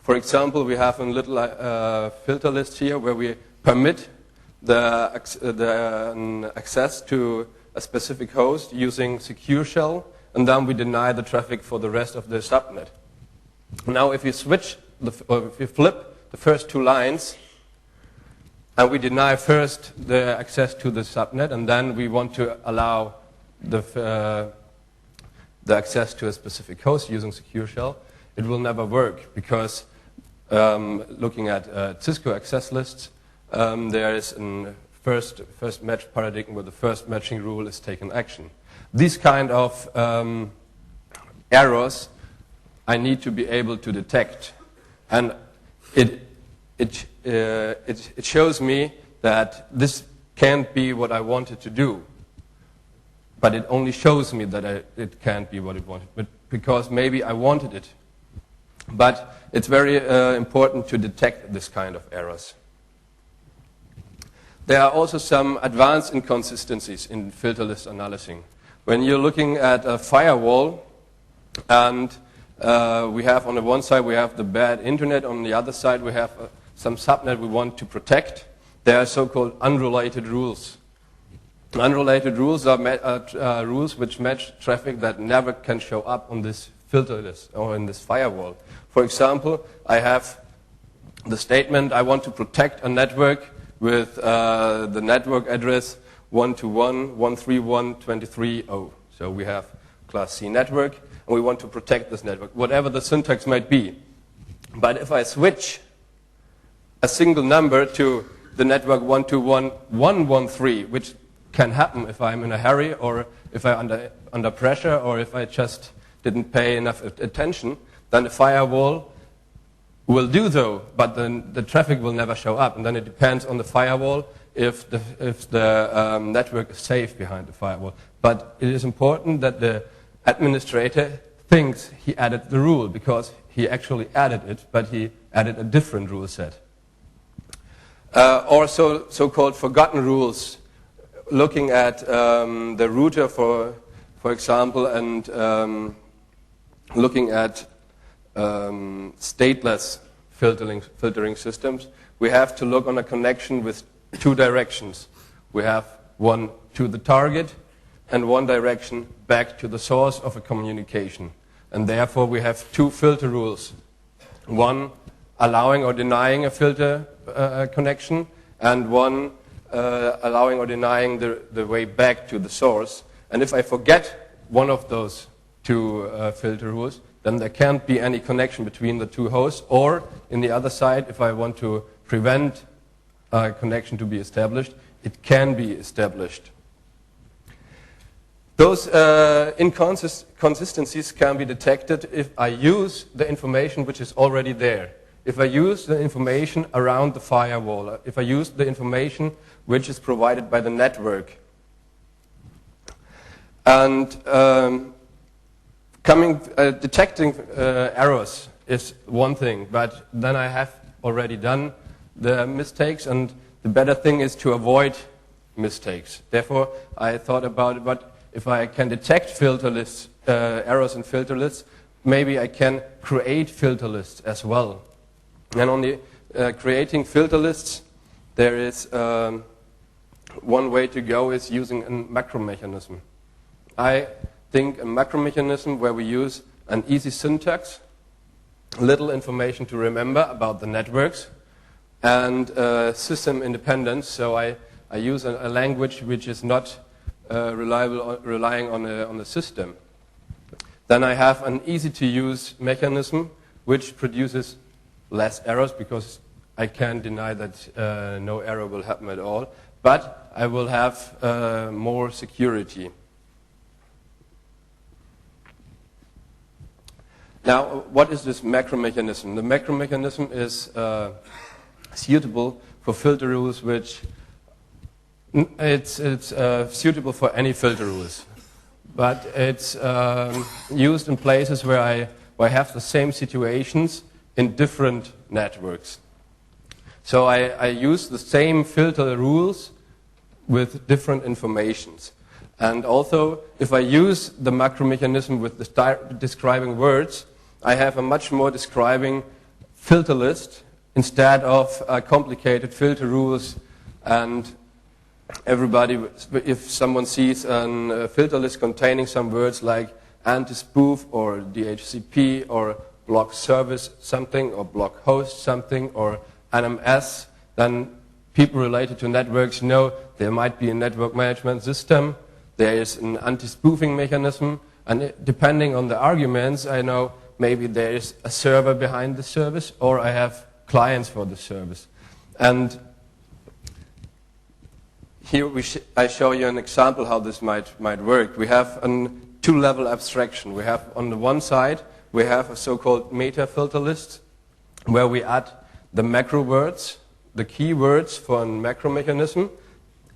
for example, we have a little filter list here where we permit the access to a specific host using secure shell, and then we deny the traffic for the rest of the subnet. Now, if you switch, or if you flip the first 2 lines, and we deny first the access to the subnet, and then we want to allow the access to a specific host using secure shell, it will never work, because looking at Cisco access lists, there is a first match paradigm where the first matching rule is taken action. These kind of errors I need to be able to detect, and it shows me that this can't be what I wanted to do. But it only shows me that it can't be what it wanted, but because maybe I wanted it. But it's very important to detect this kind of errors. There are also some advanced inconsistencies in filter list analyzing. When you're looking at a firewall, and we have on the one side we have the bad internet, on the other side we have some subnet we want to protect, there are so-called unrelated rules. Unrelated rules are rules which match traffic that never can show up on this filter list or in this firewall. For example, I have the statement I want to protect a network with the network address 121.131.23.0. So we have class C network, and we want to protect this network, whatever the syntax might be. But if I switch a single number to the network 121.113, which can happen if I'm in a hurry, or if I'm under pressure, or if I just didn't pay enough attention, then the firewall will do so, but then the traffic will never show up. And then it depends on the firewall if the network is safe behind the firewall. But it is important that the administrator thinks he added the rule, because he actually added it, but he added a different rule set. Or so-called forgotten rules, looking at the router, for example, and looking at stateless filtering systems, we have to look on a connection with two directions. We have one to the target and one direction back to the source of a communication. And therefore we have two filter rules. One allowing or denying a filter connection, and one allowing or denying the way back to the source. And if I forget one of those two filter rules, then there can't be any connection between the two hosts. Or, in the other side, if I want to prevent a connection to be established, it can be established. Those inconsistencies can be detected if I use the information which is already there. If I use the information around the firewall, if I use the information which is provided by the network. And detecting errors is one thing, but then I have already done the mistakes, and the better thing is to avoid mistakes. Therefore, I thought about it, but if I can detect filter lists, errors in filter lists, maybe I can create filter lists as well. And on the creating filter lists, there is one way to go is using a macro mechanism. I think a macro mechanism where we use an easy syntax, little information to remember about the networks, and system independence. So I use a language which is not relying on the system. Then I have an easy-to-use mechanism which produces less errors, because I can't deny that no error will happen at all, but I will have more security. Now, what is this macro mechanism? The macro mechanism is suitable for filter rules which it's suitable for any filter rules, but it's used in places where I have the same situations in different networks. So I use the same filter rules with different informations. And also, if I use the macro mechanism with describing words, I have a much more describing filter list instead of complicated filter rules. And everybody, if someone sees a filter list containing some words like anti-spoof or DHCP or block service something or block host something or NMS, then people related to networks know there might be a network management system, there is an anti-spoofing mechanism, and depending on the arguments, I know maybe there is a server behind the service, or I have clients for the service. And here I show you an example how this might work. We have a two-level abstraction. We have on the one side, we have a so-called meta filter list, where we add the macro words, the keywords for a macro mechanism,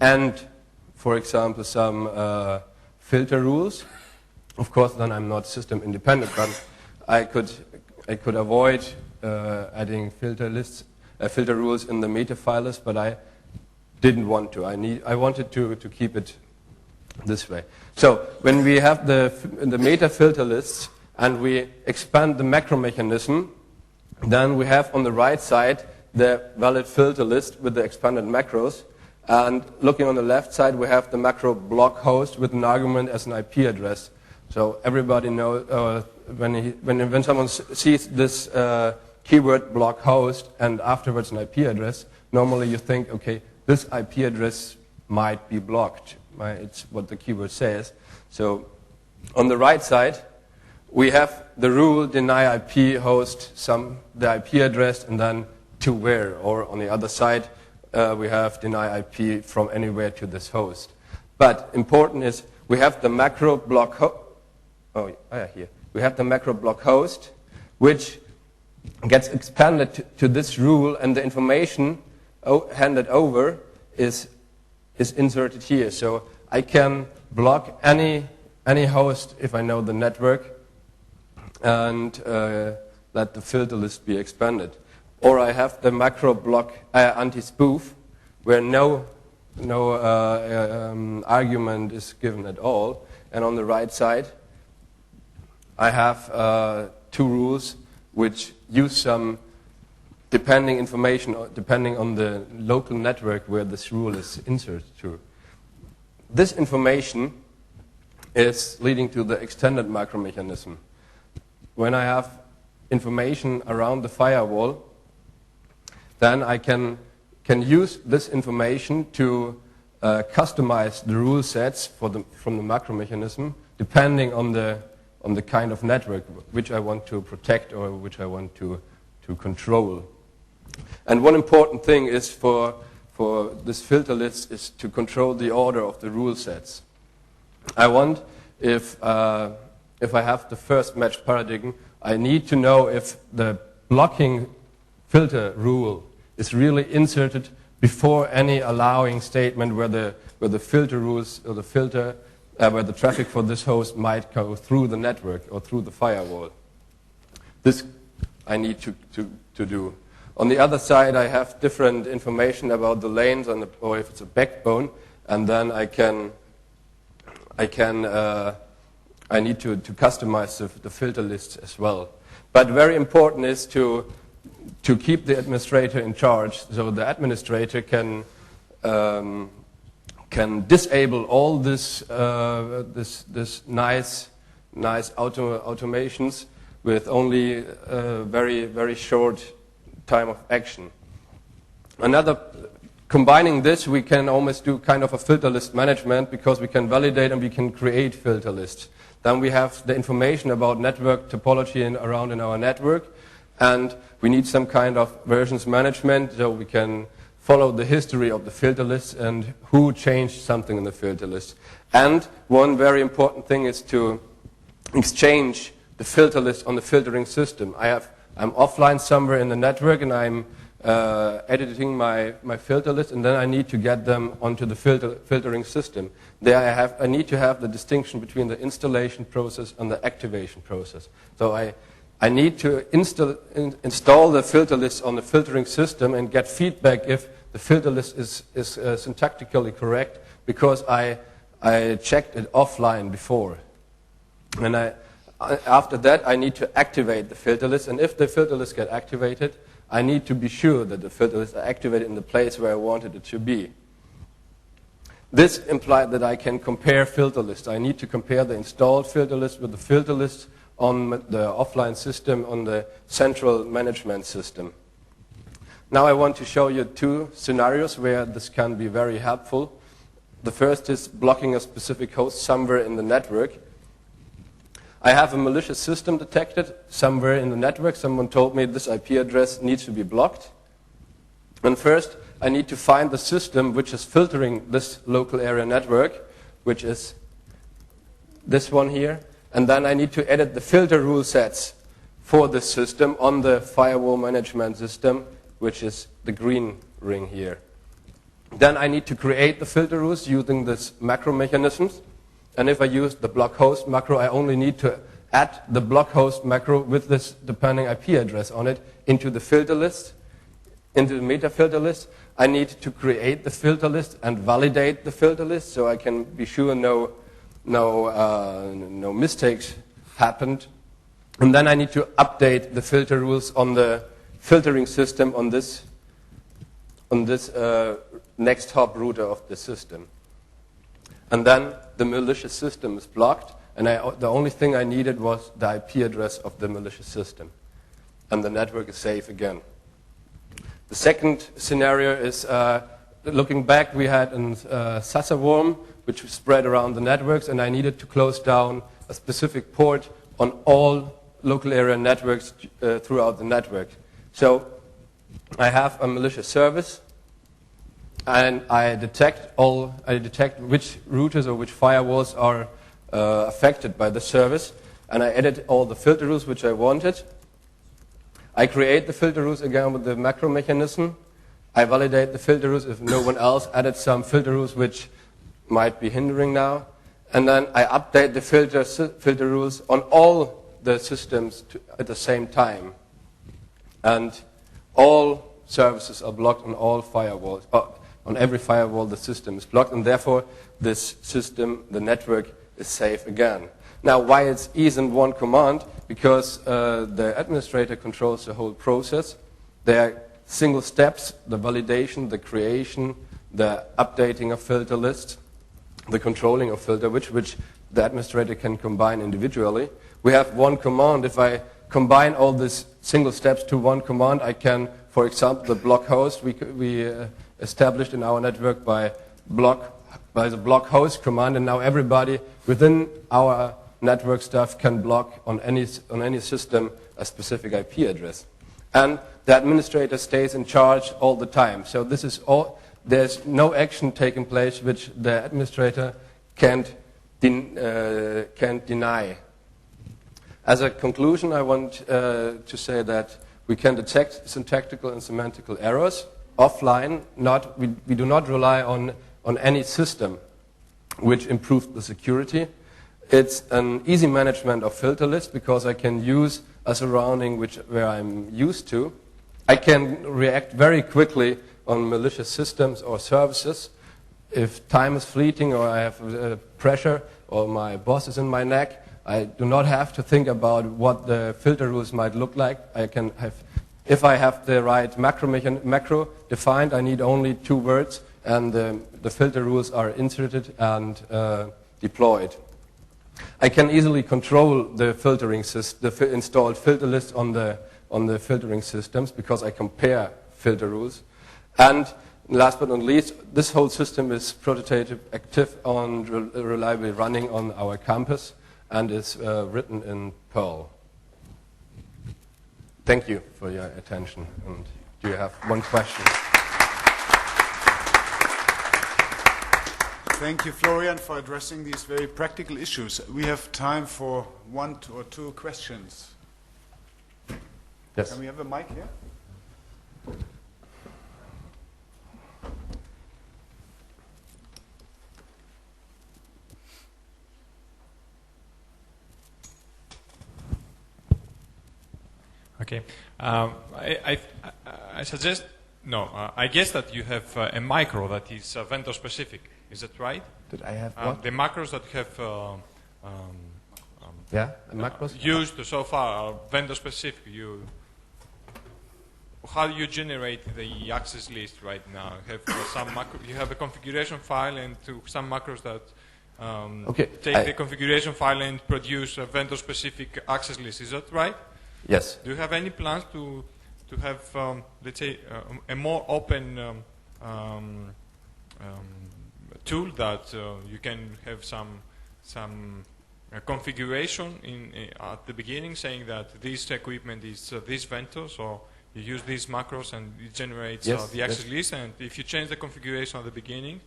and, for example, some filter rules. Of course, then I'm not system independent, but I could avoid adding filter rules in the meta file list, but I didn't want to. I wanted to keep it this way. So when we have the meta filter lists and we expand the macro mechanism, then we have on the right side the valid filter list with the expanded macros. And looking on the left side, we have the macro block host with an argument as an IP address. So everybody knows when someone sees this keyword block host and afterwards an IP address, normally you think, okay, this IP address might be blocked. It's what the keyword says. So on the right side, we have the rule deny IP host the IP address and then to where. Or on the other side, we have deny IP from anywhere to this host. But important is we have the macro block host. Here. We have the macro block host, which gets expanded to this rule, and the information handed over is inserted here. So I can block any host if I know the network, and let the filter list be expanded. Or I have the macro block anti-spoof, where no argument is given at all, and on the right side I have two rules which use some depending information, depending on the local network where this rule is inserted to. This information is leading to the extended micromechanism. When I have information around the firewall, then I can use this information to customize the rule sets from the macromechanism depending on the kind of network which I want to protect or which I want to control. And one important thing is for this filter list is to control the order of the rule sets. I want, if I have the first match paradigm, I need to know if the blocking filter rule is really inserted before any allowing statement where the filter rules or the filter where the traffic for this host might go through the network or through the firewall. This I need to do. On the other side, I have different information about the lanes or if it's a backbone, and then I need to customize the filter list as well. But very important is to keep the administrator in charge, so the administrator can disable all this nice automations with only very very short time of action. Combining this, we can almost do kind of a filter list management because we can validate and we can create filter lists. Then we have the information about network topology around in our network, and we need some kind of versions management so we can follow the history of the filter list and who changed something in the filter list. And one very important thing is to exchange the filter list on the filtering system. I'm offline somewhere in the network and I'm editing my filter list, and then I need to get them onto the filtering system. There I need to have the distinction between the installation process and the activation process. So I need to install the filter list on the filtering system and get feedback if the filter list is syntactically correct because I checked it offline before. And after that, I need to activate the filter list, and if the filter list gets activated, I need to be sure that the filter lists are activated in the place where I wanted it to be. This implied that I can compare filter lists. I need to compare the installed filter list with the filter list on the offline system, on the central management system. Now I want to show you two scenarios where this can be very helpful. The first is blocking a specific host somewhere in the network. I have a malicious system detected somewhere in the network. Someone told me this IP address needs to be blocked. And first, I need to find the system which is filtering this local area network, which is this one here. And then I need to edit the filter rule sets for this system on the firewall management system, which is the green ring here. Then I need to create the filter rules using this macro mechanisms. And if I use the block host macro, I only need to add the block host macro with this depending IP address on it into the filter list, into the meta filter list. I need to create the filter list and validate the filter list so I can be sure no mistakes happened. And then I need to update the filter rules on the filtering system on this next hop router of the system. And then the malicious system is blocked, and the only thing I needed was the IP address of the malicious system. And the network is safe again. The second scenario is, looking back, we had a Sasa worm, which was spread around the networks, and I needed to close down a specific port on all local area networks throughout the network. So I have a malicious service, and I detect which routers or which firewalls are affected by the service, and I edit all the filter rules which I wanted. I create the filter rules again with the macro mechanism. I validate the filter rules if no one else added some filter rules which might be hindering now, and then I update the filter rules on all the systems at the same time, and all services are blocked on all firewalls. On every firewall, the system is blocked, and therefore this system, the network, is safe again. Now, why it's easy in one command? Because the administrator controls the whole process. There are single steps: the validation, the creation, the updating of filter lists, the controlling of filter, which the administrator can combine individually. We have one command. If I combine all these single steps to one command, I can, for example, the block host we established in our network by the block host command, and now everybody within our network stuff can block on any system a specific IP address. And the administrator stays in charge all the time. So this is all. There's no action taking place which the administrator can't deny. As a conclusion, I want to say that we can detect syntactical and semantical errors offline. We do not rely on any system which improves the security. It's an easy management of filter lists because I can use a surrounding where I'm used to. I can react very quickly on malicious systems or services. If time is fleeting or I have pressure or my boss is in my neck, I do not have to think about what the filter rules might look like. If I have the right macro defined, I need only 2 words, and the filter rules are inserted and deployed. I can easily control the filtering the installed filter list on the filtering systems because I compare filter rules. And last but not least, this whole system is prototype active and reliably running on our campus and is written in Perl. Thank you for your attention. And do you have one question? Thank you, Florian, for addressing these very practical issues. We have time for 1 or 2 questions. Yes. Can we have a mic here? Okay. I suggest, I guess that you have a macro that is vendor specific. Is that right? Did I have what? The macros that you have macros? used so far are vendor specific. How do you generate the access list right now? You have a configuration file and some macros that take the configuration file and produce a vendor specific access list. Is that right? Yes. Do you have any plans to have, let's say, a more open tool that you can have some configuration at the beginning, saying that this equipment is this vendor, so you use these macros and it generates the access list, and if you change the configuration at the beginning,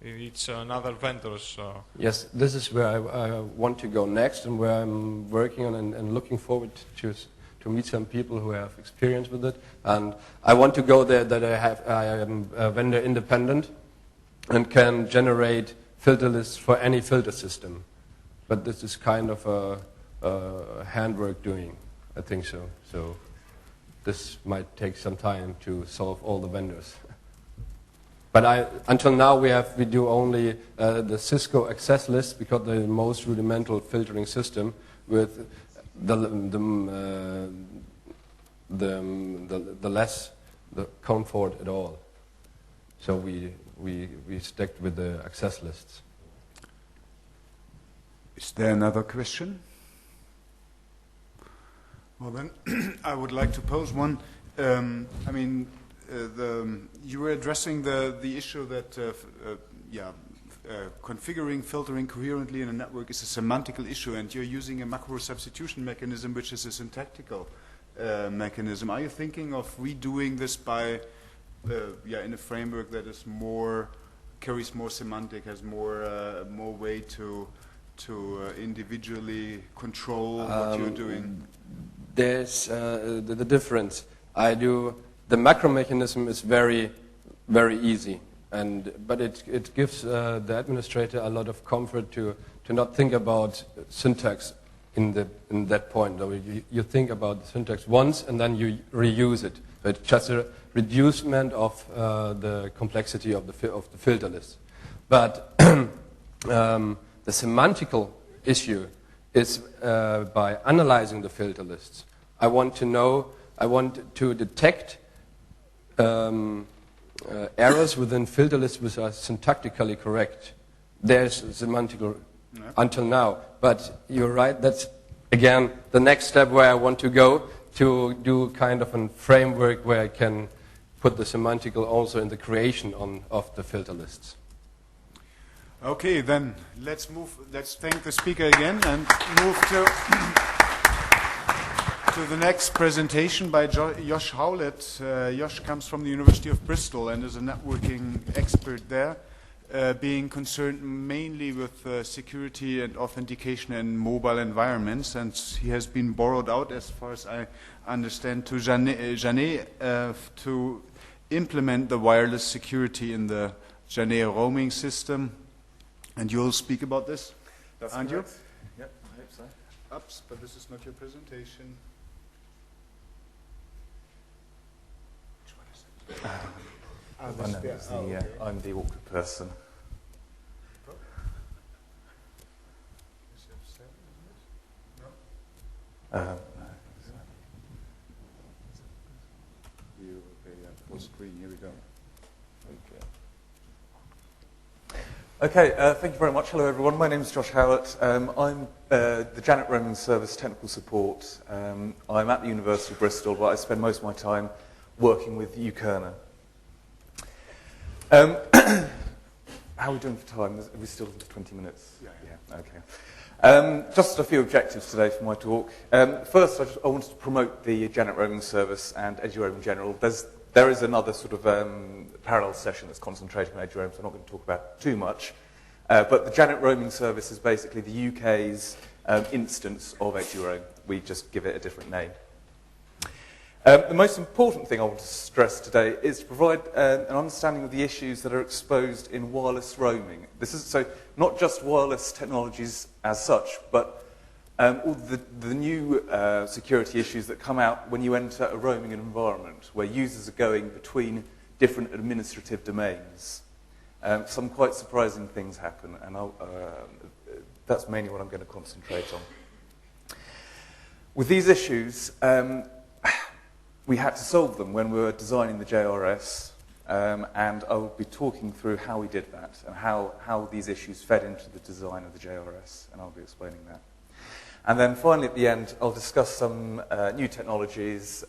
it's another vendor's. Yes, this is where I want to go next, and where I'm working on and looking forward to meet some people who have experience with it. And I want to go there that I am vendor independent and can generate filter lists for any filter system. But this is kind of a handwork doing, I think so. So this might take some time to solve all the vendors. But until now we do only the Cisco access list because the most rudimental filtering system with the less the comfort at all. So we stick with the access lists. Is there another question? Well then, I would like to pose one. You were addressing the issue that configuring filtering coherently in a network is a semantical issue, and you're using a macro substitution mechanism, which is a syntactical mechanism. Are you thinking of redoing this by, in a framework that is carries more semantic, has more way to individually control what you're doing? There's the difference. The macro mechanism is very, very easy, but it gives the administrator a lot of comfort to not think about syntax in that point. You think about the syntax once and then you reuse it. It's just a reducement of the complexity of the filter list. But the semantical issue is by analyzing the filter lists. I want to detect errors within filter lists which are syntactically correct. There's semantical until now. But you're right, that's, again, the next step where I want to go to do kind of a framework where I can put the semantical also in the creation of the filter lists. Okay, then let's thank the speaker again and move to the next presentation by Josh Howlett. Josh comes from the University of Bristol and is a networking expert there, being concerned mainly with security and authentication in mobile environments, and he has been borrowed out, as far as I understand, to Janet to implement the wireless security in the Janet roaming system. And you'll speak about this, That's aren't correct. you? Yep, I hope so. Oops, but this is not your presentation. Which one is it? I'm the awkward person. Full screen, here we go. Okay, thank you very much. Hello everyone, my name is Josh Howlett. I'm the Janet Roaming Service Technical Support. I'm at the University of Bristol, but I spend most of my time working with UKERNA. How are we doing for time? Are we still 20 minutes? Yeah, okay. Just a few objectives today for my talk. First, I wanted to promote the Janet Roaming Service and EduRoam in general. There is another sort of parallel session that's concentrating on EduRoam, so I'm not going to talk about it too much. But the Janet Roaming Service is basically the UK's instance of EduRoam. We just give it a different name. The most important thing I want to stress today is to provide an understanding of the issues that are exposed in wireless roaming. This is so not just wireless technologies as such, but all the new security issues that come out when you enter a roaming environment where users are going between different administrative domains. Some quite surprising things happen, and that's mainly what I'm going to concentrate on. With these issues, we had to solve them when we were designing the JRS, and I will be talking through how we did that and how these issues fed into the design of the JRS, and I'll be explaining that. And then finally at the end, I'll discuss some new technologies,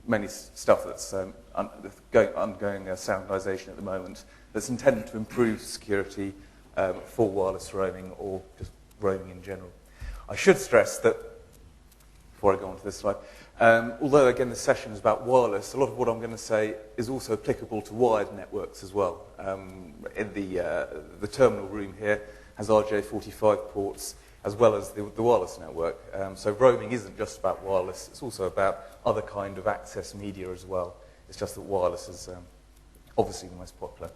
many stuff that's undergoing standardization at the moment, that's intended to improve security for wireless roaming or just roaming in general. I should stress that, before I go on to this slide, although again this session is about wireless, a lot of what I'm going to say is also applicable to wired networks as well. In the terminal room here has RJ45 ports as well as the wireless network. So roaming isn't just about wireless, it's also about other kind of access media as well. It's just that wireless is obviously the most popular.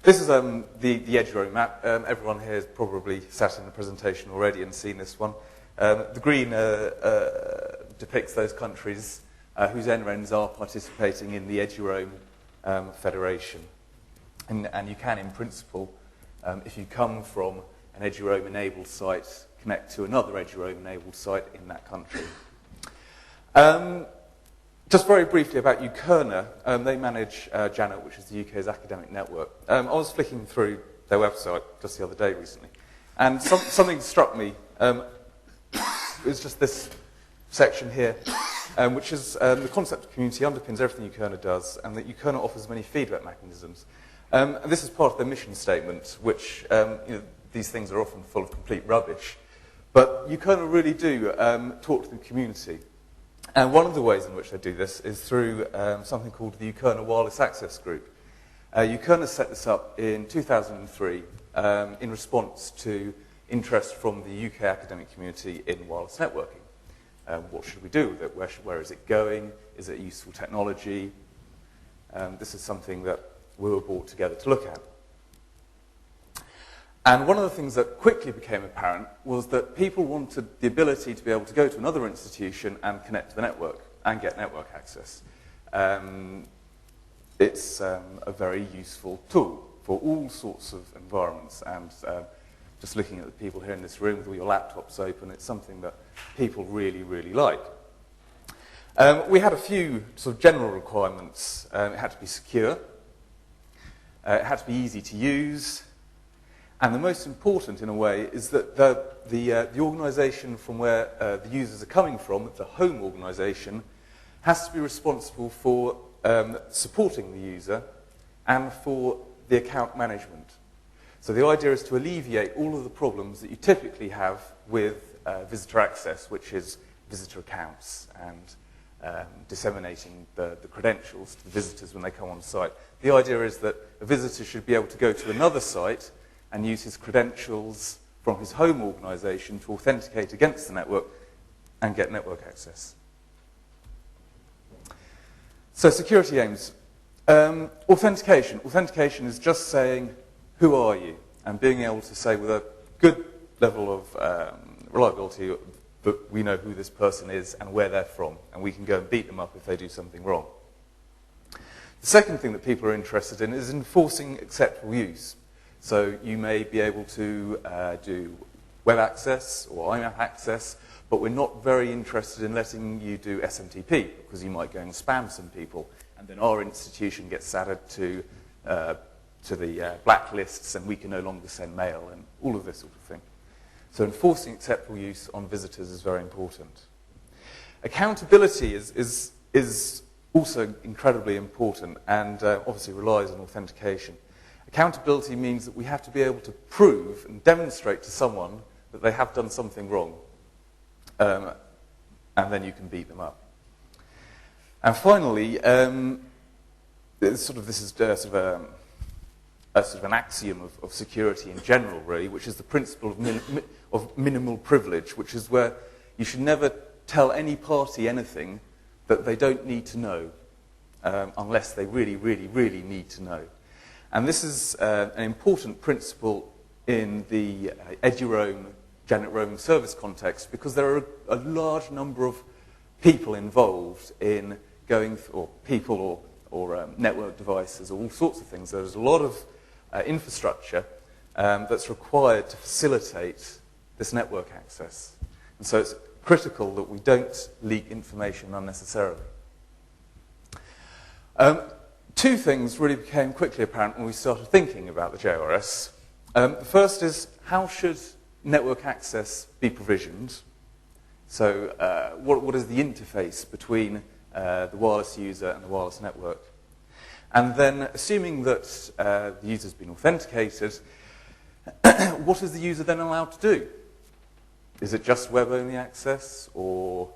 This is the EduRoam map. Everyone here has probably sat in the presentation already and seen this one. The green depicts those countries whose NRENs are participating in the EduRoam Federation. And you can, in principle, if you come from an EduRoam-enabled site, connect to another EduRoam-enabled site in that country. Just very briefly about UKERNA, they manage Janet, which is the UK's academic network. I was flicking through their website just the other day recently, and something struck me. It was just this section here, which is the concept of community underpins everything UKERNA does, and that UKERNA offers many feedback mechanisms. And this is part of their mission statement, which these things are often full of complete rubbish. But UKERNA really do talk to the community. And one of the ways in which they do this is through something called the UKERNA Wireless Access Group. UKERNA set this up in 2003 in response to interest from the UK academic community in wireless networking. What should we do with it? Where is it going? Is it useful technology? This is something that we were brought together to look at. And one of the things that quickly became apparent was that people wanted the ability to be able to go to another institution and connect to the network and get network access. It's a very useful tool for all sorts of environments. And just looking at the people here in this room with all your laptops open, it's something that people really, really like. We had a few sort of general requirements. It had to be secure. It had to be easy to use. And the most important, in a way, is that the organisation from where the users are coming from, the home organisation, has to be responsible for supporting the user and for the account management. So the idea is to alleviate all of the problems that you typically have with visitor access, which is visitor accounts and disseminating the credentials to the visitors when they come on site. The idea is that a visitor should be able to go to another site and use his credentials from his home organisation to authenticate against the network and get network access. So security aims. Authentication. Authentication is just saying, who are you? And being able to say with a good level of reliability that we know who this person is and where they're from, and we can go and beat them up if they do something wrong. The second thing that people are interested in is enforcing acceptable use. So you may be able to do web access or IMAP access, but we're not very interested in letting you do SMTP because you might go and spam some people, and then our institution gets added to the blacklists, and we can no longer send mail and all of this sort of thing. So enforcing acceptable use on visitors is very important. Accountability is also incredibly important and obviously relies on authentication. Accountability means that we have to be able to prove and demonstrate to someone that they have done something wrong, and then you can beat them up. And finally, this is sort of an axiom of security in general, really, which is the principle of minimal privilege, which is where you should never tell any party anything that they don't need to know, unless they really, really, really need to know. And this is an important principle in the EduRoam Janet roaming service context, because there are a large number of people involved in going, or people or network devices, or all sorts of things. There's a lot of infrastructure that's required to facilitate this network access. And so it's critical that we don't leak information unnecessarily. Two things really became quickly apparent when we started thinking about the JRS. The first is, how should network access be provisioned? So what is the interface between the wireless user and the wireless network? And then, assuming that the user's been authenticated, what is the user then allowed to do? Is it just web-only access, or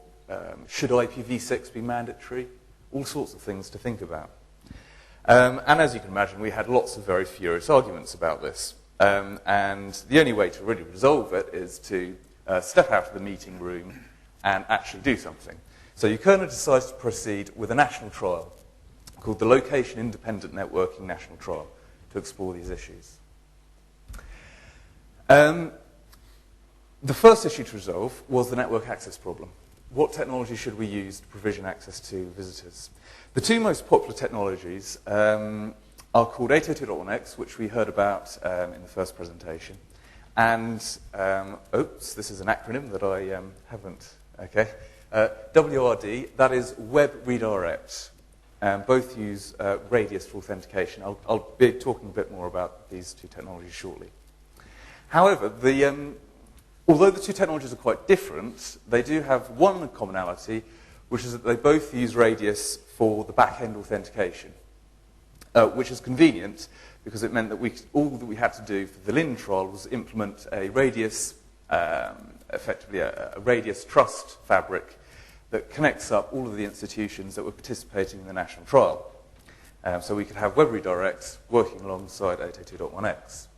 should IPv6 be mandatory? All sorts of things to think about. And as you can imagine, we had lots of very furious arguments about this. And the only way to really resolve it is to step out of the meeting room and actually do something. So UKERNA decides to proceed with a national trial called the Location Independent Networking National Trial to explore these issues. The first issue to resolve was the network access problem. What technology should we use to provision access to visitors? The two most popular technologies are called 802.1x, which we heard about in the first presentation, and, this is an acronym that I haven't, okay, WRD, that is Web Redirect. Both use radius for authentication. I'll be talking a bit more about these two technologies shortly. However, although the two technologies are quite different, they do have one commonality, which is that they both use radius for the back-end authentication, which is convenient because it meant that all that we had to do for the LIN trial was implement a radius, effectively a radius trust fabric that connects up all of the institutions that were participating in the national trial. So we could have Web Redirects working alongside 802.1x.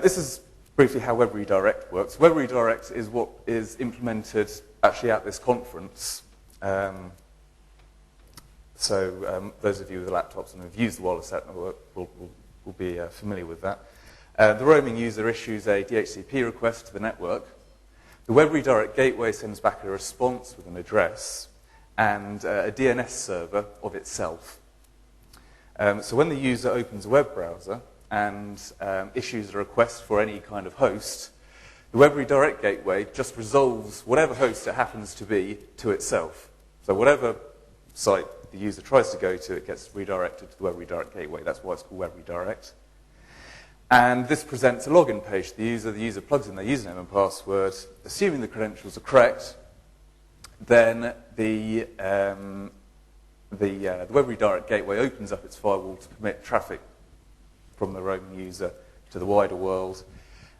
This is briefly how Web Redirect works. Web Redirect is what is implemented actually at this conference. Those of you with laptops and have used the wireless network will be familiar with that. The roaming user issues a DHCP request to the network. The Web Redirect gateway sends back a response with an address and a DNS server of itself. So when the user opens a web browser, and issues a request for any kind of host, the Web Redirect Gateway just resolves whatever host it happens to be to itself. So whatever site the user tries to go to, it gets redirected to the Web Redirect Gateway. That's why it's called Web Redirect. And this presents a login page to the user. The user plugs in their username and password. Assuming the credentials are correct, then the Web Redirect Gateway opens up its firewall to permit traffic from the roaming user to the wider world,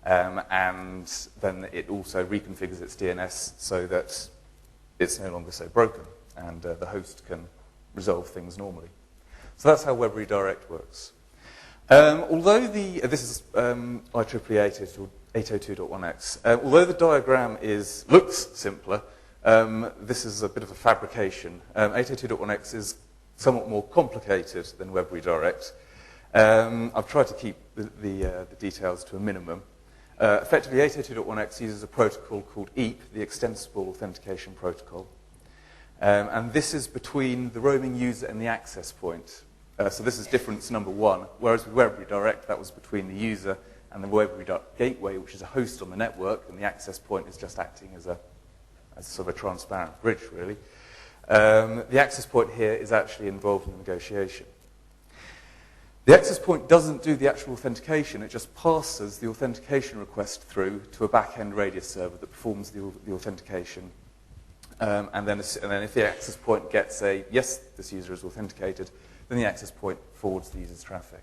and then it also reconfigures its DNS so that it's no longer so broken, and the host can resolve things normally. So that's how Web Redirect works. Although this is IEEE 802.1x, although the diagram looks simpler, this is a bit of a fabrication. 802.1x is somewhat more complicated than Web Redirect. I've tried to keep the details to a minimum. Effectively, 802.1x uses a protocol called EAP, the Extensible Authentication Protocol. And this is between the roaming user and the access point. So this is difference number one, whereas with Web Redirect, that was between the user and the Web Redirect Gateway, which is a host on the network, and the access point is just acting as sort of a transparent bridge, really. The access point here is actually involved in the negotiation. The access point doesn't do the actual authentication, it just passes the authentication request through to a back-end Radius server that performs the authentication. And then if the access point gets a, yes, this user is authenticated, then the access point forwards the user's traffic.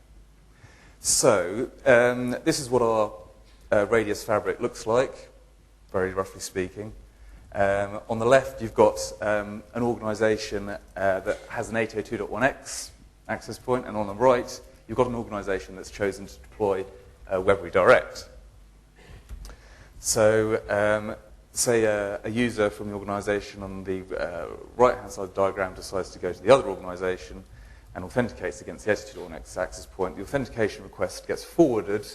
So this is what our Radius fabric looks like, very roughly speaking. On the left, you've got an organization that has an 802.1x access point, and on the right, you've got an organization that's chosen to deploy Web Redirect. So say a user from the organization on the right-hand side of the diagram decides to go to the other organization and authenticates against the 802.1x access point. The authentication request gets forwarded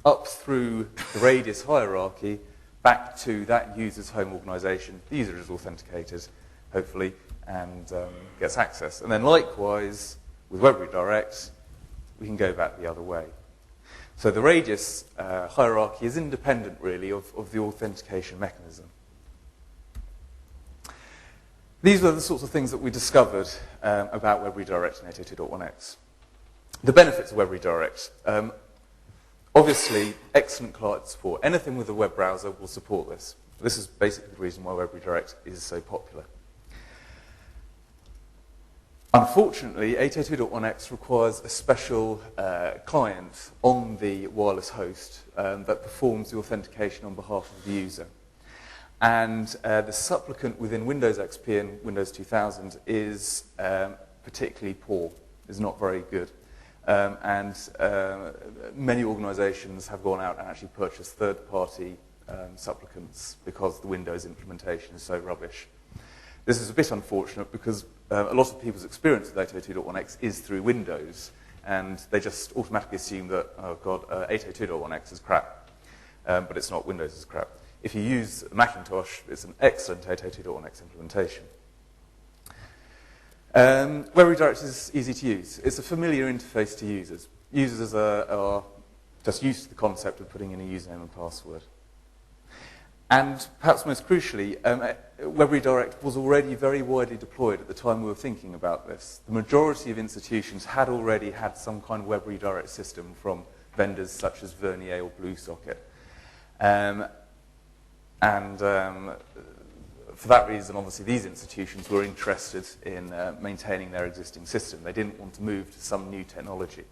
up through the Radius hierarchy back to that user's home organization. The user is authenticated, hopefully, and gets access. And then likewise, with Web Redirect, we can go back the other way. So the Radius hierarchy is independent, really, of the authentication mechanism. These were the sorts of things that we discovered about Web Redirect and 802.1x. The benefits of Web Redirect. Obviously, excellent client support. Anything with a web browser will support this. This is basically the reason why Web Redirect is so popular. Unfortunately, 802.1x requires a special client on the wireless host that performs the authentication on behalf of the user. And the supplicant within Windows XP and Windows 2000 is particularly poor, is not very good. And many organizations have gone out and actually purchased third-party supplicants because the Windows implementation is so rubbish. This is a bit unfortunate because a lot of people's experience with 802.1x is through Windows, and they just automatically assume that, oh god, 802.1x is crap, but it's not. Windows is crap. If you use Macintosh, it's an excellent 802.1x implementation. Web Redirect is easy to use. It's a familiar interface to users. Users are just used to the concept of putting in a username and password. And perhaps most crucially, Web Redirect was already very widely deployed at the time we were thinking about this. The majority of institutions had already had some kind of Web Redirect system from vendors such as Vernier or BlueSocket. For that reason, obviously, these institutions were interested in maintaining their existing system. They didn't want to move to some new technology.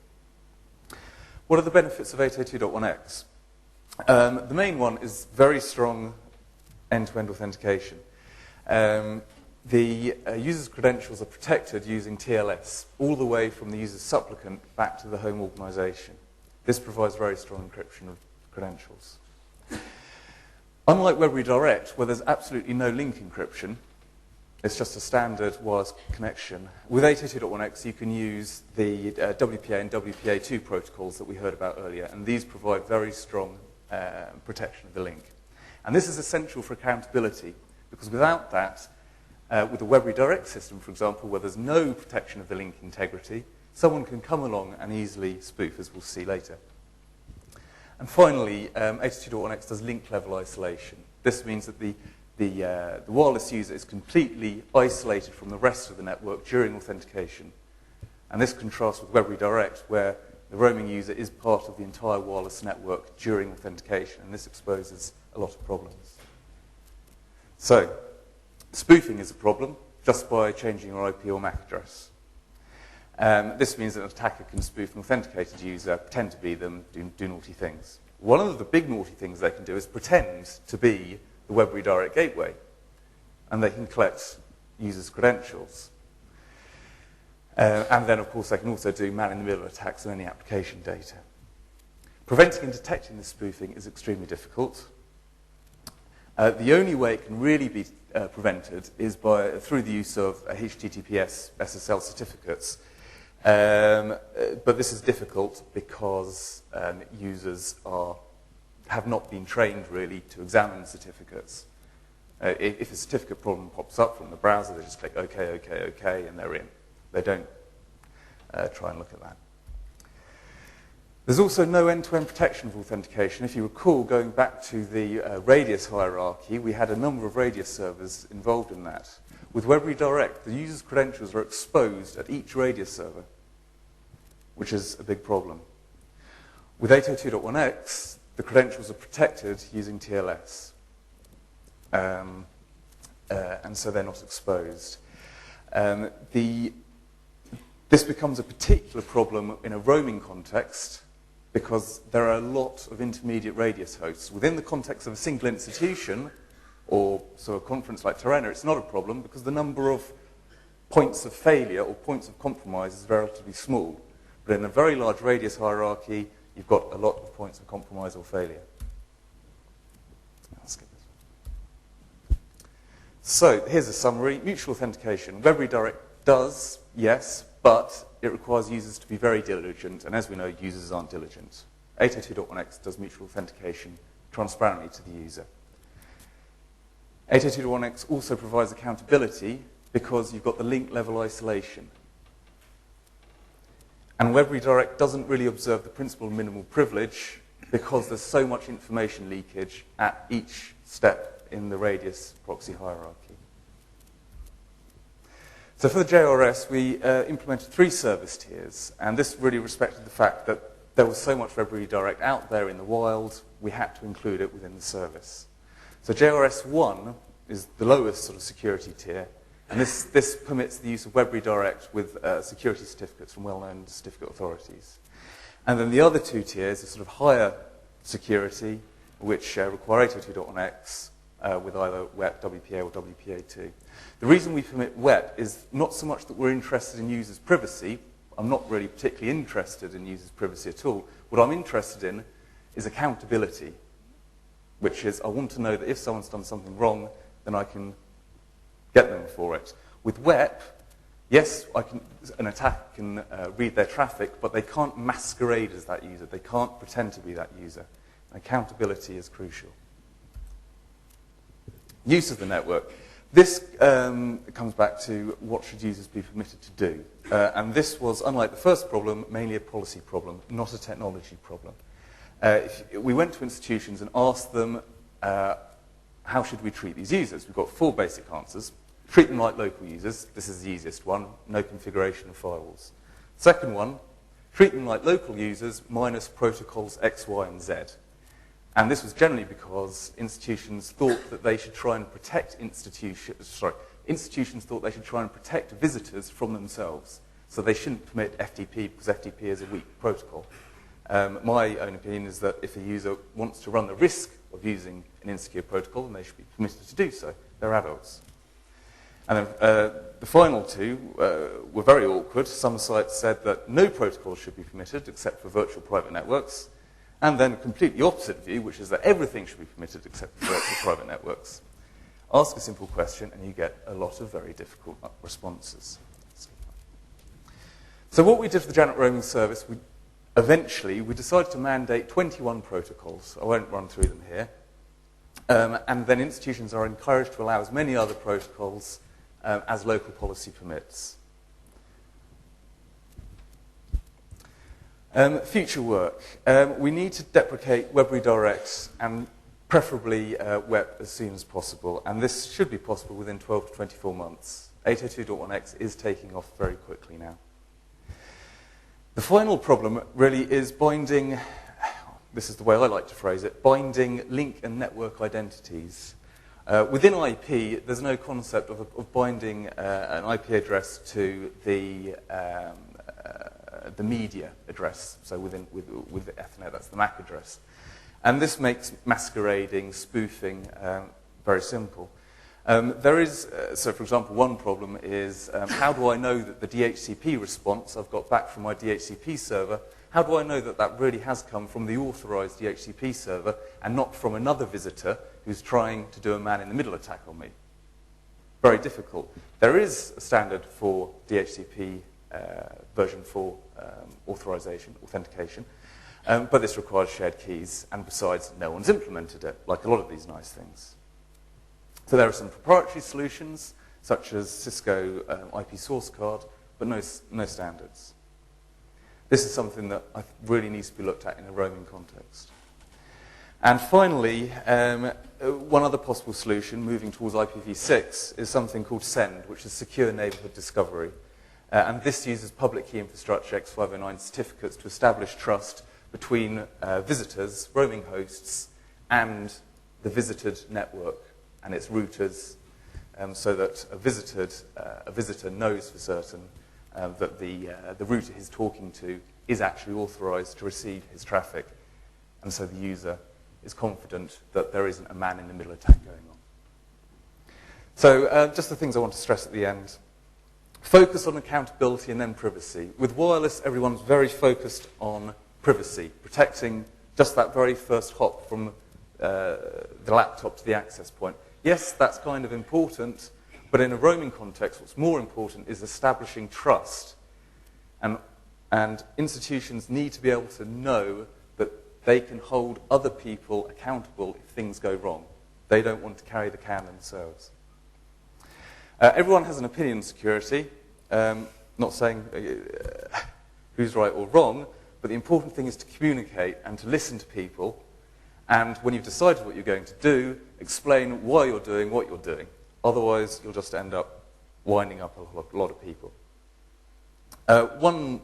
What are the benefits of 802.1x? The main one is very strong end-to-end authentication. The user's credentials are protected using TLS, all the way from the user's supplicant back to the home organization. This provides very strong encryption of credentials. Unlike Web Redirect, where there's absolutely no link encryption, it's just a standard wireless connection. With 802.1x, you can use the WPA and WPA2 protocols that we heard about earlier, and these provide very strong protection of the link. And this is essential for accountability, because without that, with the Web Redirect system, for example, where there's no protection of the link integrity, someone can come along and easily spoof, as we'll see later. And finally, 802.1x does link level isolation. This means that the wireless user is completely isolated from the rest of the network during authentication. And this contrasts with Web Redirect, where the roaming user is part of the entire wireless network during authentication, and this exposes a lot of problems. So, spoofing is a problem just by changing your IP or MAC address. This means that an attacker can spoof an authenticated user, pretend to be them, do naughty things. One of the big naughty things they can do is pretend to be the Web Redirect gateway, and they can collect users' credentials. And then, of course, they can also do man-in-the-middle attacks on any application data. Preventing and detecting this spoofing is extremely difficult. The only way it can really be prevented is through the use of HTTPS SSL certificates. But this is difficult because users have not been trained, really, to examine certificates. If a certificate problem pops up from the browser, they just click OK, OK, OK, and they're in. They don't try and look at that. There's also no end-to-end protection of authentication. If you recall, going back to the radius hierarchy, we had a number of radius servers involved in that. With Web Redirect, the user's credentials are exposed at each radius server, which is a big problem. With 802.1x, the credentials are protected using TLS. And so they're not exposed. This becomes a particular problem in a roaming context because there are a lot of intermediate radius hosts. Within the context of a single institution, or so a conference like Terena, it's not a problem because the number of points of failure or points of compromise is relatively small. But in a very large radius hierarchy, you've got a lot of points of compromise or failure. I'll skip this. So here's a summary. Mutual authentication. Web Redirect does, yes, but it requires users to be very diligent, and as we know, users aren't diligent. 802.1x does mutual authentication transparently to the user. 802.1x also provides accountability because you've got the link level isolation. And Web Redirect doesn't really observe the principle of minimal privilege because there's so much information leakage at each step in the radius proxy hierarchy. So for the JRS, we implemented 3 service tiers, and this really respected the fact that there was so much Web Redirect out there in the wild, we had to include it within the service. So JRS 1 is the lowest sort of security tier, and this permits the use of Web Redirect with security certificates from well-known certificate authorities. And then the other 2 tiers are sort of higher security, which require 802.1x with either WEP, WPA, or WPA2. The reason we permit WEP is not so much that we're interested in users' privacy. I'm not really particularly interested in users' privacy at all. What I'm interested in is accountability, which is I want to know that if someone's done something wrong, then I can get them for it. With WEP, yes, an attacker can read their traffic, but they can't masquerade as that user. They can't pretend to be that user. Accountability is crucial. Use of the network. This comes back to what should users be permitted to do. And this was, unlike the first problem, mainly a policy problem, not a technology problem. We went to institutions and asked them, how should we treat these users? We've got 4 basic answers. Treat them like local users. This is the easiest one. No configuration of firewalls. Second one, treat them like local users minus protocols X, Y, and Z. And this was generally because institutions thought that they should try and protect institutions thought they should try and protect visitors from themselves. So they shouldn't permit FTP because FTP is a weak protocol. My own opinion is that if a user wants to run the risk of using an insecure protocol, then they should be permitted to do so. They're adults. And then the final 2 were very awkward. Some sites said that no protocol should be permitted except for virtual private networks. And then a completely opposite view, which is that everything should be permitted except for virtual private networks. Ask a simple question and you get a lot of very difficult responses. So what we did for the Janet roaming service, eventually we decided to mandate 21 protocols. I won't run through them here. And then institutions are encouraged to allow as many other protocols as local policy permits. Future work. We need to deprecate web redirects and preferably web as soon as possible, and this should be possible within 12 to 24 months. 802.1x is taking off very quickly now. The final problem really is binding, this is the way I like to phrase it, binding link and network identities. Within IP, there's no concept of binding an IP address to the media address, so with Ethernet, that's the MAC address. And this makes masquerading, spoofing very simple. There is, so for example, one problem is how do I know that the DHCP response I've got back from my DHCP server, how do I know that that really has come from the authorized DHCP server and not from another visitor who's trying to do a man-in-the-middle attack on me? Very difficult. There is a standard for DHCP version 4 authentication, but this requires shared keys, and besides, no one's implemented it, like a lot of these nice things. So there are some proprietary solutions, such as Cisco IP source card, but no standards. This is something that really needs to be looked at in a roaming context. And finally, one other possible solution, moving towards IPv6, is something called SEND, which is Secure Neighborhood Discovery. And this uses public key infrastructure X509 certificates to establish trust between visitors, roaming hosts, and the visited network and its routers, so that a visitor knows for certain that the router he's talking to is actually authorized to receive his traffic, and so the user is confident that there isn't a man-in-the-middle attack going on. So just the things I want to stress at the end. Focus on accountability and then privacy. With wireless, everyone's very focused on privacy, protecting just that very first hop from the laptop to the access point. Yes, that's kind of important, but in a roaming context, what's more important is establishing trust. And institutions need to be able to know that they can hold other people accountable if things go wrong. They don't want to carry the can themselves. Everyone has an opinion on security, not saying who's right or wrong, but the important thing is to communicate and to listen to people, and when you've decided what you're going to do, explain why you're doing what you're doing. Otherwise, you'll just end up winding up a lot of people. One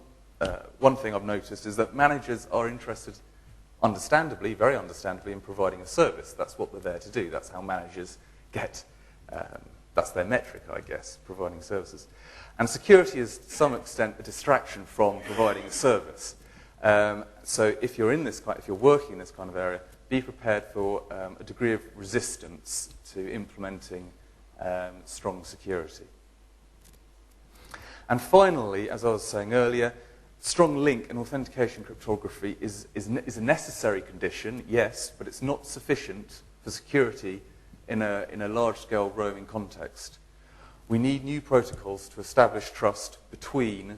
thing I've noticed is that managers are interested, understandably, very understandably, in providing a service. That's what they're there to do. That's how managers get, that's their metric, I guess, providing services. And security is, to some extent, a distraction from providing a service. So if you're working in this kind of area, be prepared for a degree of resistance to implementing strong security. And finally, as I was saying earlier, strong link and authentication cryptography is a necessary condition, yes, but it's not sufficient for security in a large-scale roaming context. We need new protocols to establish trust between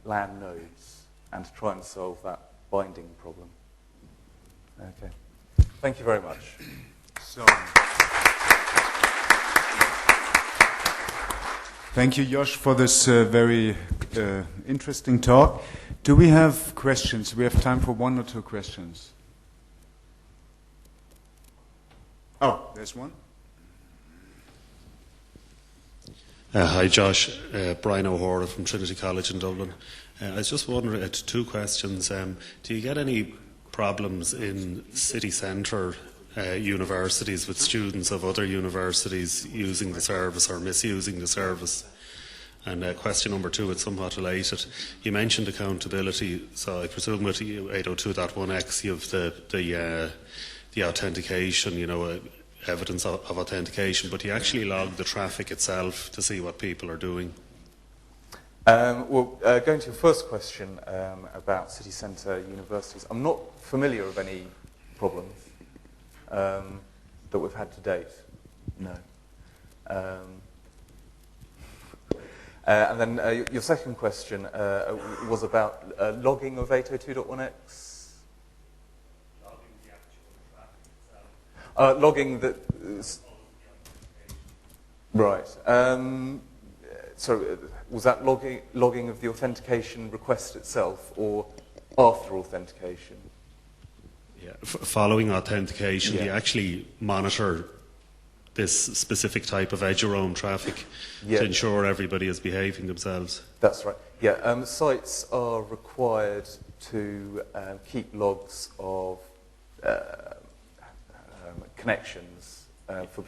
LAN nodes and to try and solve that binding problem. Okay. Thank you very much. So, thank you, Josh, for this very interesting talk. Do we have questions? We have time for 1 or 2 questions. Oh, there's one. Hi, Josh. Brian O'Hara from Trinity College in Dublin. I was just wondering, 2 questions. Do you get any problems in city centre universities with students of other universities using the service or misusing the service? And question number 2, it's somewhat related. You mentioned accountability, so I presume with 802.1x you have the authentication, evidence of authentication, but you actually log the traffic itself to see what people are doing. Going to your first question about city centre universities, I'm not familiar of any problems that we've had to date. No. And then your second question was about logging of 802.1x. Logging the actual traffic itself. Logging the... Right. So was that logging of the authentication request itself, or after authentication. Yeah. Following authentication, Yeah. do you actually monitor this specific type of edge your own traffic Yeah. to ensure everybody is behaving themselves? That's right. Yeah, sites are required to keep logs of connections.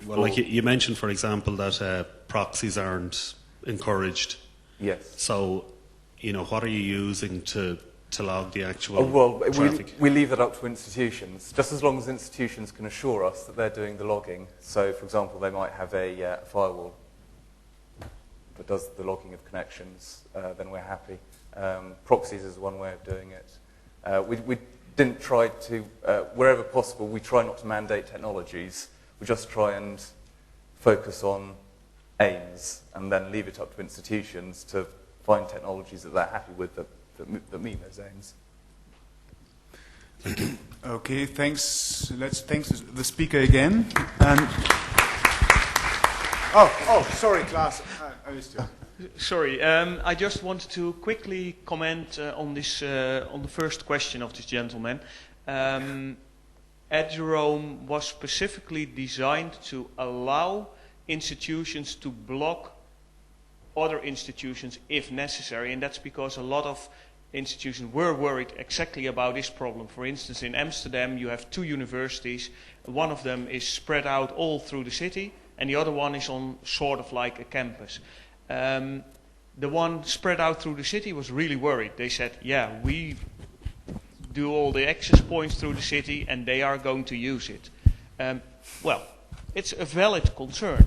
Well, like you mentioned, for example, that proxies aren't encouraged. Yes. So, what are you using to log the actual well, traffic? we leave it up to institutions, just as long as institutions can assure us that they're doing the logging. So, for example, they might have a firewall that does the logging of connections, then we're happy. Proxies is one way of doing it. We didn't try to, wherever possible, we try not to mandate technologies. We just try and focus on aims and then leave it up to institutions to find technologies that they're happy with that meet those aims. Thank you. Okay, thanks. Let's thank the speaker again. And sorry, Klaas. I missed you. Sorry, I just wanted to quickly comment on this, on the first question of this gentleman. EdgeRoam was specifically designed to allow institutions to block other institutions if necessary, and that's because a lot of institutions were worried exactly about this problem. For instance, in Amsterdam you have 2 universities. One of them is spread out all through the city, and the other one is on sort of like a campus. The one spread out through the city was really worried. They said, yeah, we do all the access points through the city and they are going to use it. Well, it's a valid concern.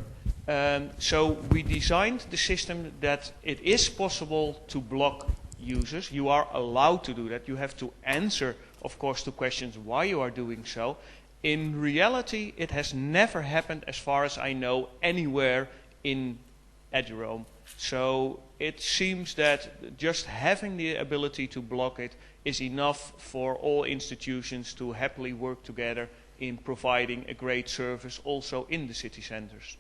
So we designed the system that it is possible to block users. You are allowed to do that. You have to answer, of course, to questions why you are doing so. In reality, it has never happened, as far as I know, anywhere in EdgeRoam. So it seems that just having the ability to block it is enough for all institutions to happily work together in providing a great service also in the city centers.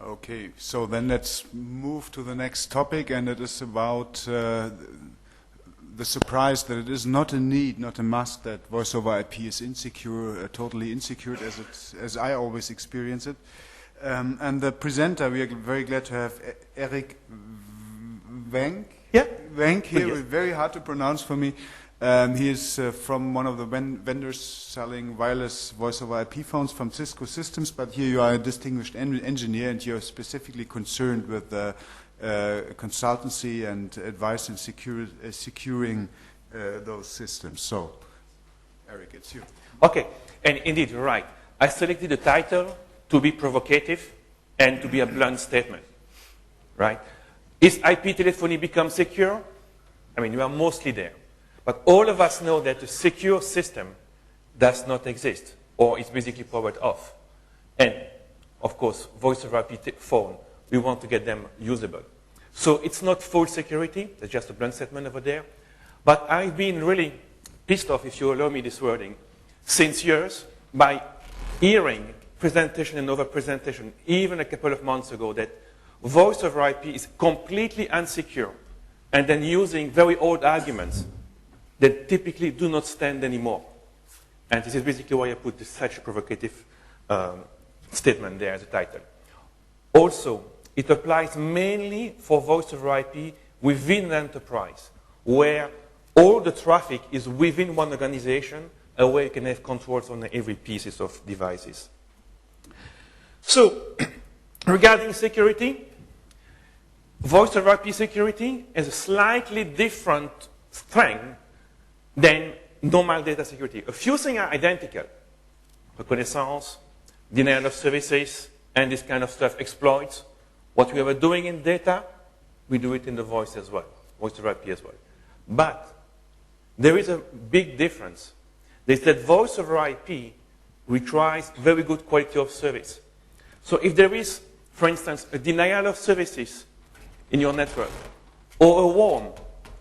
Okay, so then let's move to the next topic, and it is about the surprise that it is not a need, not a must, that voice over IP is insecure, totally insecure, as I always experience it. And the presenter, we are very glad to have Eric Wenk. Yeah. Wenk here, Yes. very hard to pronounce for me. He is from one of the vendors selling wireless voice over IP phones from Cisco Systems, but here you are a distinguished engineer and you're specifically concerned with consultancy and advice in securing those systems. So, Eric, it's you. Okay, and indeed, you're right. I selected the title to be provocative and to be a blunt statement, right? Is IP telephony become secure? I mean, we are mostly there. But all of us know that a secure system does not exist, or it's basically powered off. And, of course, voice over IP phone, we want to get them usable. So it's not full security, that's just a blunt statement over there. But I've been really pissed off, if you allow me this wording, since years by hearing presentation and over presentation, even a couple of months ago, that voice over IP is completely unsecure, and then using very old arguments that typically do not stand anymore. And this is basically why I put such a provocative statement there as a title. Also, it applies mainly for voice over IP within an enterprise, where all the traffic is within one organization, where you can have controls on every pieces of devices. So, regarding security, voice over IP security has a slightly different strength than normal data security. A few things are identical. Reconnaissance, denial of services, and this kind of stuff, exploits. What we are doing in data, we do it in the voice as well, voice over IP as well. But there is a big difference. They said voice over IP requires very good quality of service. So if there is, for instance, a denial of services in your network, or a worm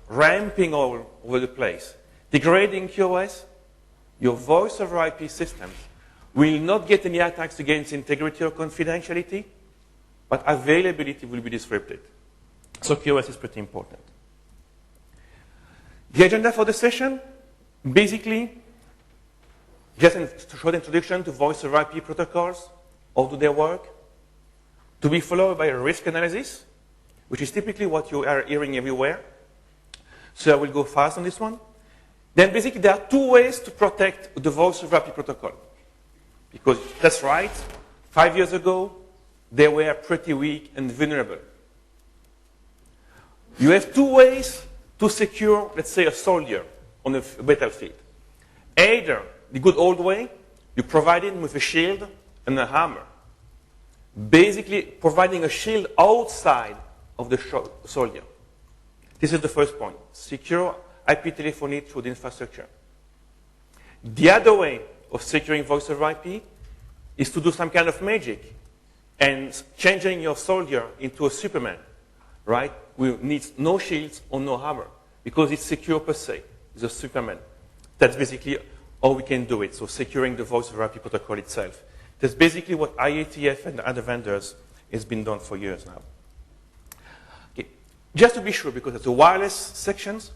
ramping all over the place, degrading QoS, your voice over IP systems will not get any attacks against integrity or confidentiality, but availability will be disrupted. So QoS is pretty important. The agenda for the session, basically, just a short introduction to voice over IP protocols. How do they work? To be followed by a risk analysis, which is typically what you are hearing everywhere. So I will go fast on this one. Then basically there are two ways to protect the voice over IP protocol. Because that's right, 5 years ago, they were pretty weak and vulnerable. You have two ways to secure, let's say, a soldier on a battlefield. Either the good old way, you provide him with a shield and a hammer. Basically providing a shield outside of the soldier. This is the first point. Secure IP telephony through the infrastructure. The other way of securing voice over IP is to do some kind of magic and changing your soldier into a Superman, right? We need no shields or no hammer because it's secure per se. It's a Superman. That's basically how we can do it. So securing the voice over IP protocol itself. That's basically what IATF and other vendors has been done for years now. Okay. Just to be sure, because it's the wireless sections,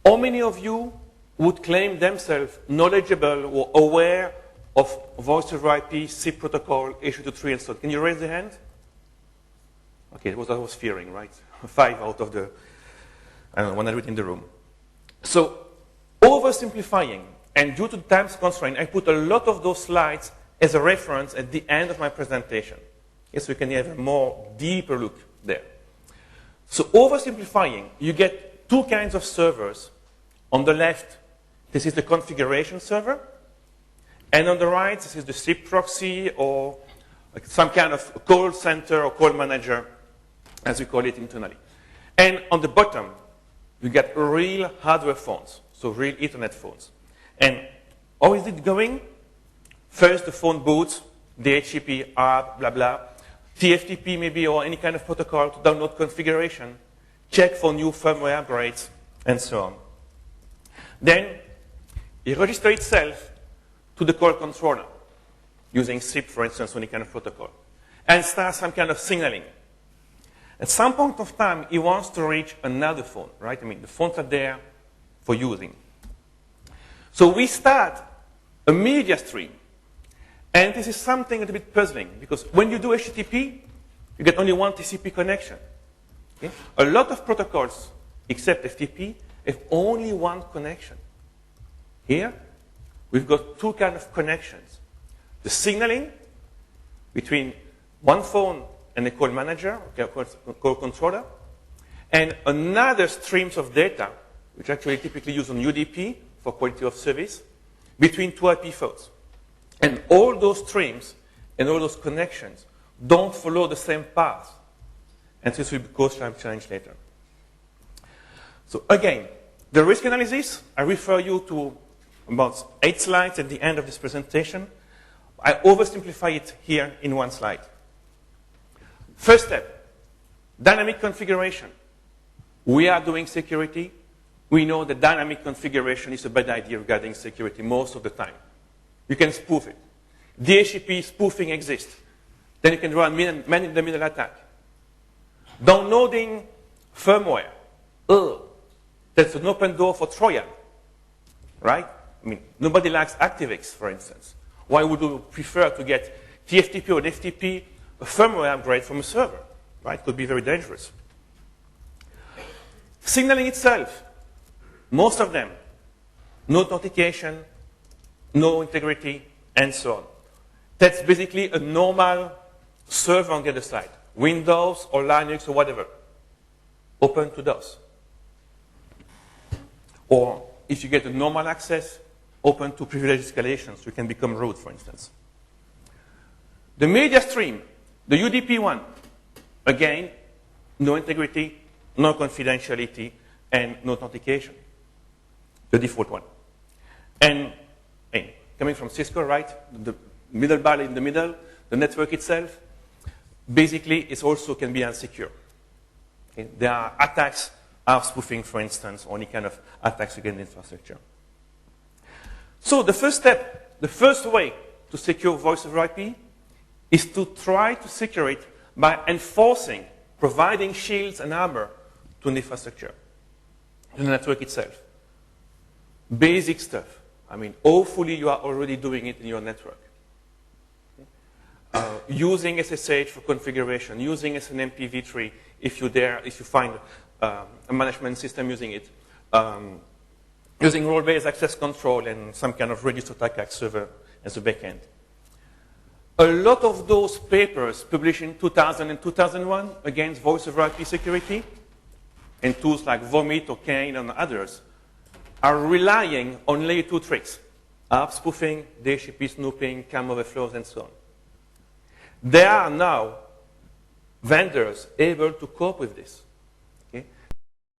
how many of you would claim themselves knowledgeable or aware of voice over IP, SIP protocol, H223 and so on? Can you raise the hand? Okay, that's what I was fearing, right? 5 out of the, 100 in the room. So, oversimplifying, and due to the time constraint, I put a lot of those slides as a reference at the end of my presentation. Yes, we can have a more deeper look there. So oversimplifying, you get two kinds of servers. On the left, this is the configuration server. And on the right, this is the SIP proxy or some kind of call center or call manager, as we call it internally. And on the bottom, you get real hardware phones, so real Ethernet phones. And how is it going? First, the phone boots, DHCP, ARP, blah, blah, TFTP maybe, or any kind of protocol to download configuration, check for new firmware upgrades, and so on. Then, it registers itself to the call controller, using SIP, for instance, or any kind of protocol, and starts some kind of signaling. At some point of time, it wants to reach another phone, right? I mean, the phones are there for using. So we start a media stream. And this is something a little bit puzzling, because when you do HTTP, you get only one TCP connection. Okay? A lot of protocols, except FTP, have only one connection. Here, we've got two kinds of connections. The signaling between one phone and a call manager, okay, call controller, and another streams of data, which actually typically used on UDP for quality of service, between two IP phones. And all those streams and all those connections don't follow the same path. And this will cause some challenge later. So again, the risk analysis, I refer you to about 8 slides at the end of this presentation. I oversimplify it here in 1 slide. First step, dynamic configuration. We are doing security. We know that dynamic configuration is a bad idea regarding security most of the time. You can spoof it. DHCP spoofing exists. Then you can run man-in-the-middle attack. Downloading firmware. That's an open door for Trojan. Right? I mean, nobody likes ActiveX, for instance. Why would you prefer to get TFTP or FTP, a firmware upgrade from a server? Right? Could be very dangerous. Signaling itself. Most of them. No authentication, no integrity, and so on. That's basically a normal server on the other side. Windows or Linux or whatever. Open to DOS. Or if you get a normal access, open to privilege escalations. So you can become root, for instance. The media stream, the UDP one. Again, no integrity, no confidentiality, and no authentication. The default one. And coming from Cisco, right? The middle bar in the middle, the network itself, basically it also can be unsecure. Okay? There are attacks, spoofing, for instance, or any kind of attacks against infrastructure. So the first step, the first way to secure voice over IP is to try to secure it by enforcing, providing shields and armor to the infrastructure, to the network itself. basic stuff. I mean, hopefully you are already doing it in your network. Using SSH for configuration, using SNMP-v3 if you find a management system using it, using role-based access control and some kind of reduced attack server as a backend. A lot of those papers published in 2000 and 2001 against voice over IP security and tools like Vomit or Kane and others are relying on layer 2 tricks, ARP spoofing, DHCP snooping, CAM overflows, and so on. There are now vendors able to cope with this.